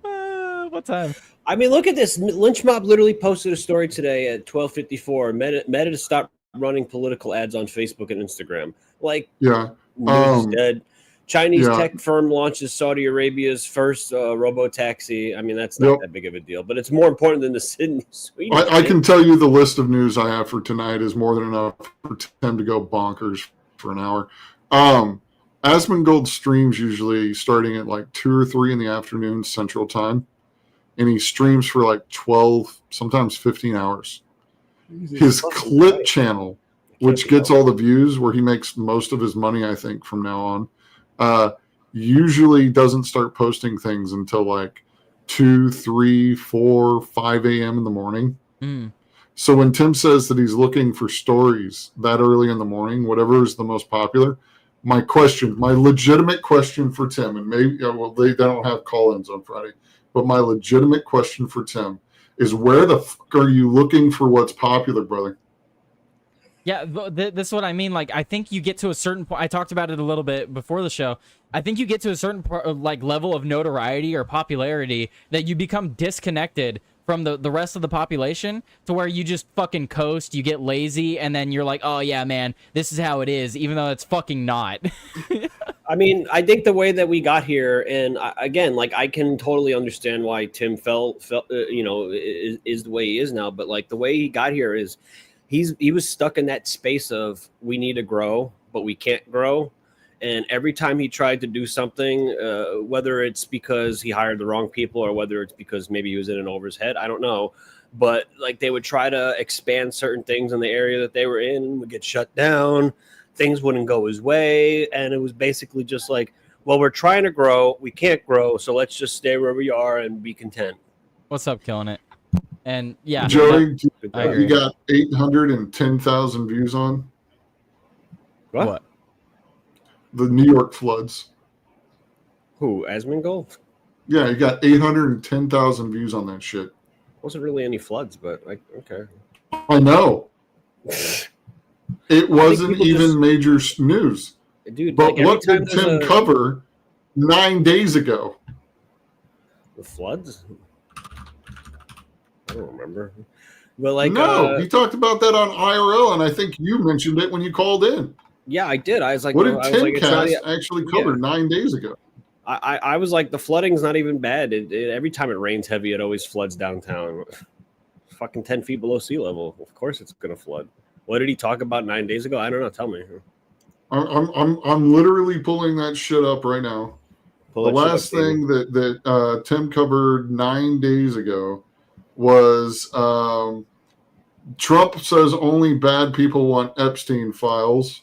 What time? I mean, look at this. Lynch Mob literally posted a story today at 12:54. Meta to stop running political ads on Facebook and Instagram. Like, Yeah. news is dead. Chinese yeah. tech firm launches Saudi Arabia's first robo-taxi. I mean, that's not that big of a deal, but it's more important than the Sydney Sweeney. I can tell you the list of news I have for tonight is more than enough for Tim to go bonkers for an hour. Asmongold streams usually starting at like 2 or 3 in the afternoon Central Time, and he streams for like 12, sometimes 15 hours. His clip channel, which gets all the views, where he makes most of his money, I think, from now on, usually doesn't start posting things until like 2, 3, 4, 5 a.m. in the morning. So when Tim says that he's looking for stories that early in the morning, whatever is the most popular, my legitimate question for Tim, and maybe they don't have call-ins on Friday, but my legitimate question for Tim is, where the fuck are you looking for what's popular, brother? Yeah, this is what I mean. Like, I think you get to a certain point. I talked about it a little bit before the show. I think you get to a certain like level of notoriety or popularity that you become disconnected from the rest of the population, to where you just fucking coast, you get lazy, and then you're like, oh yeah, man, this is how it is, even though it's fucking not. I mean, I think the way that we got here, and again, like, I can totally understand why Tim felt is the way he is now, but like the way he got here is he was stuck in that space of, we need to grow, but we can't grow. And every time he tried to do something, whether it's because he hired the wrong people or whether it's because maybe he was in and over his head, I don't know. But like, they would try to expand certain things in the area that they were in, would get shut down. Things wouldn't go his way. And it was basically just like, well, we're trying to grow. We can't grow. So let's just stay where we are and be content. What's up, killing it? And yeah, Joey, I you got 810,000 views on what? The New York floods. Who, Asmongold? Yeah, you got 810,000 views on that shit. Wasn't really any floods, but like, okay. I know. It wasn't even major news. Dude, but like, what did Tim cover 9 days ago? The floods? I don't remember. But like, no, he talked about that on IRL, and I think you mentioned it when you called in. Yeah, I did. I was like, what did Timcast actually cover 9 days ago? I was like, the flooding's not even bad. Every time it rains heavy, it always floods downtown. Fucking 10 feet below sea level. Of course it's gonna flood. What did he talk about 9 days ago? I don't know. Tell me. I'm literally pulling that shit up right now. The last thing that Tim covered 9 days ago was Trump says only bad people want Epstein files.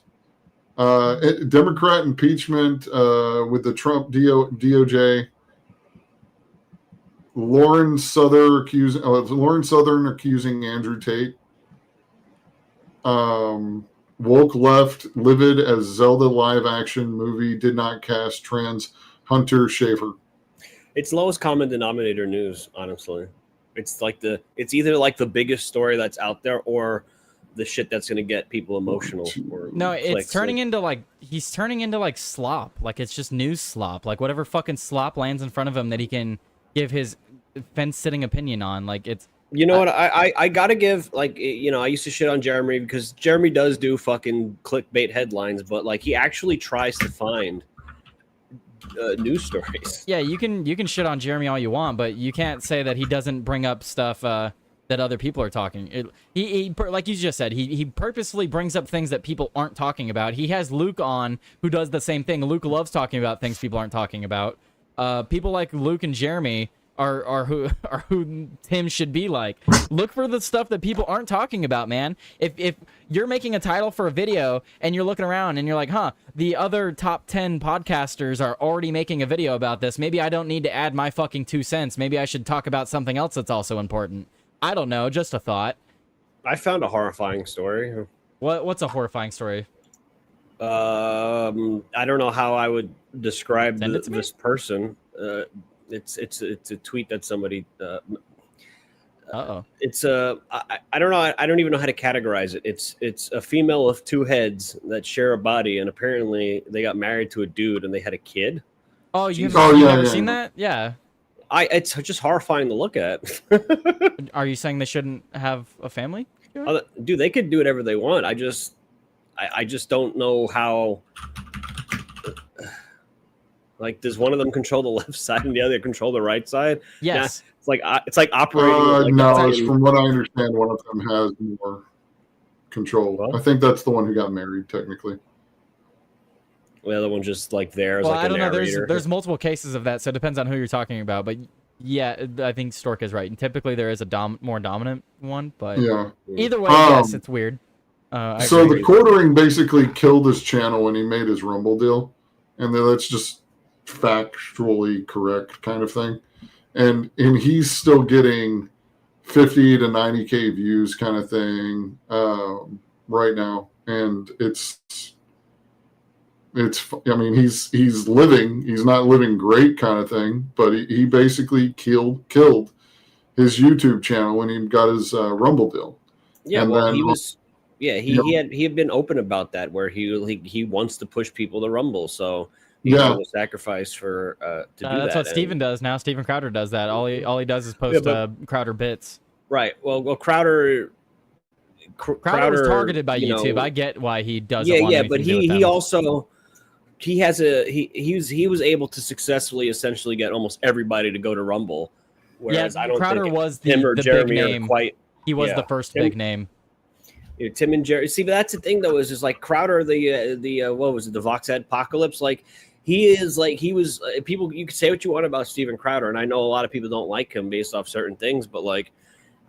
Democrat impeachment with the Trump DOJ. Lauren Southern accusing Andrew Tate. Woke left livid as Zelda live action movie did not cast trans Hunter Schafer. It's lowest common denominator news, honestly. It's either like the biggest story that's out there, or the shit that's gonna get people emotional. Or No, it's clicks, turning like, into like he's turning into like slop. Like it's just news slop. Like whatever fucking slop lands in front of him that he can give his fence-sitting opinion on. Like it's. you know what? I gotta give, like, you know, I used to shit on Jeremy because Jeremy does do fucking clickbait headlines, but like he actually tries to find news stories. Yeah, you can shit on Jeremy all you want, but you can't say that he doesn't bring up stuff that other people are talking. He like you just said, he purposely brings up things that people aren't talking about. He has Luke on, who does the same thing. Luke loves talking about things people aren't talking about. People like Luke and Jeremy are who Tim should be like. Look for the stuff that people aren't talking about, man. If you're making a title for a video and you're looking around and you're like, huh, the other top 10 podcasters are already making a video about this. Maybe I don't need to add my fucking 2 cents. Maybe I should talk about something else that's also important. I don't know, just a thought. I found a horrifying story. What's a horrifying story? I don't know how I would describe Send it to me. this person. It's a tweet that somebody. It's I don't know. I don't even know how to categorize it. It's a female with 2 heads that share a body, and apparently they got married to a dude and they had a kid. Oh, you've Oh, never yeah. seen that? Yeah. It's just horrifying to look at. Are you saying they shouldn't have a family? Dude, they could do whatever they want. I just don't know how. Like, does one of them control the left side and the other control the right side? Yes. Nah, it's like operating. No, from what I understand, one of them has more control. Well, I think that's the one who got married, technically. the other one just like there as Well, like I a don't know. narrator. There's multiple cases of that, so it depends on who you're talking about. But yeah, I think Stork is right. And typically there is a more dominant one, but Yeah. either way, yes, it's weird. So the quartering basically killed his channel when he made his Rumble deal, and then that's just factually correct kind of thing. And he's still getting 50 to 90K views kind of thing right now, and it's I mean he's living, he's not living great kind of thing, but he basically killed his YouTube channel when he got his Rumble deal. Yeah, And well, then, he was. Yeah, you know, he had been open about that, where he wants to push people to Rumble, so he's Yeah. going to sacrifice for to do that. That's what Steven does now. Steven Crowder does that. All he does is post Crowder bits. Right. Well, Crowder was targeted by you YouTube. know, I get why he doesn't. Yeah, want yeah, anything but to do with he them. also he was able to successfully essentially get almost everybody to go to Rumble. Whereas I don't Crowder think was him or the Jeremy big are name. quite. He was yeah. the first big name. You know, Tim and Jerry. See, but that's the thing though, is just like Crowder, the what was it, the Vox Apocalypse? Like he was people. You could say what you want about Steven Crowder, and I know a lot of people don't like him based off certain things, but like,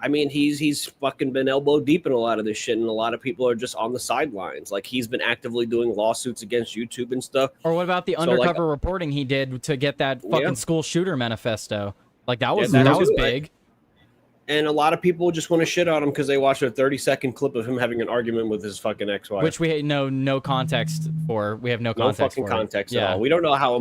I mean, he's fucking been elbow deep in a lot of this shit, and a lot of people are just on the sidelines. Like he's been actively doing lawsuits against YouTube and stuff. Or what about the undercover reporting he did to get that fucking school shooter manifesto? Like that was big. And a lot of people just want to shit on him because they watched a 30-second clip of him having an argument with his fucking ex-wife, which we know no context for. We have no context fucking for context it. at all. We don't know how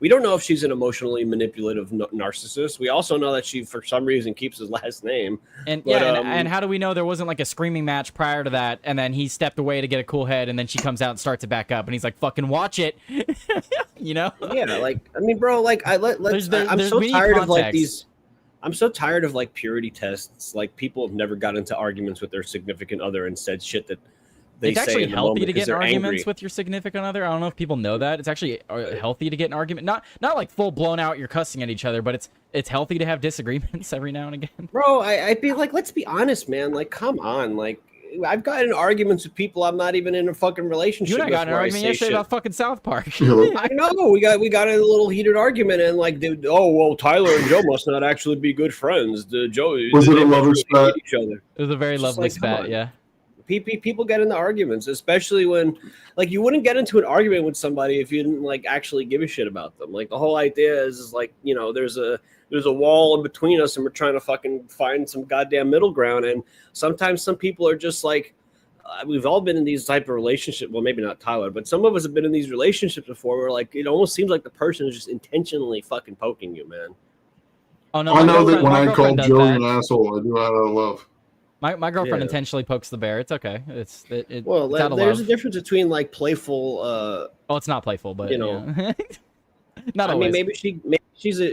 we don't know if she's an emotionally manipulative narcissist. We also know that she, for some reason, keeps his last name. And and how do we know there wasn't like a screaming match prior to that, and then he stepped away to get a cool head, and then she comes out and starts it back up, and he's like, "Fucking watch it," you know? Yeah, like I mean, bro, like I'm so tired of like these. I'm so tired of like purity tests. Like people have never got into arguments with their significant other and said shit that they it's say actually in the healthy moment to get in 'cause they're arguments angry. with your significant other. I don't know if people know that. It's actually healthy to get an argument. Not like full blown out you're cussing at each other, but it's healthy to have disagreements every now and again. Bro, I'd be like, let's be honest, man. Like, come on. Like, I've gotten arguments with people I'm not even in a fucking relationship You and I got in an where argument say yesterday shit. about fucking South Park. I know we got in a little heated argument, and like, dude, oh well, Tyler and Joe must not actually be good friends. Was it a lover spat? Each other. It was a very lovely like, come spat, on. yeah. People get into arguments, especially when, like, you wouldn't get into an argument with somebody if you didn't like actually give a shit about them. Like the whole idea is like, you know, there's a wall in between us, and we're trying to fucking find some goddamn middle ground. And sometimes some people are just like. We've all been in these type of relationships. Well, maybe not Tyler, but some of us have been in these relationships before where like it almost seems like the person is just intentionally fucking poking you, man. Oh no! I know that when my I girlfriend called does Joey that. an asshole, I do it out of love. My girlfriend Yeah. intentionally pokes the bear. It's okay. It's Well, it's out of there's a love. difference between like playful. Oh, it's not playful, but You know. not I mean, always.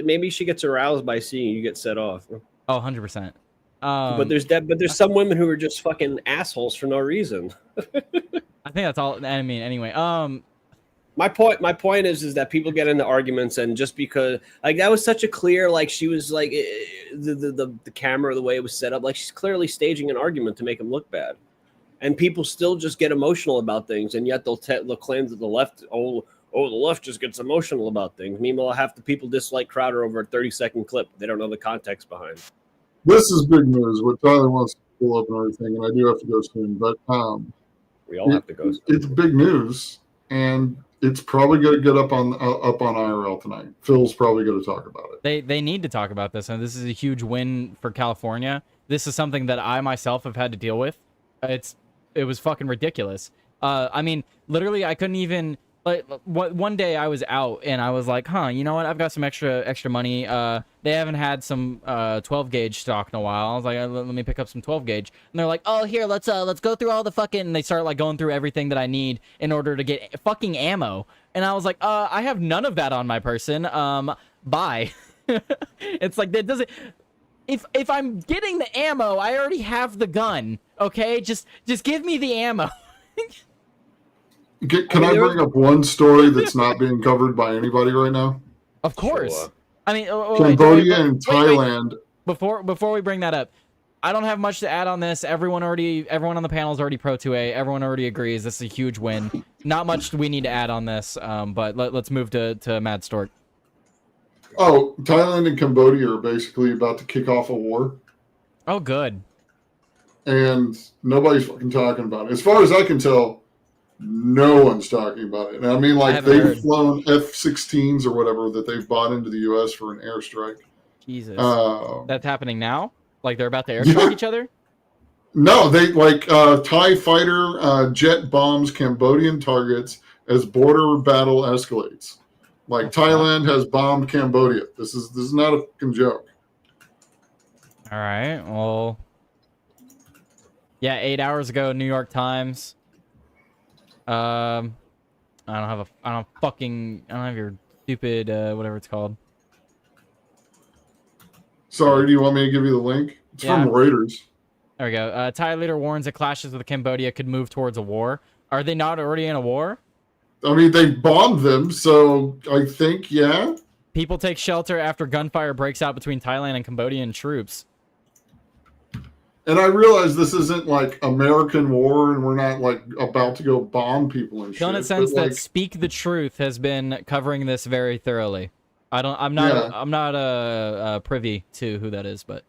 maybe she gets aroused by seeing you get set off. Oh, 100%. But there's some women who are just fucking assholes for no reason. I think that's all. I mean, anyway. My point is that people get into arguments, and just because like that was such a clear, like she was like the camera, the way it was set up, like she's clearly staging an argument to make him look bad, and people still just get emotional about things, and yet they'll claim that the left the left just gets emotional about things. Meanwhile, half the people dislike Crowder over a 30-second clip. They don't know the context behind. This is big news. What Tyler wants to pull up and everything, and I do have to go soon. But We all have to go. it's big news, and it's probably going to get up on IRL tonight. Phil's probably going to talk about it. They need to talk about this, and this is a huge win for California. This is something that I myself have had to deal with. It was fucking ridiculous. I mean, literally, I couldn't even. Like one day I was out and I was like, you know what? I've got some extra money. They haven't had some 12 gauge stock in a while. I was like, let me pick up some 12 gauge. And they're like, oh, here, let's go through all the fucking. And they start like going through everything that I need in order to get fucking ammo. And I was like, I have none of that on my person. Bye. It's like that doesn't. If I'm getting the ammo, I already have the gun. Okay, just give me the ammo. Can I bring up one story that's not being covered by anybody right now? Of course. Sure. I mean, Cambodia and wait. Thailand. Before we bring that up, I don't have much to add on this. Everyone on the panel is already pro 2A. Everyone already agrees this is a huge win. Not much we need to add on this. But let's move to Mad Stork. Oh, Thailand and Cambodia are basically about to kick off a war, Oh, good. and nobody's fucking talking about it. As far as I can tell, no one's talking about it. And I mean, like, haven't they've heard. flown F-16s or whatever that they've bought into the U.S. for an airstrike. Jesus. Uh, That's happening now? Like they're about to airstrike each other? No, they TIE fighter jet bombs Cambodian targets as border battle escalates. Like Thailand has bombed Cambodia. This is not a fucking joke. All right. Well, yeah, 8 hours ago, New York Times. I don't have your stupid whatever it's called. Sorry, do you want me to give you the link? It's Yeah. from Reuters. There we go. Thai leader warns that clashes with Cambodia could move towards a war. Are they not already in a war? I mean, they bombed them, so I think, yeah. People take shelter after gunfire breaks out between Thailand and Cambodian troops. And I realize this isn't like American war, and we're not like about to go bomb people and shit. Still in a sense but, that like, Speak the Truth has been covering this very thoroughly. I'm not privy to who that is, but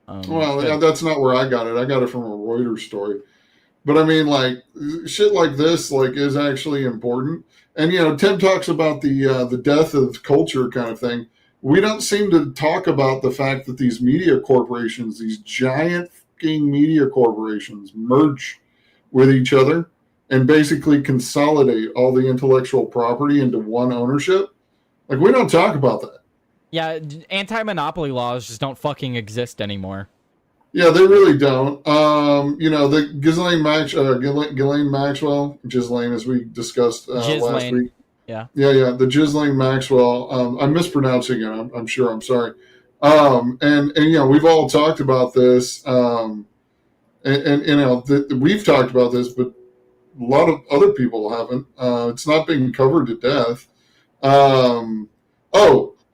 well, yeah, that's not where I got it. I got it from a Reuters story. But I mean, like, shit like this, like, is actually important. And you know, Tim talks about the death of culture kind of thing. We don't seem to talk about the fact that these media corporations, these giant fucking media corporations, merge with each other and basically consolidate all the intellectual property into one ownership. Like, we don't talk about that. yeah, anti-monopoly laws just don't fucking exist anymore. Yeah, they really don't. You know, the Ghislaine Maxwell, Ghislaine, as we discussed last Ghislaine. week. Yeah. Yeah, the Ghislaine Maxwell. I'm mispronouncing it. I'm sure. I'm sorry. And you know, we've all talked about this. And you know, we've talked about this, but a lot of other people haven't. It's not being covered to death.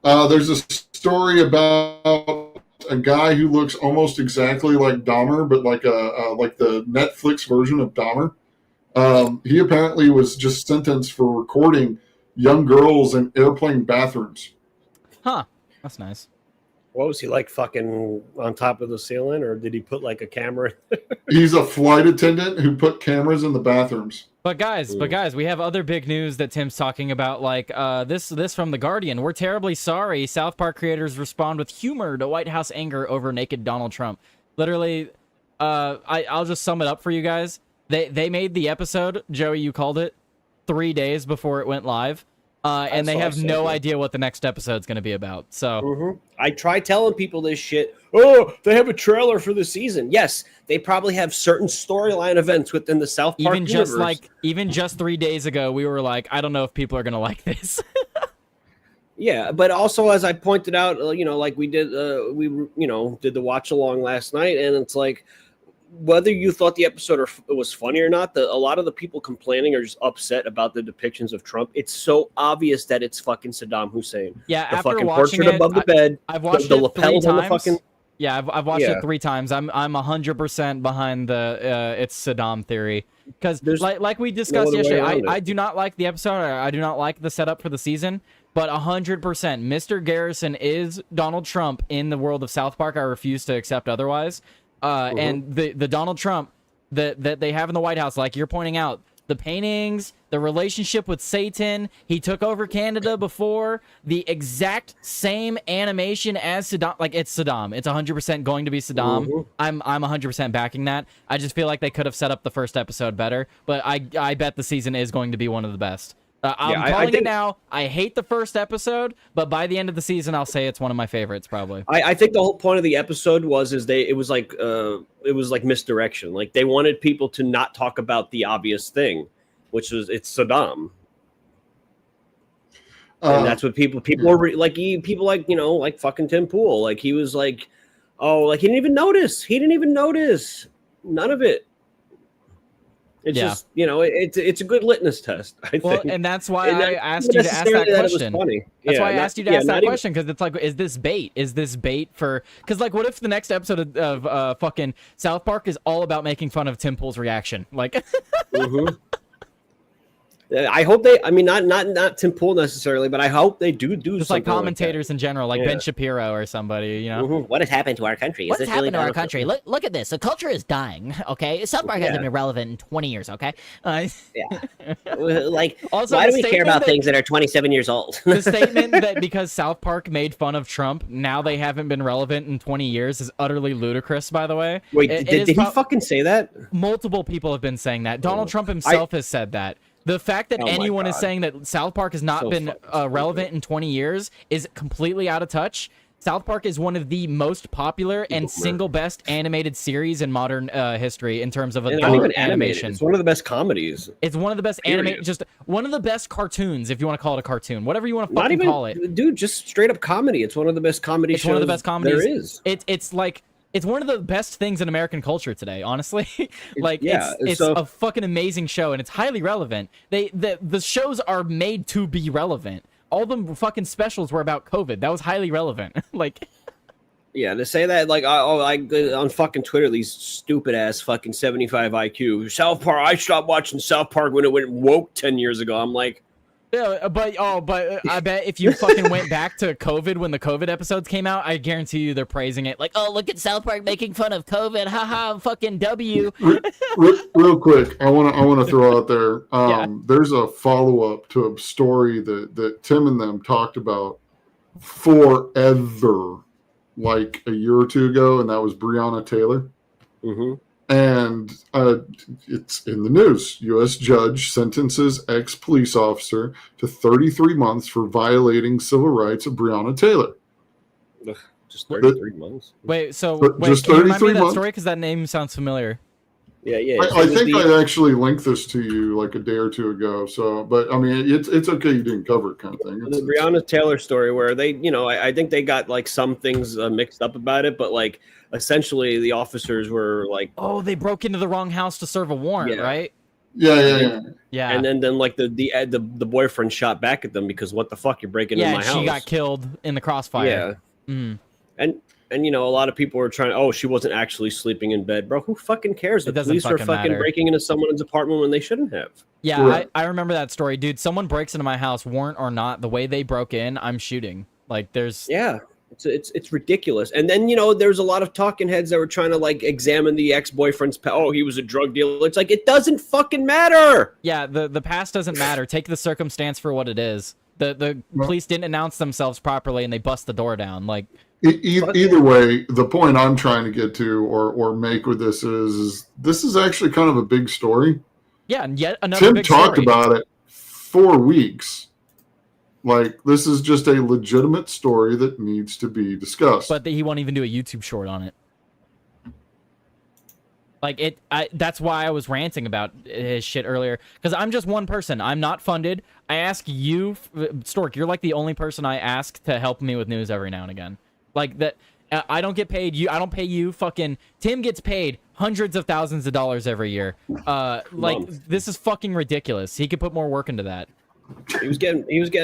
There's a story about a guy who looks almost exactly like Dahmer, but like the Netflix version of Dahmer. He apparently was just sentenced for recording young girls in airplane bathrooms. Huh. That's nice. What was he like, fucking on top of the ceiling, or did he put like a camera? He's a flight attendant who put cameras in the bathrooms. But guys, we have other big news that Tim's talking about, like this from The Guardian. We're terribly sorry. South Park creators respond with humor to White House anger over naked Donald Trump. Literally, I'll just sum it up for you guys. They made the episode, Joey, you called it, 3 days before it went live. and they what I have said, no yeah. idea what the next episode's going to be about. So I try telling people this shit. Oh, they have a trailer for the season. Yes, they probably have certain storyline events within the South Park universe. Even just 3 days ago, we were like, I don't know if people are going to like this. Yeah, but also as I pointed out, like we did, did the watch along last night, and it's like, whether you thought the episode was funny or not, a lot of the people complaining are just upset about the depictions of Trump. It's so obvious that it's fucking Saddam Hussein. Yeah, the after fucking watching portrait it, above the bed. I've watched the it 3 lapels on the times. fucking. Yeah, I've watched it 3 times. I'm 100% behind the it's Saddam theory, because like we discussed yesterday, I do not like the episode. I do not like the setup for the season. But 100%, Mr. Garrison is Donald Trump in the world of South Park. I refuse to accept otherwise. And the Donald Trump that they have in the White House, like you're pointing out, the paintings, the relationship with Satan, he took over Canada before, the exact same animation as Saddam. Like, it's Saddam. It's 100% going to be Saddam. I'm 100% backing that. I just feel like they could have set up the first episode better, but I bet the season is going to be one of the best. I'm calling it now. I hate the first episode, but by the end of the season, I'll say it's one of my favorites, probably. I think the whole point of the episode was it was like misdirection. Like, they wanted people to not talk about the obvious thing, which was it's Saddam, and that's what people were like fucking Tim Pool. Like, he was like, oh, like he didn't even notice none of it. It's just, it's a good litmus test, I think. And that's why I asked you to ask that question. That's why I asked you to ask that question, because it's like, is this bait? Is this bait for... Because, like, what if the next episode of fucking South Park is all about making fun of Tim Pool's reaction? Like... I hope they... I mean, not Tim Pool necessarily, but I hope they do just like commentators in general, like Ben Shapiro or somebody, What has happened to our country? What's happened to our country? Look at this. The culture is dying, okay? South Park hasn't been relevant in 20 years, okay? Like, also, why do we care about things that are 27 years old? The statement that because South Park made fun of Trump, now they haven't been relevant in 20 years is utterly ludicrous, by the way. Wait, did he fucking say that? Multiple people have been saying that. Donald Trump himself has said that. The fact that anyone is saying that South Park has not been relevant in 20 years is completely out of touch. South Park is one of the most popular and single best animated series in modern history in terms of adult animation. It's one of the best comedies. It's one of the best animated, just one of the best cartoons, if you want to call it a cartoon, whatever you want to fucking call it. Dude, just straight up comedy. It's one of the best comedy shows. It's one of the best comedies there is. It's like... It's one of the best things in American culture today, honestly. Like, it's so, a fucking amazing show, and it's highly relevant. The shows are made to be relevant. All the fucking specials were about COVID. That was highly relevant. Like, yeah, to say that, like, on fucking Twitter, these stupid ass fucking 75 IQ South Park. I stopped watching South Park when it went woke 10 years ago. I'm like, yeah, but I bet if you fucking went back to COVID when the COVID episodes came out, I guarantee you they're praising it. Like, oh, look at South Park making fun of COVID. Haha, fucking W. Real quick, I want to throw out there. There's a follow up to a story that Tim and them talked about forever, like a year or two ago, and that was Breonna Taylor. And it's in the news. U.S. judge sentences ex-police officer to 33 months for violating civil rights of Breonna Taylor. Just 33 months? Wait, just can you remind me 33 of that months? story? Because that name sounds familiar. Yeah. I think I actually linked this to you like a day or two ago. So, but I mean, it's okay you didn't cover it, kind of thing. The Breonna Taylor story, where they, I think they got like some things mixed up about it, but like essentially the officers were like, oh, they broke into the wrong house to serve a warrant, right? Yeah. And then like the boyfriend shot back at them because what the fuck, you're breaking into my house. She got killed in the crossfire. And a lot of people were trying. Oh, she wasn't actually sleeping in bed, bro. Who fucking cares? The police were fucking breaking into someone's apartment when they shouldn't have. Yeah, I remember that story, dude. Someone breaks into my house, warrant or not. The way they broke in, I'm shooting. Like, there's it's ridiculous. And then there's a lot of talking heads that were trying to like examine the ex-boyfriend's. Oh, he was a drug dealer. It's like, it doesn't fucking matter. Yeah, the past doesn't matter. Take the circumstance for what it is. The police didn't announce themselves properly, and they bust the door down. Like. Either way, the point I'm trying to get to or make with this is this is actually kind of a big story. Yeah, and yet another Tim big talked story. about it 4 weeks, Like, this is just a legitimate story that needs to be discussed. But he won't even do a YouTube short on it. Like, that's why I was ranting about his shit earlier. Because I'm just one person. I'm not funded. I ask you, Stork, you're like the only person I ask to help me with news every now and again. Like, that. I don't get paid. I don't pay you. Fucking Tim gets paid hundreds of thousands of dollars every year. Like, this is fucking ridiculous. He could put more work into that. He was getting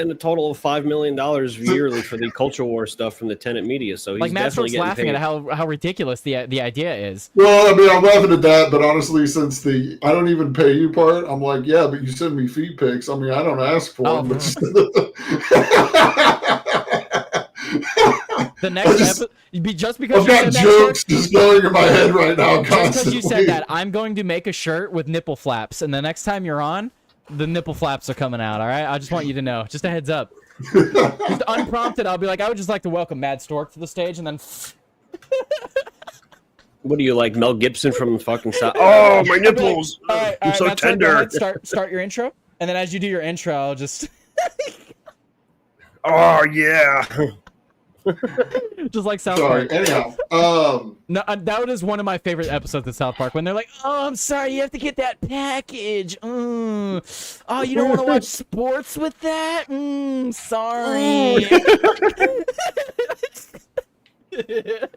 a total of $5 million yearly for the culture war stuff from the tenant media. So he's like, Matt definitely starts getting laughing paid. at how ridiculous the idea is. Well, I mean, I'm laughing at that, but honestly, since the I don't even pay you part, I'm like, yeah, but you send me feed pics. I mean, I don't ask for them. But the next episode, just because I've got jokes just going in my head right now constantly. Just because you said that, I'm going to make a shirt with nipple flaps, and the next time you're on, the nipple flaps are coming out, all right? I just want you to know. Just a heads up. Just unprompted, I'll be like, I would just like to welcome Mad Stork to the stage, and then... What are you, like Mel Gibson from fucking... Oh, my nipples! All right, I'm so tender. Start your intro, and then as you do your intro, I'll just... Oh, yeah! Just like South Sorry. Park. Anyhow, No, that was one of my favorite episodes of South Park when they're like, "Oh, I'm sorry, you have to get that package. Oh, you don't want to watch sports with that? Sorry."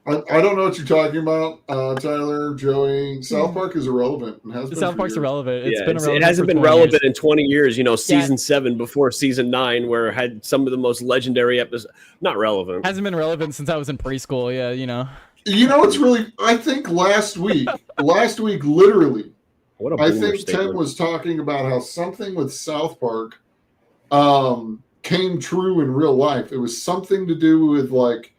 I don't know what you're talking about, Tyler, Joey. South Park is irrelevant and has been. South for Park's years. irrelevant. It's Yeah, been irrelevant. it hasn't for been 20 relevant years. in 20 years. You know, season 7 before season 9, where it had some of the most legendary episodes. Not relevant. Hasn't been relevant since I was in preschool. Yeah, you know. You know, it's really. I think last week, literally, What a I boomer think statement. Tim was talking about how something with South Park came true in real life. It was something to do with like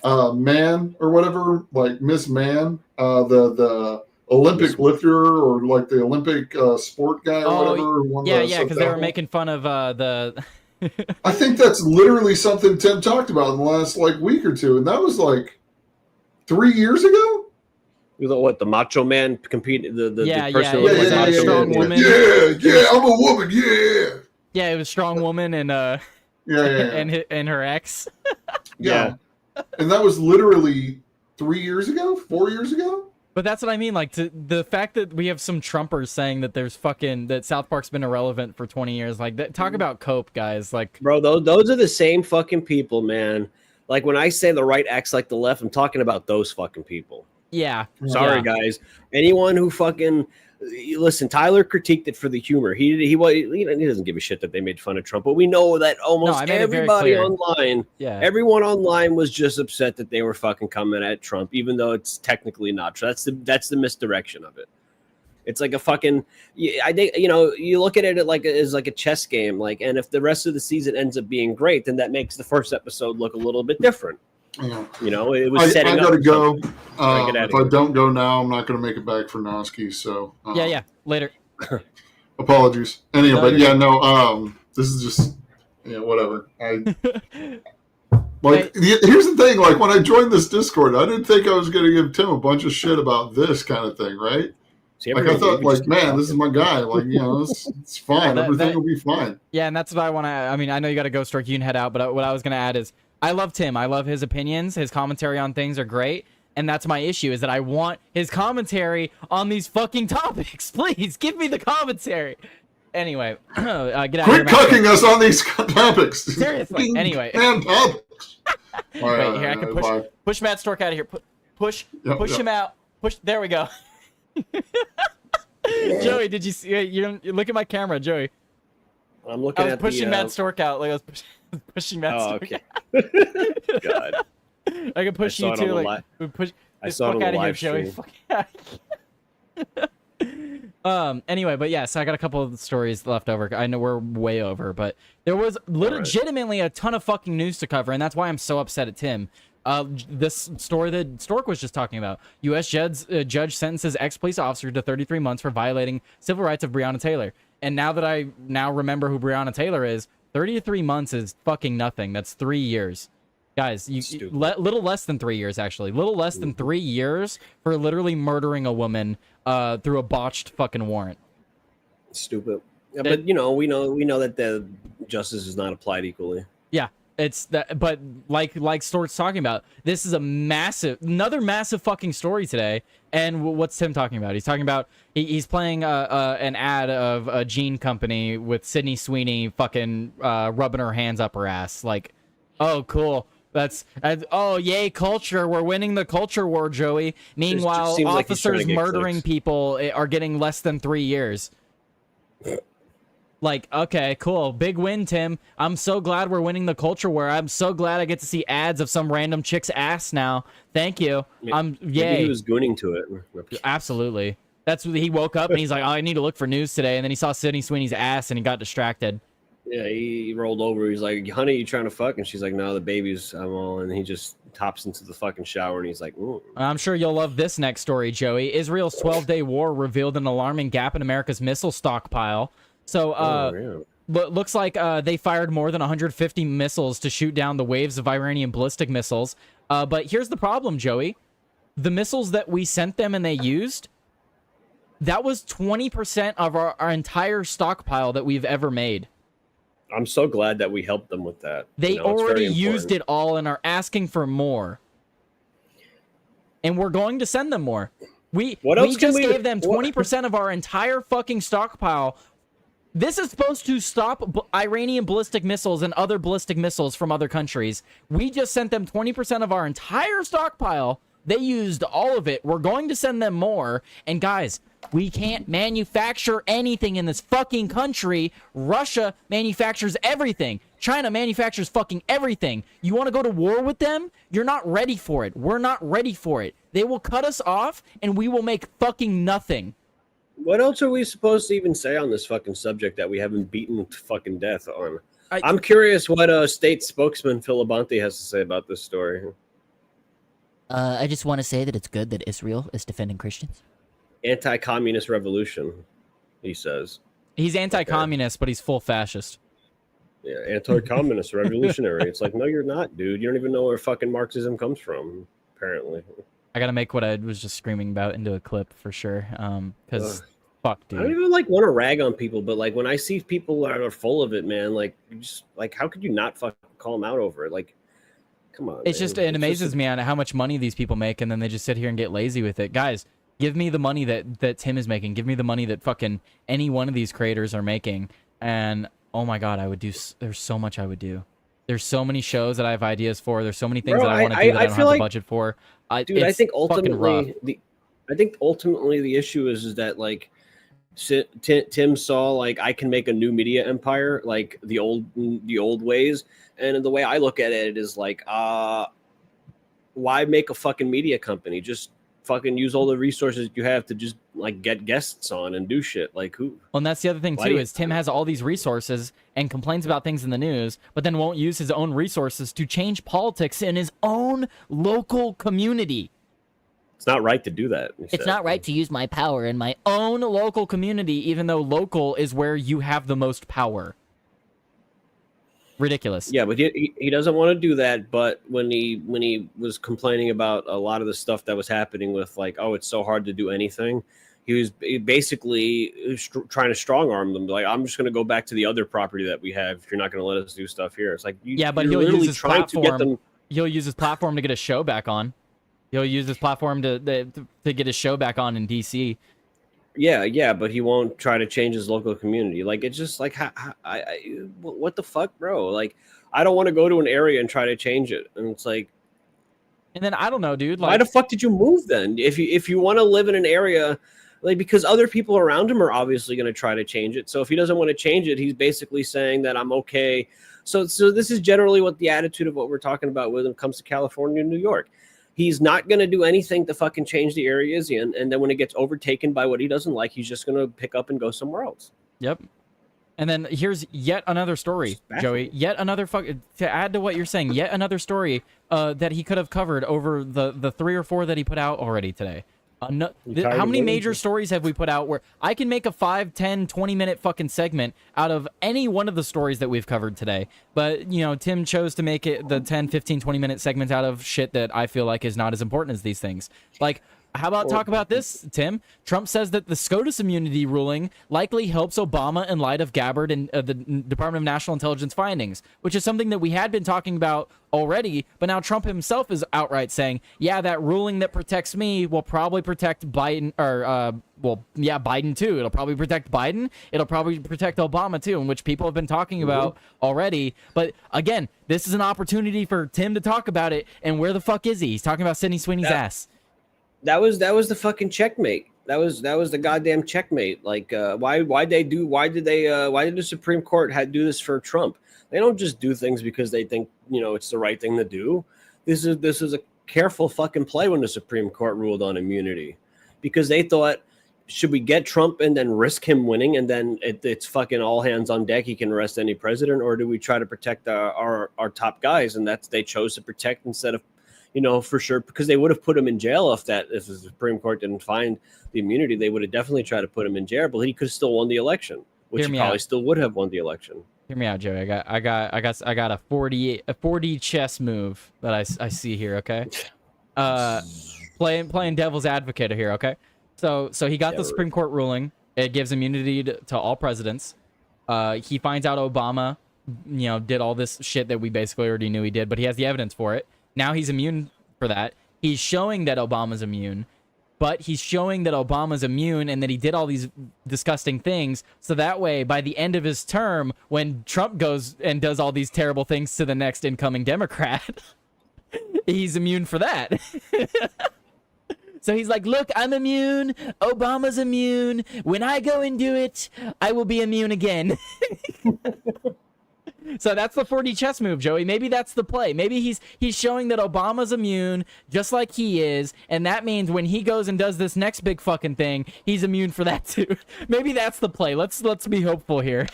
Man or whatever, like Miss Man, the Olympic lifter or like the Olympic sport guy or whatever. Yeah, because they were making fun of the. I think that's literally something Tim talked about in the last like week or two, and that was like 3 years ago. What, the Macho Man competed? The Yeah, person yeah, who was yeah, like yeah, Macho strong Man? woman. Yeah, I'm a woman. Yeah. Yeah, it was strong woman and Yeah. and her ex. Yeah. And that was literally 3 years ago, 4 years ago. But that's what I mean. Like, the fact that we have some Trumpers saying that that South Park's been irrelevant for 20 years. Like, talk about cope, guys. Like, Bro, those are the same fucking people, man. Like, when I say the right acts like the left, I'm talking about those fucking people. yeah. Sorry, yeah. guys. Anyone who fucking listen, Tyler critiqued it for the humor. He doesn't give a shit that they made fun of Trump, but we know that almost I made it very everybody clear. online, Yeah. everyone online was just upset that they were fucking coming at Trump, even though it's technically not true. That's the misdirection of it. It's like a fucking. I think you look at it as like a chess game. Like, and if the rest of the season ends up being great, then that makes the first episode look a little bit different. Yeah. You know, it was setting I up. gotta go. Get out If of I don't go now, I'm not gonna make it back for Noski. So Yeah. Later. apologies. Anyway, No, but you're yeah, no. This is just whatever. Here's the thing. Like when I joined this Discord, I didn't think I was gonna give Tim a bunch of shit about this kind of thing, right? See, Like I thought, like man, this is my guy. Like it's fine. Everything will be fine. Yeah, and that's what I want to. I mean, I know you got to go, Stork. You can head out, but what I was gonna add is, I love Tim. I love his opinions. His commentary on things are great. And that's my issue, is that I want his commentary on these fucking topics. Please, give me the commentary. Anyway, get out of here. Quit cooking us on these topics. Seriously. Anyway. Damn topics. Wait, here, I can push Matt Stork out of here. Push him out. There we go. Joey, did you see? You look at my camera, Joey. I'm looking I was at pushing Matt Stork out. Like I was pushing Matt Stork okay. out. God. I can push you too. Like, push. I saw it on the out of here, live Joey. stream. Fuck. Anyway, but yeah, so I got a couple of stories left over. I know we're way over, but there was legitimately a ton of fucking news to cover, and that's why I'm so upset at Tim. This story that Stork was just talking about. U.S. judge sentences ex-police officer to 33 months for violating civil rights of Breonna Taylor. And now that I remember who Breonna Taylor is, 33 months is fucking nothing. That's 3 years. Guys, little less than 3 years, actually. Little less than 3 years for literally murdering a woman through a botched fucking warrant. Stupid. Yeah, but we know that the justice is not applied equally. Yeah, it's that. But like Stort's talking about, this is another massive fucking story today. And what's Tim talking about? He's talking about he's playing an ad of a jean company with Sydney Sweeney fucking rubbing her hands up her ass. Like, oh, cool. Oh, yay, culture. We're winning the culture war, Joey. Meanwhile, officers murdering people are getting less than 3 years. Like, okay, cool. Big win, Tim. I'm so glad we're winning the culture war. I'm so glad I get to see ads of some random chick's ass now. Thank you. Maybe yay. he was gooning to it. Absolutely. That's what he woke up and he's like, oh, I need to look for news today. And then he saw Sydney Sweeney's ass and he got distracted. Yeah, he rolled over. He's like, honey, you trying to fuck? And she's like, no, the baby's, I'm all. And he just tops into the fucking shower and he's like, ooh. I'm sure you'll love this next story, Joey. Israel's 12-day war revealed an alarming gap in America's missile stockpile. So, looks like they fired more than 150 missiles to shoot down the waves of Iranian ballistic missiles. But here's the problem, Joey. The missiles that we sent them and they used, that was 20% of our entire stockpile that we've ever made. I'm so glad that we helped them with that. They already used it all and are asking for more. And we're going to send them more. We just gave them 20% of our entire fucking stockpile. This is supposed to stop Iranian ballistic missiles and other ballistic missiles from other countries. We just sent them 20% of our entire stockpile. They used all of it. We're going to send them more. And guys, we can't manufacture anything in this fucking country. Russia manufactures everything. China manufactures fucking everything. You want to go to war with them? You're not ready for it. We're not ready for it. They will cut us off and we will make fucking nothing. What else are we supposed to even say on this fucking subject that we haven't beaten to fucking death on? I'm curious what state spokesman Phil Labonte has to say about this story. I just want to say that it's good that Israel is defending Christians. Anti-communist revolution, he says. He's anti-communist, but he's full fascist. Yeah, anti-communist revolutionary. It's like, no, you're not, dude. You don't even know where fucking Marxism comes from, apparently. I gotta make what I was just screaming about into a clip for sure. Because fuck, dude. I don't even want to rag on people, but like when I see people that are full of it, man, like just like how could you not fucking call them out over it? Like, come on. It's just it amazes me on how much money these people make, and then they just sit here and get lazy with it. Guys, give me the money that Tim is making. Give me the money that fucking any one of these creators are making, and oh my god, I would do. There's so much I would do. There's so many shows that I have ideas for. There's so many things that I want to do that I don't have the budget for. Dude, I think ultimately the issue is that like Tim saw like I can make a new media empire like the old ways, and the way I look at it is like why make a fucking media company? Just fucking use all the resources you have to just like get guests on and do shit. Like who? Well, and that's the other thing too is Tim has all these resources and complains about things in the news, but then won't use his own resources to change politics in his own local community. It's not right to do that. It's not right to use my power in my own local community, even though local is where you have the most power. Ridiculous. Yeah, but he doesn't want to do that. But when he was complaining about a lot of the stuff that was happening with like, oh, it's so hard to do anything, he was basically trying to strong arm them. Like, I'm just going to go back to the other property that we have if you're not going to let us do stuff here. It's like, but he'll use his platform. He'll use his platform to get his show back on. He'll use his platform to get his show back on in DC. Yeah, but he won't try to change his local community. Like, it's just like, what the fuck, bro? Like, I don't want to go to an area and try to change it. And it's like, and then I don't know, dude. Like, why the fuck did you move then? If you want to live in an area, like, because other people around him are obviously going to try to change it. So if he doesn't want to change it, he's basically saying that I'm okay. So this is generally what the attitude of what we're talking about when it comes to California and New York. He's not going to do anything to fucking change the area he's in. And then when it gets overtaken by what he doesn't like, he's just going to pick up and go somewhere else. Yep. And then here's yet another story, Joey. Yet another to add to what you're saying, yet another story that he could have covered over the 3 or 4 that he put out already today. How many major stories have we put out where I can make a 5, 10, 20-minute fucking segment out of any one of the stories that we've covered today? But, you know, Tim chose to make it the 10, 15, 20-minute segment out of shit that I feel like is not as important as these things. Like, How about talk about this, Tim? Trump says that the SCOTUS immunity ruling likely helps Obama in light of Gabbard and the Department of National Intelligence findings, which is something that we had been talking about already, but now Trump himself is outright saying, yeah, that ruling that protects me will probably protect Biden, or, Biden too. It'll probably protect Biden. It'll probably protect Obama too, in which people have been talking about already. But again, this is an opportunity for Tim to talk about it, and where the fuck is he? He's talking about Sidney Sweeney's ass. That was the fucking checkmate. That was the goddamn checkmate. Like, why did the Supreme Court do this for Trump? They don't just do things because they think, it's the right thing to do. This is a careful fucking play when the Supreme Court ruled on immunity, because they thought, should we get Trump and then risk him winning, and then it's fucking all hands on deck, he can arrest any president, or do we try to protect our top guys? And they chose to protect instead of, for sure, because they would have put him in jail if the Supreme Court didn't find the immunity. They would have definitely tried to put him in jail, but he could have still won the election, which he probably still would have won the election. Hear me out, Joey. I got a 40 chess move that I see here. Okay, playing devil's advocate here. Okay, so he got the Supreme Court ruling. It gives immunity to all presidents. He finds out Obama, did all this shit that we basically already knew he did, but he has the evidence for it. Now he's immune for that. He's showing that Obama's immune, but he's showing that Obama's immune and that he did all these disgusting things. So that way, by the end of his term, when Trump goes and does all these terrible things to the next incoming Democrat, he's immune for that. So he's like, look, I'm immune. Obama's immune. When I go and do it, I will be immune again. So that's the 4D chess move, Joey. Maybe that's the play. Maybe he's showing that Obama's immune just like he is, and that means when he goes and does this next big fucking thing, he's immune for that too. Maybe that's the play. Let's be hopeful here.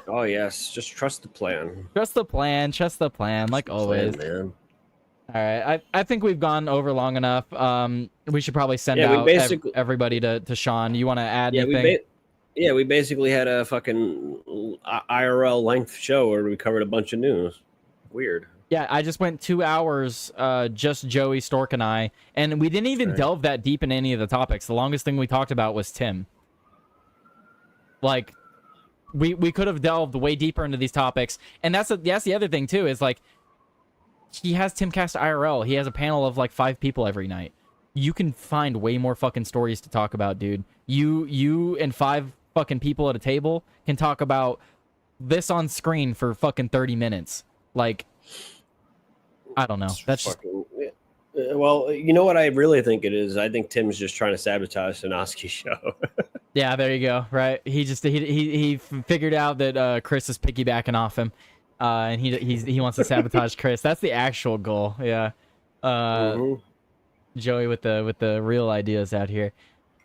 Oh yes, just trust the plan. Trust the plan, like always. Man. All right, I think we've gone over long enough. We should probably send out everybody to Sean. You want to add anything? We basically had a fucking IRL length show where we covered a bunch of news. Weird. Yeah, I just went 2 hours, just Joey, Stork, and I, and we didn't even delve that deep in any of the topics. The longest thing we talked about was Tim. Like, we could have delved way deeper into these topics, and that's the other thing too, is like, he has Timcast IRL. He has a panel of like 5 people every night. You can find way more fucking stories to talk about, dude. You and 5 fucking people at a table can talk about this on screen for fucking 30 minutes. Like, I don't know. That's just... Well, you know what I really think it is? I think Tim's just trying to sabotage Sanoski's show. Yeah, there you go. Right. He figured out that Chris is piggybacking off him. And he wants to sabotage Chris. That's the actual goal. Yeah. Joey with the real ideas out here.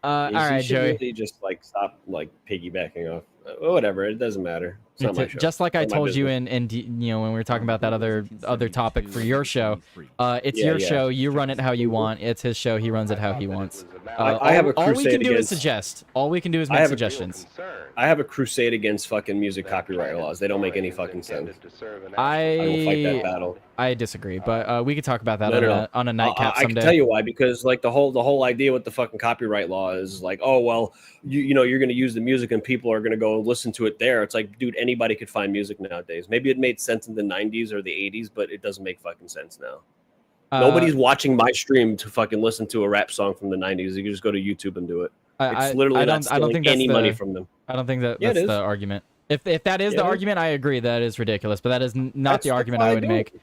All right, Joey. Really just like stop like piggybacking off. Whatever, it doesn't matter. It's not my show. Just like I told you in when we were talking about that other topic for your show. It's your show. You run it how you want. It's his show. He runs it how he wants. I have a crusade all we can do is suggest. All we can do is make suggestions. I have a crusade against fucking music copyright laws. They don't make any fucking sense. I will fight that battle. I disagree, but we could talk about that on a nightcap someday. I can tell you why, because like the whole idea with the fucking copyright law is like, oh well, you're going to use the music and people are going to go listen to it there. It's like, dude, anybody could find music nowadays. Maybe it made sense in the 90s or the 80s, but it doesn't make fucking sense now. Nobody's watching my stream to fucking listen to a rap song from the 90s. You can just go to YouTube and do it. It's literally not stealing any money from them. I don't think that's the argument. If that is the argument, I agree that is ridiculous, but that is not the argument I would make.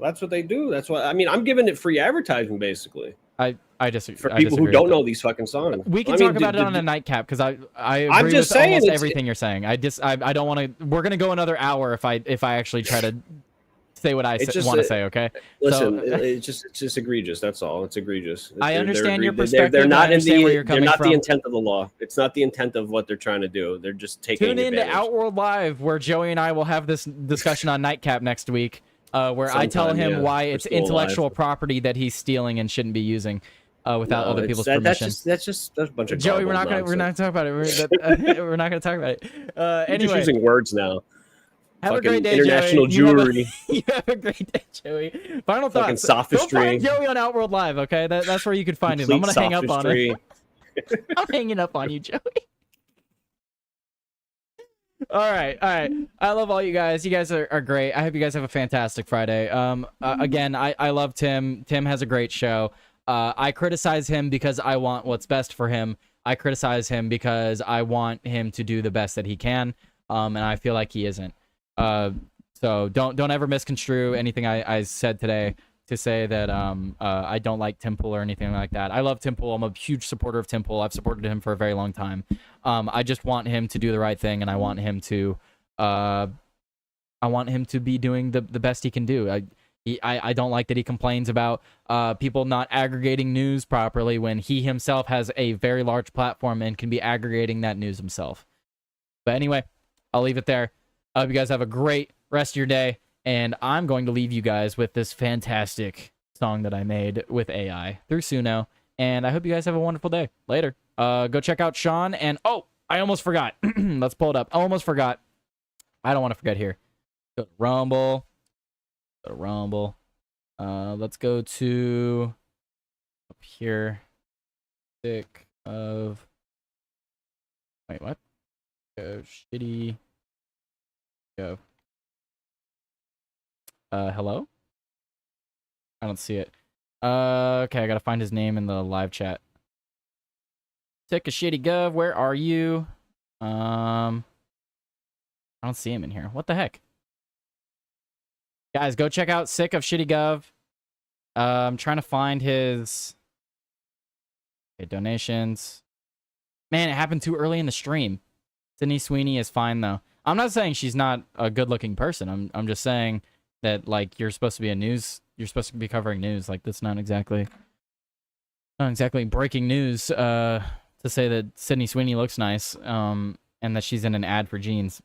That's what they do. That's what I mean. I'm giving it free advertising, basically. I disagree. For people who don't know these fucking songs. We can talk about it on a nightcap because I agree with almost everything you're saying. I don't want to. We're gonna go another hour if I actually try to say what I want to say. Okay. Listen, it's just egregious. That's all. It's egregious. I understand your perspective. They're not the intent of the law. It's not the intent of what they're trying to do. They're just taking. Tune in to Outworld Live, where Joey and I will have this discussion on nightcap next week. Where I tell him why it's intellectual property that he's stealing and shouldn't be using without other people's permission. That's a bunch of Joey. We're not gonna talk about it. We're not gonna talk about it. Anyway, you're just using words now. Have a Fucking great day, international Joey. jewelry. You have a great day, Joey. Final Fucking thoughts. sophistry. Go find Joey on Outworld Live, okay? That's where you can find him. I'm Complete gonna hang up on sophistry. him. I'm hanging up on you, Joey. All right. I love all you guys. You guys are great. I hope you guys have a fantastic Friday. Again, I love Tim. Tim has a great show. I criticize him because I want what's best for him. I criticize him because I want him to do the best that he can. And I feel like he isn't. So don't ever misconstrue anything I said today to say that I don't like Tim Pool or anything like that. I love Tim Pool. I'm a huge supporter of Tim Pool. I've supported him for a very long time. I just want him to do the right thing, and I want him to be doing the best he can do. I don't like that he complains about people not aggregating news properly when he himself has a very large platform and can be aggregating that news himself. But anyway, I'll leave it there. I hope you guys have a great rest of your day, and I'm going to leave you guys with this fantastic song that I made with AI through Suno, and I hope you guys have a wonderful day. Later. Go check out Sean, and I almost forgot. Let's pull it up. I almost forgot. I don't want to forget here. Go to Rumble. Let's go to up here. Sick of. Wait, what? Go shitty. Go. Hello? I don't see it. Okay, I gotta find his name in the live chat. Sick of shitty gov, where are you? I don't see him in here. What the heck? Guys, go check out Sick of Shitty Gov. I'm trying to find his donations. Man, it happened too early in the stream. Sydney Sweeney is fine though. I'm not saying she's not a good-looking person. I'm just saying that like you're supposed to be you're supposed to be covering news. Like that's not exactly breaking news to say that Sydney Sweeney looks nice and that she's in an ad for jeans.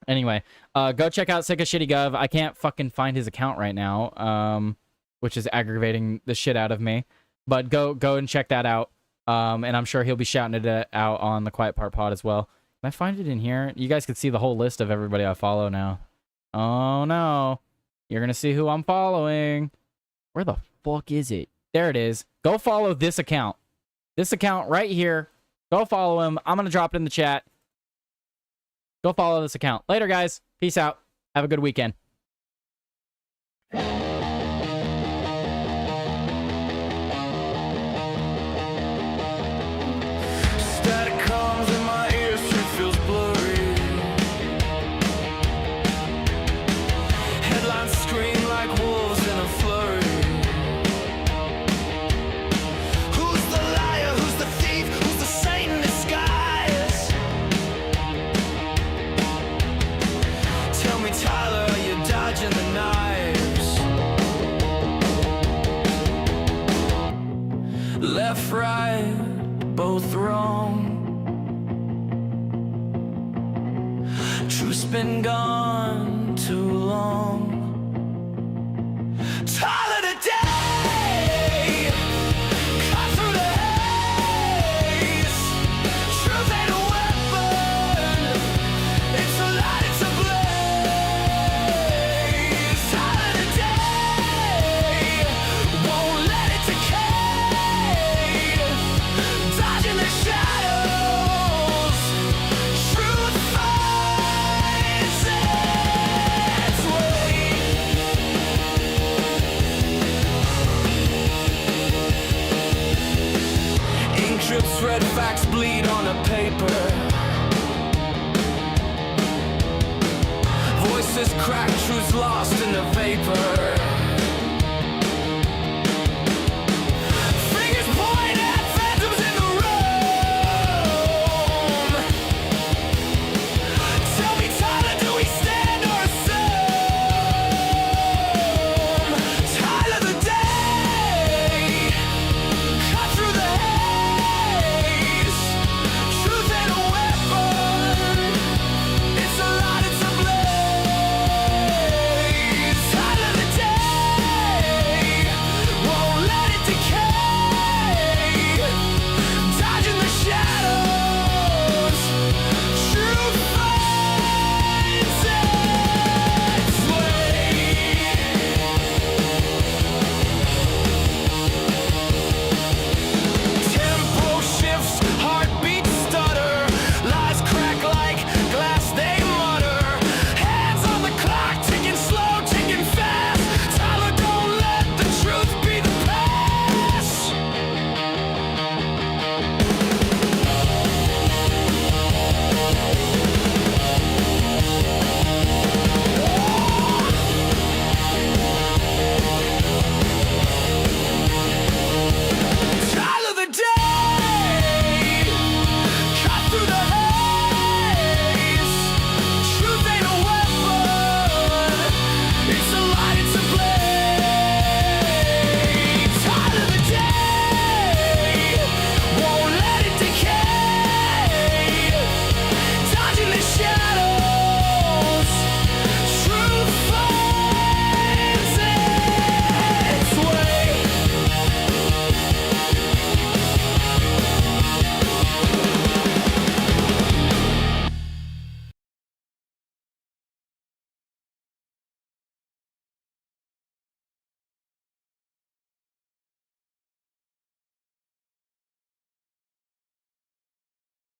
Anyway, go check out Sick of Shitty Gov. I can't fucking find his account right now, which is aggravating the shit out of me. But go and check that out. And I'm sure he'll be shouting it out on the Quiet Part Pod as well. Can I find it in here? You guys can see the whole list of everybody I follow now. Oh no. You're gonna see who I'm following. Where the fuck is it? There it is. Go follow this account. This account right here. Go follow him. I'm gonna drop it in the chat. Go follow this account. Later, guys. Peace out. Have a good weekend. Static comes in my ears, shit feels blurry. Headlines scream like wolves in a flurry. Who's the liar? Who's the thief? Who's the saint in disguise? Tell me, Tyler, are you dodging the knives? Left, right, both wrong. Truth's been gone too long. Tyler today, cut through the haze. Truth ain't a weapon, it's a light, it's a blaze. Tyler today, won't let it decay. Dodging the shadows, truth finds its way. Ink drips, red facts bleed on a paper. Voices crack, truths lost in the vapor.